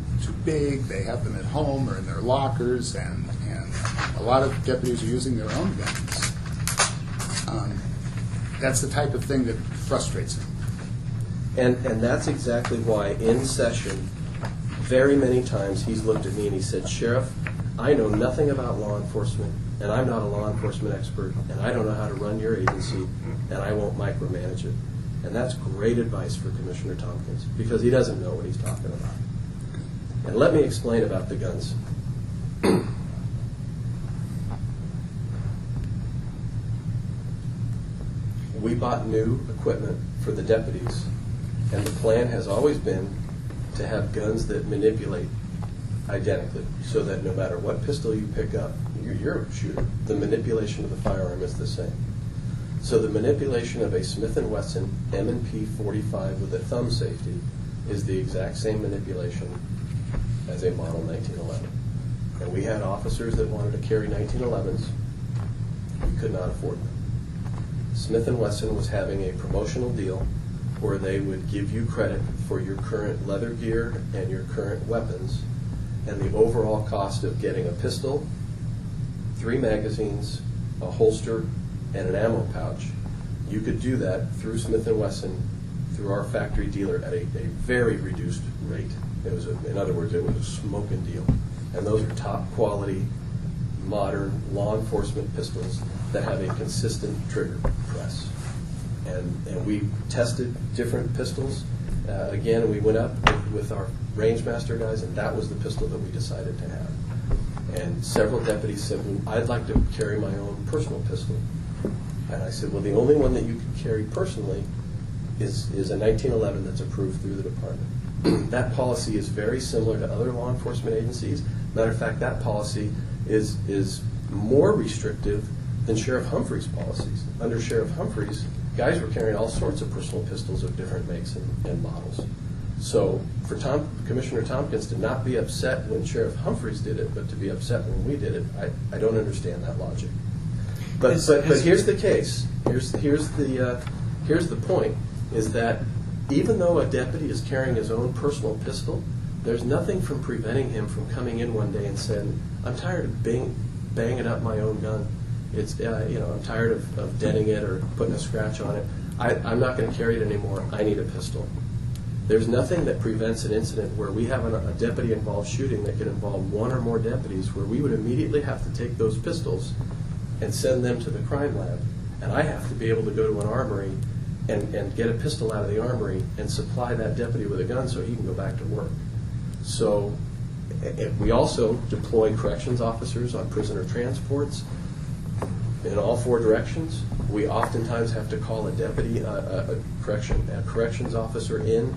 big. They have them at home or in their lockers, and a lot of deputies are using their own guns. That's the type of thing that frustrates him. And that's exactly why in session, very many times he's looked at me and he said, "Sheriff, I know nothing about law enforcement, and I'm not a law enforcement expert, and I don't know how to run your agency, and I won't micromanage it." And that's great advice for Commissioner Tompkins, because he doesn't know what he's talking about. And let me explain about the guns. We bought new equipment for the deputies, and the plan has always been to have guns that manipulate identically, so that no matter what pistol you pick up, you're a shooter, the manipulation of the firearm is the same. So the manipulation of a Smith & Wesson M&P 45 with a thumb safety is the exact same manipulation as a model 1911. And we had officers that wanted to carry 1911s. We could not afford them. Smith & Wesson was having a promotional deal where they would give you credit for your current leather gear and your current weapons, and the overall cost of getting a pistol, 3 magazines, a holster, and an ammo pouch. You could do that through Smith & Wesson, through our factory dealer, at a very reduced rate. It was, in other words, it was a smoking deal. And those are top quality, modern law enforcement pistols that have a consistent trigger press. And we tested different pistols. Again, we went up with our Rangemaster guys, and that was the pistol that we decided to have. And several deputies said, "Well, I'd like to carry my own personal pistol." And I said, "Well, the only one that you can carry personally is a 1911 that's approved through the department." That policy is very similar to other law enforcement agencies. Matter of fact, that policy is more restrictive than Sheriff Humphrey's policies. Under Sheriff Humphrey's, guys were carrying all sorts of personal pistols of different makes and models. So for Commissioner Tompkins to not be upset when Sheriff Humphreys did it, but to be upset when we did it, I don't understand that logic. But here's the case. Here's the point, is that even though a deputy is carrying his own personal pistol, there's nothing from preventing him from coming in one day and saying, "I'm tired of banging up my own gun. It's I'm tired of denting it or putting a scratch on it. I'm not going to carry it anymore. I need a pistol." There's nothing that prevents an incident where we have a deputy-involved shooting that could involve one or more deputies, where we would immediately have to take those pistols and send them to the crime lab, and I have to be able to go to an armory and get a pistol out of the armory and supply that deputy with a gun so he can go back to work. So we also deploy corrections officers on prisoner transports in all 4 directions. We oftentimes have to call a deputy, a corrections officer in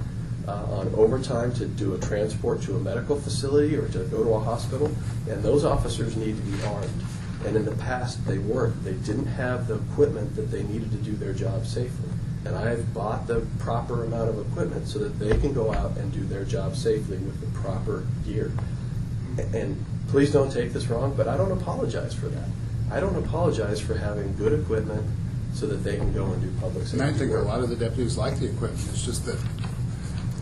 on overtime to do a transport to a medical facility or to go to a hospital, and those officers need to be armed. And in the past, they weren't. They didn't have the equipment that they needed to do their job safely. And I've bought the proper amount of equipment so that they can go out and do their job safely with the proper gear. And please don't take this wrong, but I don't apologize for that. I don't apologize for having good equipment so that they can go and do public safety And I think a work. lot of the deputies like the equipment. It's just that,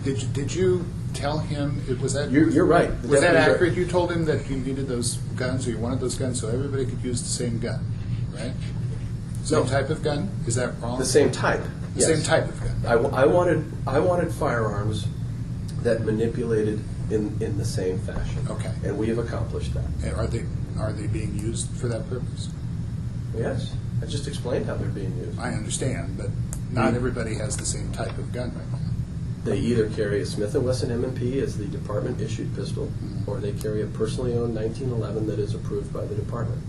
did you tell him, was that? You're right. The Was that deputies are- accurate? You told him that you needed those guns, or you wanted those guns so everybody could use the same gun, right? Same No. type of gun? Is that wrong? The same type. The yes. same type of gun. I wanted firearms that manipulated in the same fashion. Okay. And we have accomplished that. And are they being used for that purpose? Yes. I just explained how they're being used. I understand, but not everybody has the same type of gun right now. They either carry a Smith & Wesson M&P as the department-issued pistol, or they carry a personally owned 1911 that is approved by the department.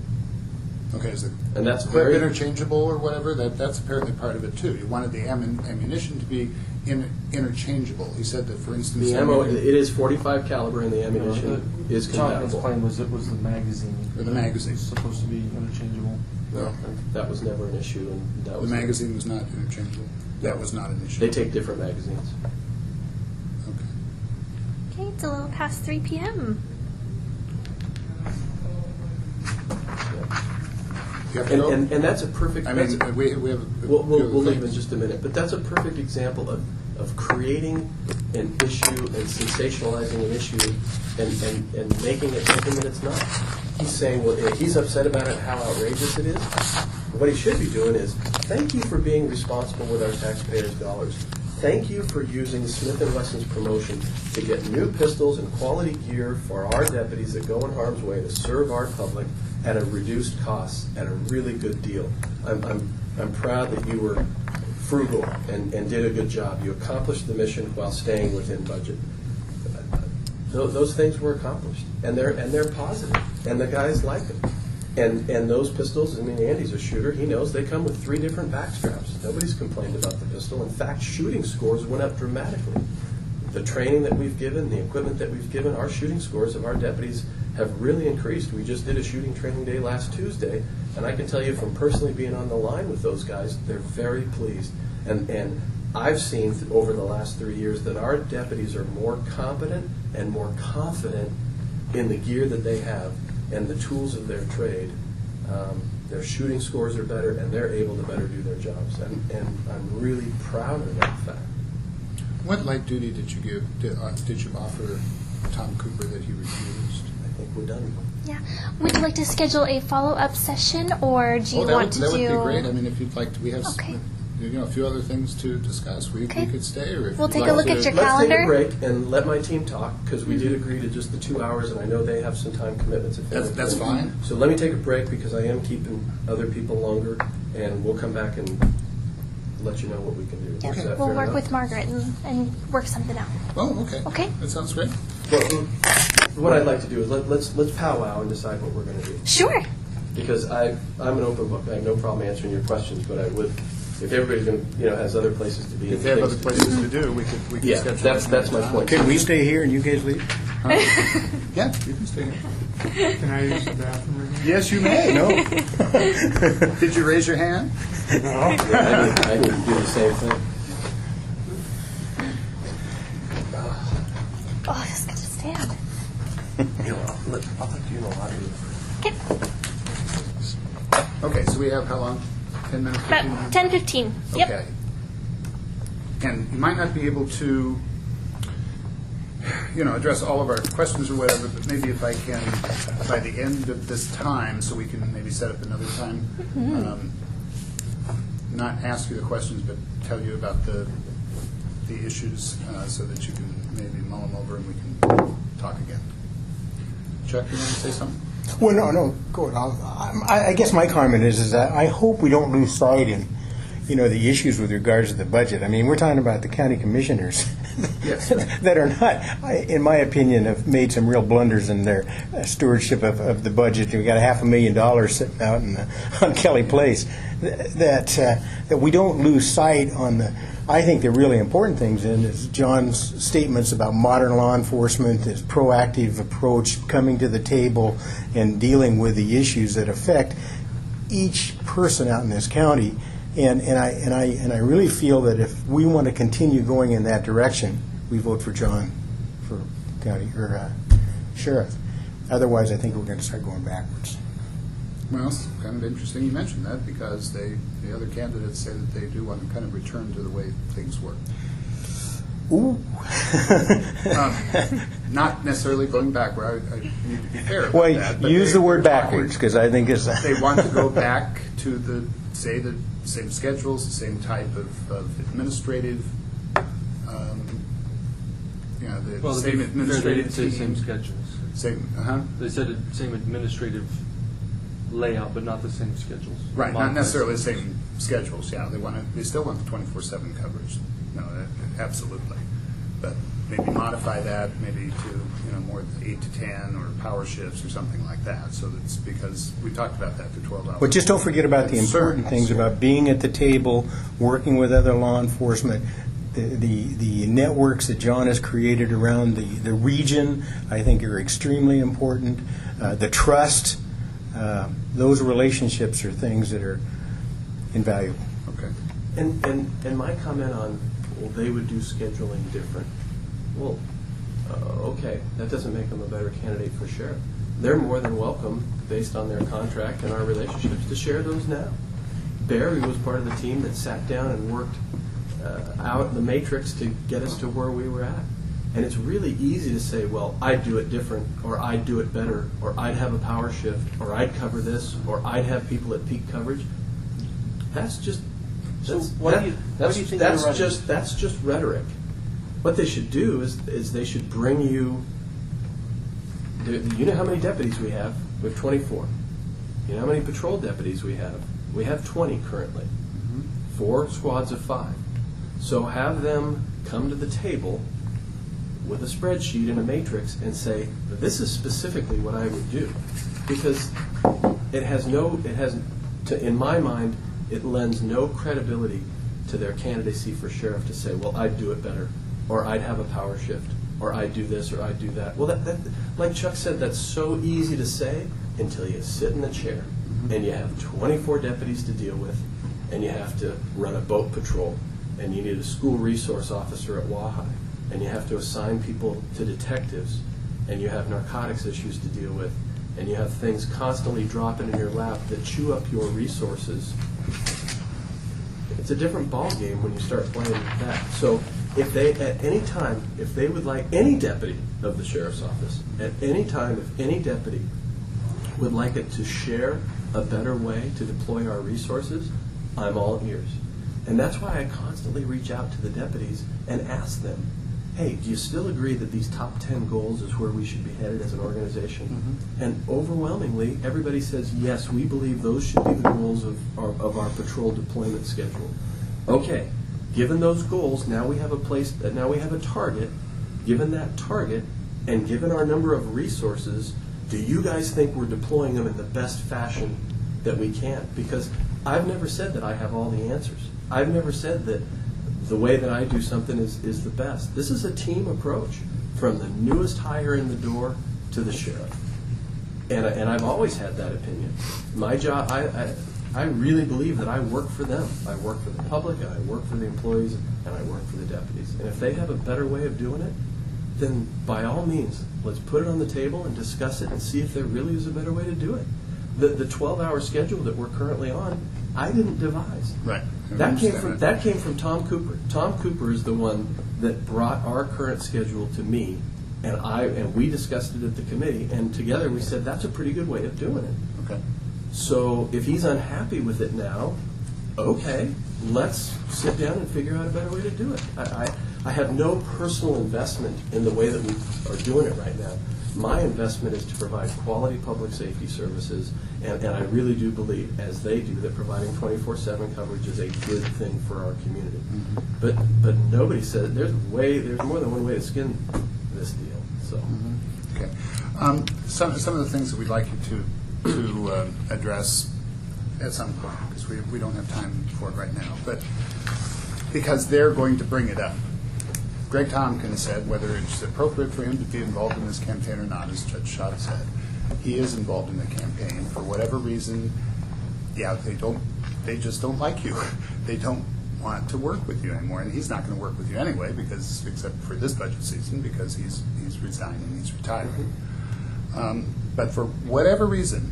Okay, is the And that's clip very- interchangeable or whatever? That's apparently part of it too. You wanted the ammunition to be interchangeable. He said that, for instance, The ammo, it is .45 caliber, and the ammunition is Tompkins' compatible. claim was it was the magazine. Or the magazine. It's supposed to be interchangeable. No, that was never an issue, and that the was magazine was not interchangeable. That was not an issue. They take different magazines. Okay. Okay, it's a little past 3 p.m. You have to go? And that's a perfect. I that's mean, a- we have. We'll a few other leave in things. just a minute, but that's a perfect example of creating an issue and sensationalizing an issue and making it something that it's not. He's saying, well, if he's upset about it, how outrageous it is. What he should be doing is, thank you for being responsible with our taxpayers' dollars. Thank you for using Smith & Wesson's promotion to get new pistols and quality gear for our deputies that go in harm's way to serve our public at a reduced cost, at a really good deal. I'm proud that you were frugal and did a good job. You accomplished the mission while staying within budget. Those things were accomplished, and they're positive, and the guys like them. And those pistols, I mean, Andy's a shooter. He knows they come with 3 different back straps. Nobody's complained about the pistol. In fact, shooting scores went up dramatically. The training that we've given, the equipment that we've given, our shooting scores of our deputies have really increased. We just did a shooting training day last Tuesday, and I can tell you from personally being on the line with those guys, they're very pleased. And I've seen over the last 3 years that our deputies are more competent and more confident in the gear that they have and the tools of their trade. Their shooting scores are better, and they're able to better do their jobs. And I'm really proud of that fact. What light duty did you give? Did you offer Tom Cooper that he refused? I think we're done. Yeah. Would you like to schedule a follow-up session, or do you that want to would do... be great. I mean, if you'd like to, we have Okay. a few other things to discuss. We Okay. could stay, or if We'll you'd take a like look to- at your Let's take calendar? a break and let my team talk, because we did agree to just the 2 hours, and I know they have some time commitments. If That's they're- fine. So let me take a break, because I am keeping other people longer, and we'll come back and let you know what we can do. Yeah, Is that we'll fair work enough? with Margaret and work something out. Oh, okay. Okay. That sounds great. Well, what I'd like to do is let's powwow and decide what we're going to do. Sure. Because I'm an open book. I have no problem answering your questions, but I would, if everybody's going to, has other places to be. If and they have things other to places do. to do, we could Yeah, schedule. that's my point. Can we stay here and you guys leave? Yeah, you can stay here. Can I use the bathroom again? Yes, you may. No. Did you raise your hand? Yeah, I need to do the same thing. Oh, I just got to stand. I'll let you know how to do it. Okay. Okay, so we have how long? 10 minutes? 15 About minutes? 10:15. Yep. Okay. And you might not be able to, address all of our questions or whatever, but maybe if I can, by the end of this time, so we can maybe set up another time, not ask you the questions, but tell you about the issues so that you can maybe mull them over and we can talk again. Chuck, you want to say something? Well, no, go on. I guess my comment is that I hope we don't lose sight in, the issues with regards to the budget. I mean, we're talking about the county commissioners Yes. that are not, in my opinion, have made some real blunders in their stewardship of the budget. We got $500,000 sitting out on Kelly Place. That we don't lose sight on I think the really important things in is John's statements about modern law enforcement, his proactive approach, coming to the table and dealing with the issues that affect each person out in this county. And I really feel that if we want to continue going in that direction, we vote for John for county or sheriff. Otherwise, I think we're going to start going backwards. Well, it's kind of interesting you mentioned that, because the other candidates say that they do want to kind of return to the way things were. Ooh. Not necessarily going backward. I need to be fair about Well, that. But use the word backwards, because I think it's... They want to go back to the same schedules, the same type of administrative, the same administrative They team. same schedules. Same, They said same administrative layout, but not the same schedules. Right, not Modified. necessarily the same schedules, yeah. They still want the 24/7 coverage. No, absolutely. But maybe modify that, maybe to, more 8 to 10 or power shifts or something like that. So that's because we talked about that, the 12 hours. But just don't forget about the important things about being at the table, working with other law enforcement, the networks that John has created around the region, I think are extremely important. The trust, those relationships are things that are invaluable. Okay. And my comment on, well, they would do scheduling different. Well, okay, that doesn't make them a better candidate for sheriff. They're more than welcome, based on their contract and our relationships, to share those now. Barry was part of the team that sat down and worked out the matrix to get us to where we were at. And it's really easy to say, well, I'd do it different, or I'd do it better, or I'd have a power shift, or I'd cover this, or I'd have people at peak coverage. That's just that's just rhetoric. What they should do is they should bring you. You know how many deputies we have? We have 24. You know how many patrol deputies we have? We have 20 currently. 4 squads of 5. So have them come to the table with a spreadsheet and a matrix and say, this is specifically what I would do. Because in my mind, it lends no credibility to their candidacy for sheriff to say, well, I'd do it better, or I'd have a power shift, or I'd do this, or I'd do that. Well, that like Chuck said, that's so easy to say until you sit in the chair and you have 24 deputies to deal with, and you have to run a boat patrol, and you need a school resource officer at Wahai, and you have to assign people to detectives, and you have narcotics issues to deal with, and you have things constantly dropping in your lap that chew up your resources. It's a different ballgame when you start playing with that. So if they, at any time, if they would like any deputy of the sheriff's office, at any time, if any deputy would like it to share a better way to deploy our resources, I'm all ears. And that's why I constantly reach out to the deputies and ask them, hey, do you still agree that these top 10 goals is where we should be headed as an organization? Mm-hmm. And overwhelmingly, everybody says, yes, we believe those should be the goals of our patrol deployment schedule. Okay, given those goals, now we have a target. Given that target, and given our number of resources, do you guys think we're deploying them in the best fashion that we can? Because I've never said that I have all the answers. I've never said that the way that I do something is the best. This is a team approach, from the newest hire in the door to the sheriff. And I've always had that opinion. My job, I really believe that I work for them. I work for the public, and I work for the employees, and I work for the deputies. And if they have a better way of doing it, then by all means, let's put it on the table and discuss it and see if there really is a better way to do it. The 12-hour schedule that we're currently on, I didn't devise. Right. That came from Tom Cooper. Tom Cooper is the one that brought our current schedule to me, and we discussed it at the committee, and together we said that's a pretty good way of doing it. Okay. So if he's unhappy with it now, okay, let's sit down and figure out a better way to do it. I have no personal investment in the way that we are doing it right now. My investment is to provide quality public safety services, and I really do believe, as they do, that providing 24/7 coverage is a good thing for our community. Mm-hmm. But nobody said there's more than one way to skin this deal. So Okay. Some of the things that we'd like you to address at some point, because we don't have time for it right now. But because they're going to bring it up. Greg Tompkins said whether it's appropriate for him to be involved in this campaign or not, as Judge Schott said. He is involved in the campaign for whatever reason. Yeah, they just don't like you. They don't want to work with you anymore, and he's not going to work with you anyway, because except for this budget season, because he's resigning, he's retiring. But for whatever reason,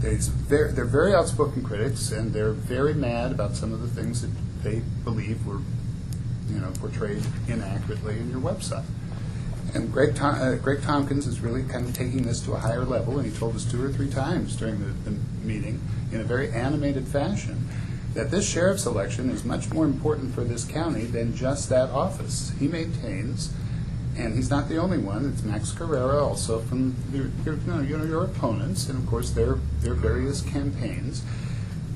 they're very outspoken critics, and they're very mad about some of the things that they believe were, portrayed inaccurately in your website. And Greg Tompkins is really kind of taking this to a higher level, and he told us 2 or 3 times during the meeting in a very animated fashion that this sheriff's election is much more important for this county than just that office. He maintains, and he's not the only one, it's Max Carrera also from your opponents, and of course their various campaigns.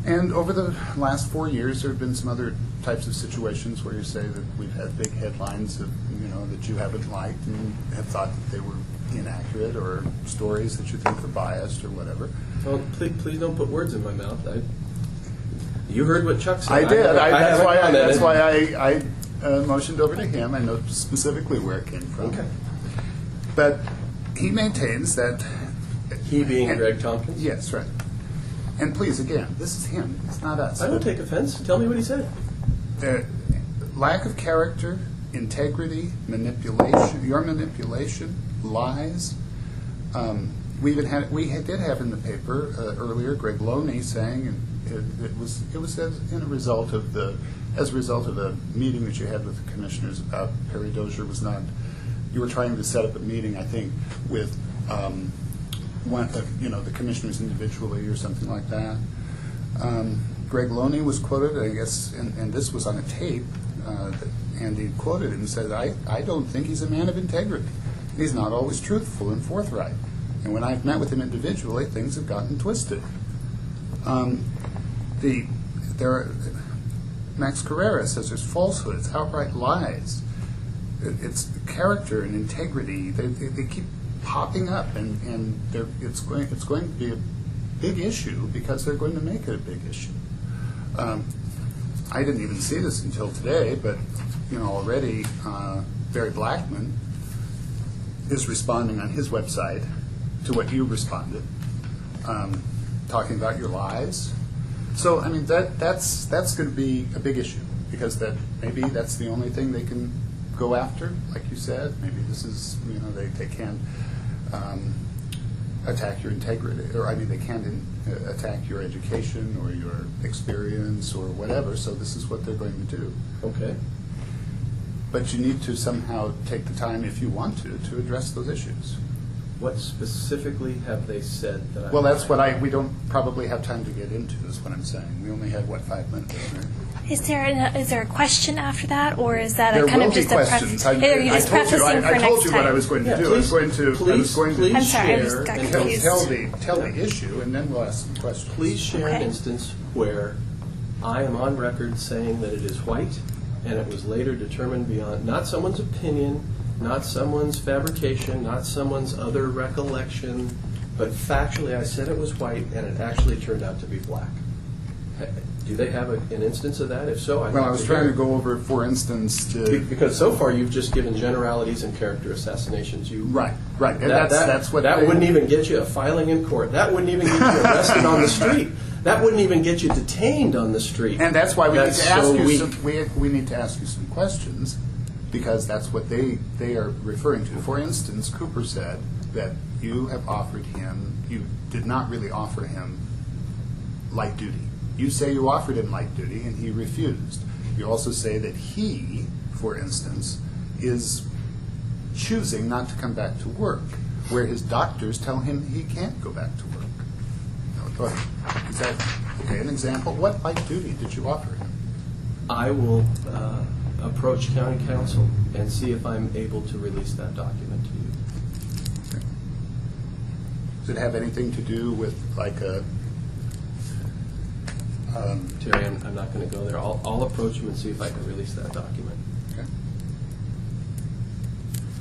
And over the last 4 years, there have been some other types of situations where you say that we've had big headlines of, that you haven't liked and have thought that they were inaccurate, or stories that you think are biased or whatever. Well, please don't put words in my mouth. You heard what Chuck said. I did. That's haven't why I motioned over to him. I know specifically where it came from. Okay. But he maintains that... He being Greg Tompkins? Yes, right. And please, again, this is him. It's not us. I don't take offense. Tell me what he said. Lack of character, integrity, manipulation, your manipulation, lies. We did have in the paper earlier Greg Loney saying, and it was as a result of a meeting that you had with the commissioners about Perry Dozier was not. You were trying to set up a meeting, I think, with the commissioners individually or something like that. Greg Loney was quoted, I guess, and this was on a tape that Andy quoted and said, I don't think he's a man of integrity. He's not always truthful and forthright. And when I've met with him individually, things have gotten twisted. Max Carrera says there's falsehoods, outright lies. It's character and integrity. They keep popping up, and it's going to be a big issue because they're going to make it a big issue. I didn't even see this until today, but already Barry Blackman is responding on his website to what you responded, talking about your lies. So I mean that's going to be a big issue because maybe that's the only thing they can go after, like you said. Maybe this is they can't attack your integrity, or I mean they can't attack your education or your experience or whatever. So this is what they're going to do. Okay. But you need to somehow take the time, if you want to address those issues. What specifically have they said that Well, that's what we don't probably have time to get into, is what I'm saying. We only have, 5 minutes, right? Is there a question after that, or is that There a kind will of be just questions. a are you just prefacing for I next told you what I time? was going to Yeah, do. please- I was going to I'm sorry, I just share got and confused. tell the issue, and then we'll ask some questions. Please share an Okay. instance where I am on record saying that it is white, and it was later determined beyond, not someone's opinion, not someone's fabrication, not someone's other recollection, but factually I said it was white, and it actually turned out to be black. Do they have an instance of that? If so, Well, I was trying to go over, for instance, because so far you've just given generalities and character assassinations. Right, and that's what that wouldn't even get you a filing in court. That wouldn't even get you arrested on the street. That wouldn't even get you detained on the street. And that's why we need That's to ask so you weak. we need to ask you some questions, because that's what they are referring to. For instance, Cooper said that you have offered him, you did not really offer him light duty. You say you offered him light duty, and he refused. You also say that he, for instance, is choosing not to come back to work, where his doctors tell him he can't go back to work. No, go ahead. Is that an example? What light duty did you offer him? I will approach county council and see if I'm able to release that document to you. Okay. Does it have anything to do with like a... Terry, I'm not going to go there. I'll approach him and see if I can release that document. Okay.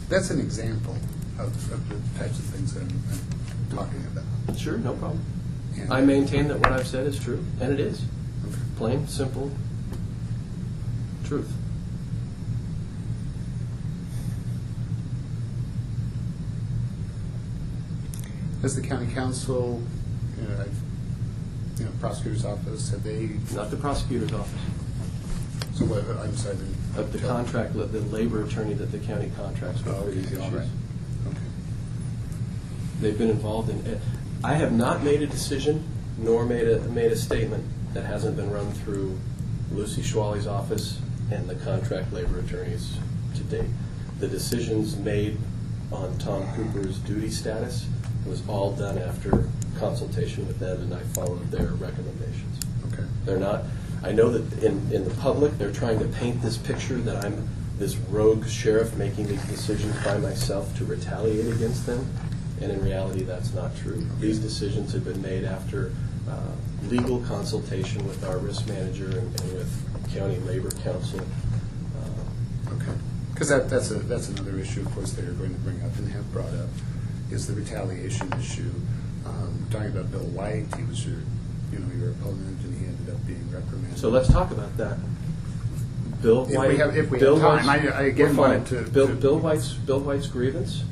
That's an example of the types of things that I'm talking about. Sure, no problem. And- I maintain that what I've said is true, and it is. Plain, simple, truth. Has the county council, prosecutor's office, have they, Not the prosecutor's office, so what, I'm sorry. but the contract, the labor attorney that the county contracts with for these issues. All right. Okay. They've been involved in it. I have not made a decision nor made a statement that hasn't been run through Lucy Schwally's office and the contract labor attorneys to date. The decisions made on Tom Cooper's duty status was all done after consultation with them, and I followed their recommendations. Okay. They're not, I know that in the public, they're trying to paint this picture that I'm this rogue sheriff making these decisions by myself to retaliate against them, and in reality, that's not true. These decisions have been made after legal consultation with our risk manager and with county labor council. Okay. Because that's another issue, of course, they're going to bring up and have brought up, is the retaliation issue. Talking about Bill White, he was your opponent, and he ended up being reprimanded. So let's talk about that. Bill White. If we Bill have time, White's- I again we're wanted fine. to. Bill White's grievance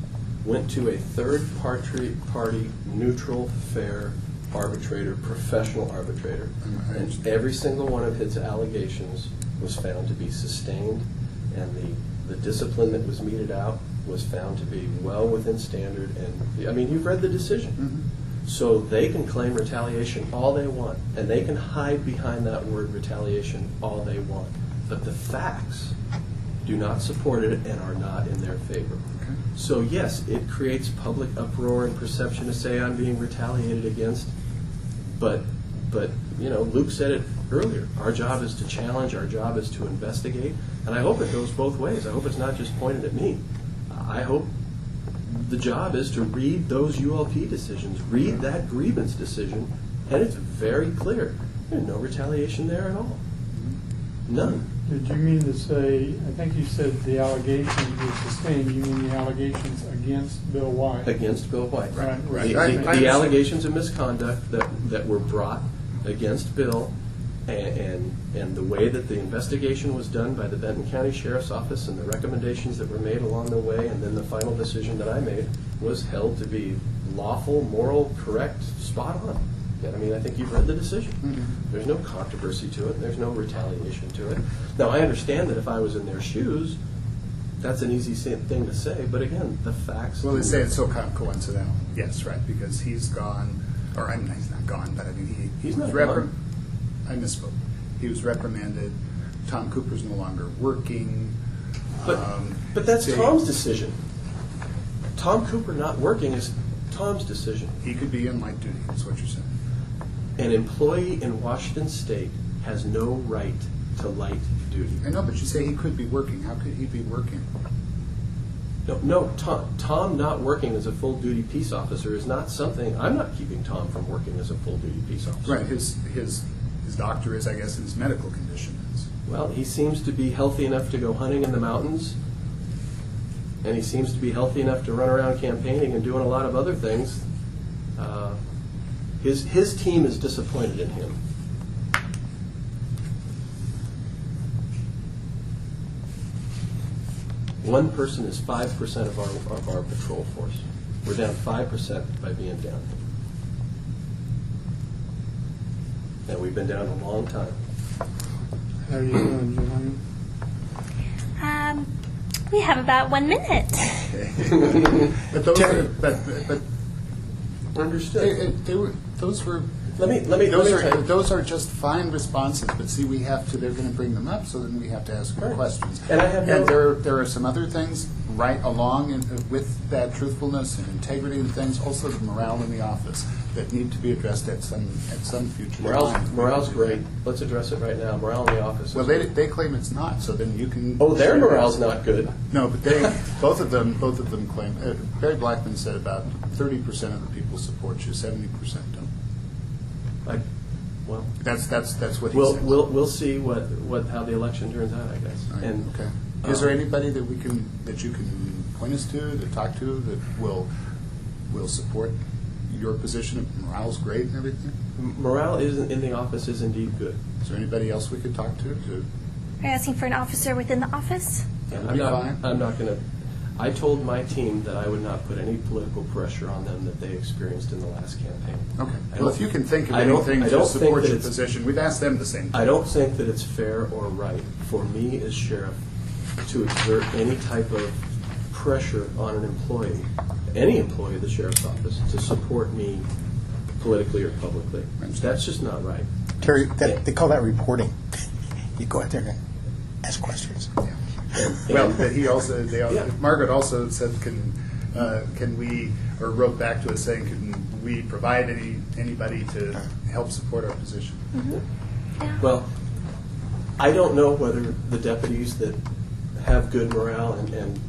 went to a third-party, neutral, fair arbitrator, professional arbitrator, and every single one of his allegations was found to be sustained, and the discipline that was meted out was found to be well within standard. And I mean, you've read the decision. Mhm. So they can claim retaliation all they want, and they can hide behind that word retaliation all they want. But the facts do not support it and are not in their favor. Okay. So yes, it creates public uproar and perception to say I'm being retaliated against, but Luke said it earlier. Our job is to challenge, our job is to investigate, and I hope it goes both ways. I hope it's not just pointed at me. I hope the job is to read those ULP decisions, read that grievance decision, and it's very clear. There's no retaliation there at all. None. Did you mean to say, I think you said the allegations were sustained, you mean the allegations against Bill White? Against Bill White. Right. Right. The I understand. allegations of misconduct that were brought against Bill and the way that the investigation was done by the Benton County Sheriff's Office and the recommendations that were made along the way, and then the final decision that I made was held to be lawful, moral, correct, spot on. I mean, I think you've read the decision. Mhm. There's no controversy to it. There's no retaliation to it. Now, I understand that if I was in their shoes, that's an easy thing to say, but again, the facts. Well, they say it's so coincidental. Yes, right, because he's gone, or I mean, he's not gone, but I mean, He's was not gone. I misspoke. He was reprimanded. Tom Cooper's no longer working. But that's they- Tom's decision. Tom Cooper not working is Tom's decision. He could be in light duty, is what you're saying. An employee in Washington State has no right to light duty. I know, but you say he could be working. How could he be working? No, Tom not working as a full-duty peace officer is not something, I'm not keeping Tom from working as a full-duty peace officer. Right, his doctor is, I guess, his medical condition is. Well, he seems to be healthy enough to go hunting in the mountains, and he seems to be healthy enough to run around campaigning and doing a lot of other things. His team is disappointed in him. One person is 5% of our patrol force. We're down 5% by being down. And we've been down a long time. How are you doing, Joanne? We have about 1 minute. But those are, but Understood. those were. Let me tell you. Those are just fine responses, but see, they're going to bring them up, so then we have to ask them Right. questions. And I have no- there are some other things right along with that truthfulness and integrity and things, also the morale in the office that need to be addressed at some future time. Morale's great. Let's address it right now. Morale in the office is Well, good. they claim it's not, so then you can. Oh, their morale's not good. No, but both of them claim. Barry Blackman said about 30% of the people support you, 70% don't. Well, That's what he we'll said. we'll see how the election turns out, I guess. Right, And okay. Is there anybody that you can point us to talk to that will support your position? Morale's great and everything. morale in the office is indeed good. Is there anybody else we could talk to? Are you asking for an officer within the office? And Be fine. I'm not going to, I told my team that I would not put any political pressure on them that they experienced in the last campaign. Okay. I Well, don't- if you can think of I don't- anything I to don't think support that your it's- position, we've asked them the same I thing. don't think that it's fair or right for me as sheriff to exert any type of pressure on an employee, any employee of the sheriff's office, to support me politically or publicly. That's just not right. Terry, they call that reporting. You go out there and ask questions. Well, but he also, Yeah. Margaret also said, can we, or wrote back to us saying, can we provide anybody to help support our position? Well, I don't know whether the deputies that have good morale and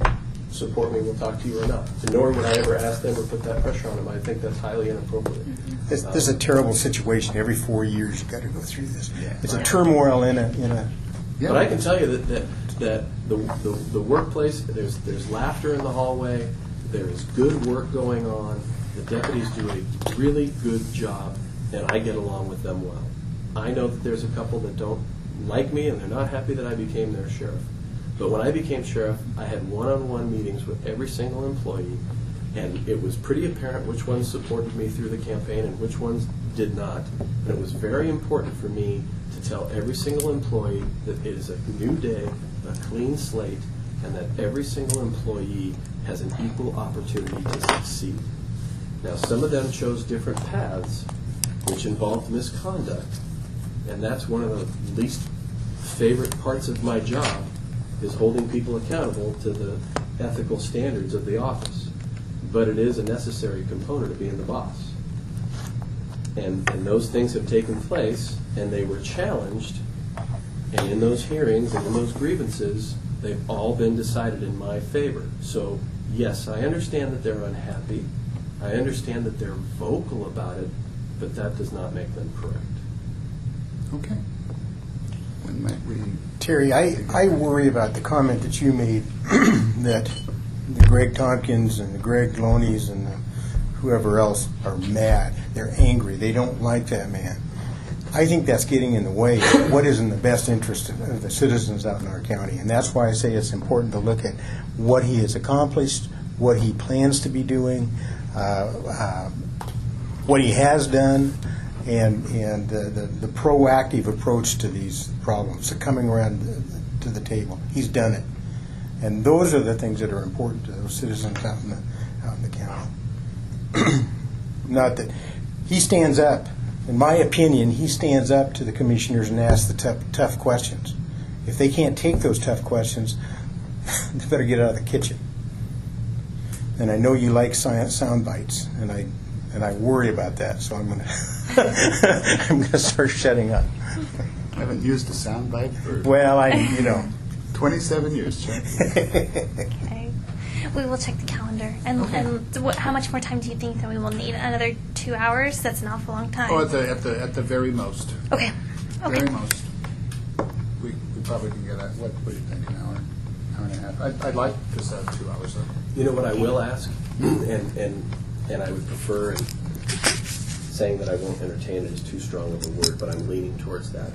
support me will talk to you or not. Nor would I ever ask them or put that pressure on them. I think that's highly inappropriate. This is a terrible situation. Every 4 years, you've got to go through this. It's a turmoil in a. Yeah. But I can tell you that the workplace, there's laughter in the hallway, there is good work going on, the deputies do a really good job, and I get along with them well. I know that there's a couple that don't like me and they're not happy that I became their sheriff. But when I became sheriff, I had one-on-one meetings with every single employee, and it was pretty apparent which ones supported me through the campaign and which ones did not. And it was very important for me to tell every single employee that it is a new day, a clean slate, and that every single employee has an equal opportunity to succeed. Now, some of them chose different paths, which involved misconduct, and that's one of the least favorite parts of my job, is holding people accountable to the ethical standards of the office. But it is a necessary component of being the boss. And those things have taken place, and they were challenged, and in those hearings and in those grievances, they've all been decided in my favor. So, yes, I understand that they're unhappy. I understand that they're vocal about it, but that does not make them correct. Okay. When might we? Terry, I worry about the comment that you made that the Greg Tompkins and the Greg Loney's and the whoever else are mad. They're angry. They don't like that man. I think that's getting in the way of what is in the best interest of the citizens out in our county. And that's why I say it's important to look at what he has accomplished, what he plans to be doing, what he has done, and the proactive approach to these problems, the coming around to the table. He's done it. And those are the things that are important to those citizens out in the county. Not that he stands up. In my opinion, he stands up to the commissioners and asks the tough questions. If they can't take those tough questions, they better get out of the kitchen. And I know you like sound bites, and I worry about that. So I'm going to start shutting up. I haven't used a soundbite for Well, 27 years, Chuck. Okay. We will check the calendar. And how much more time do you think that we will need? Another 2 hours? That's an awful long time. Oh, at the very most. Okay. Okay. Very most. We probably can get what do you think, an hour and a half? I'd like to set 2 hours though. You know what I will ask, and I would prefer, and saying that I won't entertain it is too strong of a word, but I'm leaning towards that.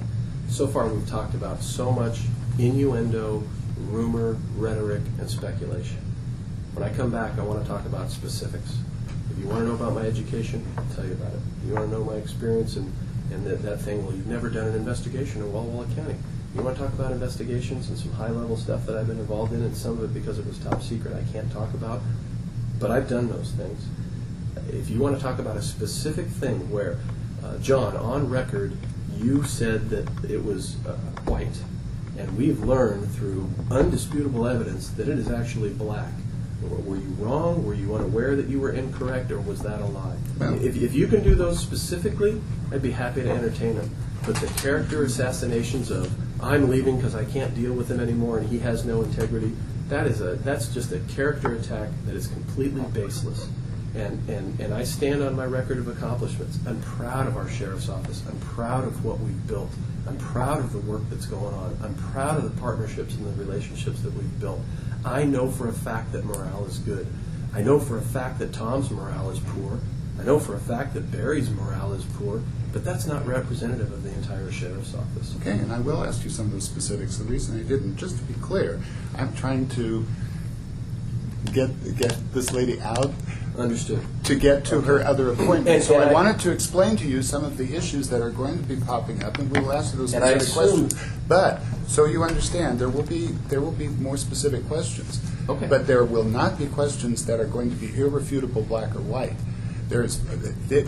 So far we've talked about so much innuendo, rumor, rhetoric, and speculation. When I come back, I want to talk about specifics. If you want to know about my education, I'll tell you about it. If you want to know my experience and that thing, well, you've never done an investigation in Walla Walla County. You want to talk about investigations and some high-level stuff that I've been involved in, and some of it because it was top secret I can't talk about, but I've done those things. If you want to talk about a specific thing where, John, on record, you said that it was white, and we've learned through undisputable evidence that it is actually black. Were you wrong? Were you unaware that you were incorrect, or was that a lie? Well, If you can do those specifically, I'd be happy to entertain them. But the character assassinations of, I'm leaving because I can't deal with him anymore and he has no integrity, that's just a character attack that is completely baseless. And I stand on my record of accomplishments. I'm proud of our sheriff's office. I'm proud of what we've built. I'm proud of the work that's going on. I'm proud of the partnerships and the relationships that we've built. I know for a fact that morale is good. I know for a fact that Tom's morale is poor. I know for a fact that Barry's morale is poor, but that's not representative of the entire sheriff's office. Okay, and I will ask you some of those specifics. The reason I didn't, just to be clear, I'm trying to get this lady out Understood. to get to her other appointment. And- So and I I- wanted to explain to you some of the issues that are going to be popping up, and we will answer those And I specific assume- questions. But, so you understand, there will be more specific questions. Okay. But there will not be questions that are going to be irrefutable, black or white.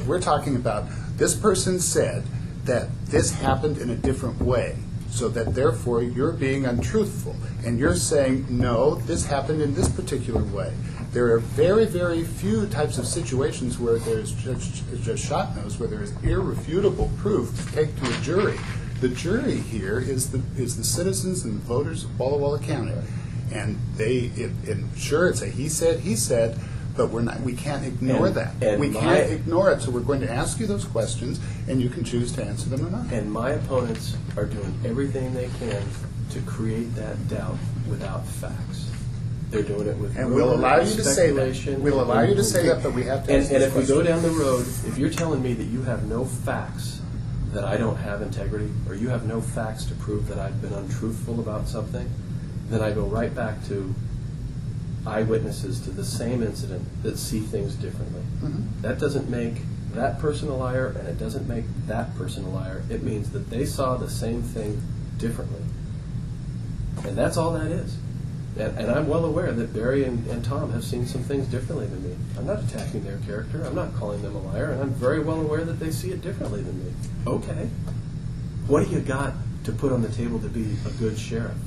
We're talking about, this person said that this happened in a different way, so that therefore you're being untruthful, and you're saying, no, this happened in this particular way. There are very, very few types of situations where there's, Judge Schott knows, where there is irrefutable proof to take to a jury. The jury here is the citizens and the voters of Walla Walla County. And sure, it's a he said, but we can't ignore that. and We my- can't ignore it, so we're going to ask you those questions, and you can choose to answer them or not. And my opponents are doing everything they can to create that doubt without facts. They're doing it with And we'll rumor allow and you to say that. speculation. We'll allow you to say that, but we have to And ask and those if we go questions. down the road, if you're telling me that you have no facts that I don't have integrity, or you have no facts to prove that I've been untruthful about something, then I go right back to eyewitnesses to the same incident that see things differently. Mhm. That doesn't make that person a liar, and it doesn't make that person a liar. It means that they saw the same thing differently. And that's all that is. And I'm well aware that Barry and Tom have seen some things differently than me. I'm not attacking their character. I'm not calling them a liar. And I'm very well aware that they see it differently than me. Okay. What do you got to put on the table to be a good sheriff?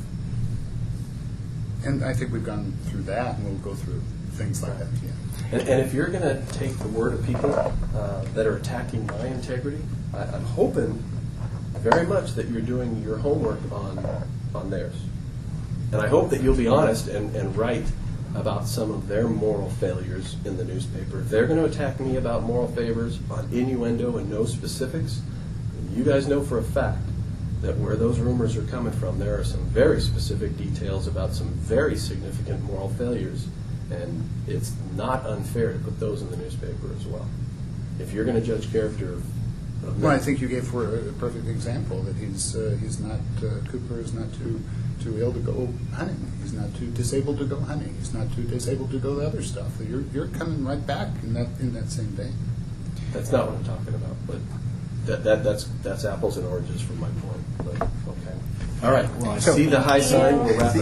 And I think we've gone through that, and we'll go through things like that, yeah. And if you're going to take the word of people that are attacking my integrity, I'm hoping very much that you're doing your homework on theirs. And I hope that you'll be honest and write about some of their moral failures in the newspaper. If they're going to attack me about moral favors on innuendo and no specifics, you guys know for a fact that where those rumors are coming from, there are some very specific details about some very significant moral failures, and it's not unfair to put those in the newspaper as well. If you're going to judge character of me, Well, I think you gave for a perfect example that he's not, Cooper is not too ill to go hunting. He's not too disabled to go hunting. He's not too disabled to go to other stuff. You're coming right back in that same vein. that's not what I'm talking about, but that's apples and oranges from my point. But okay, all right. Well, I see the high sign. We'll wrap it up.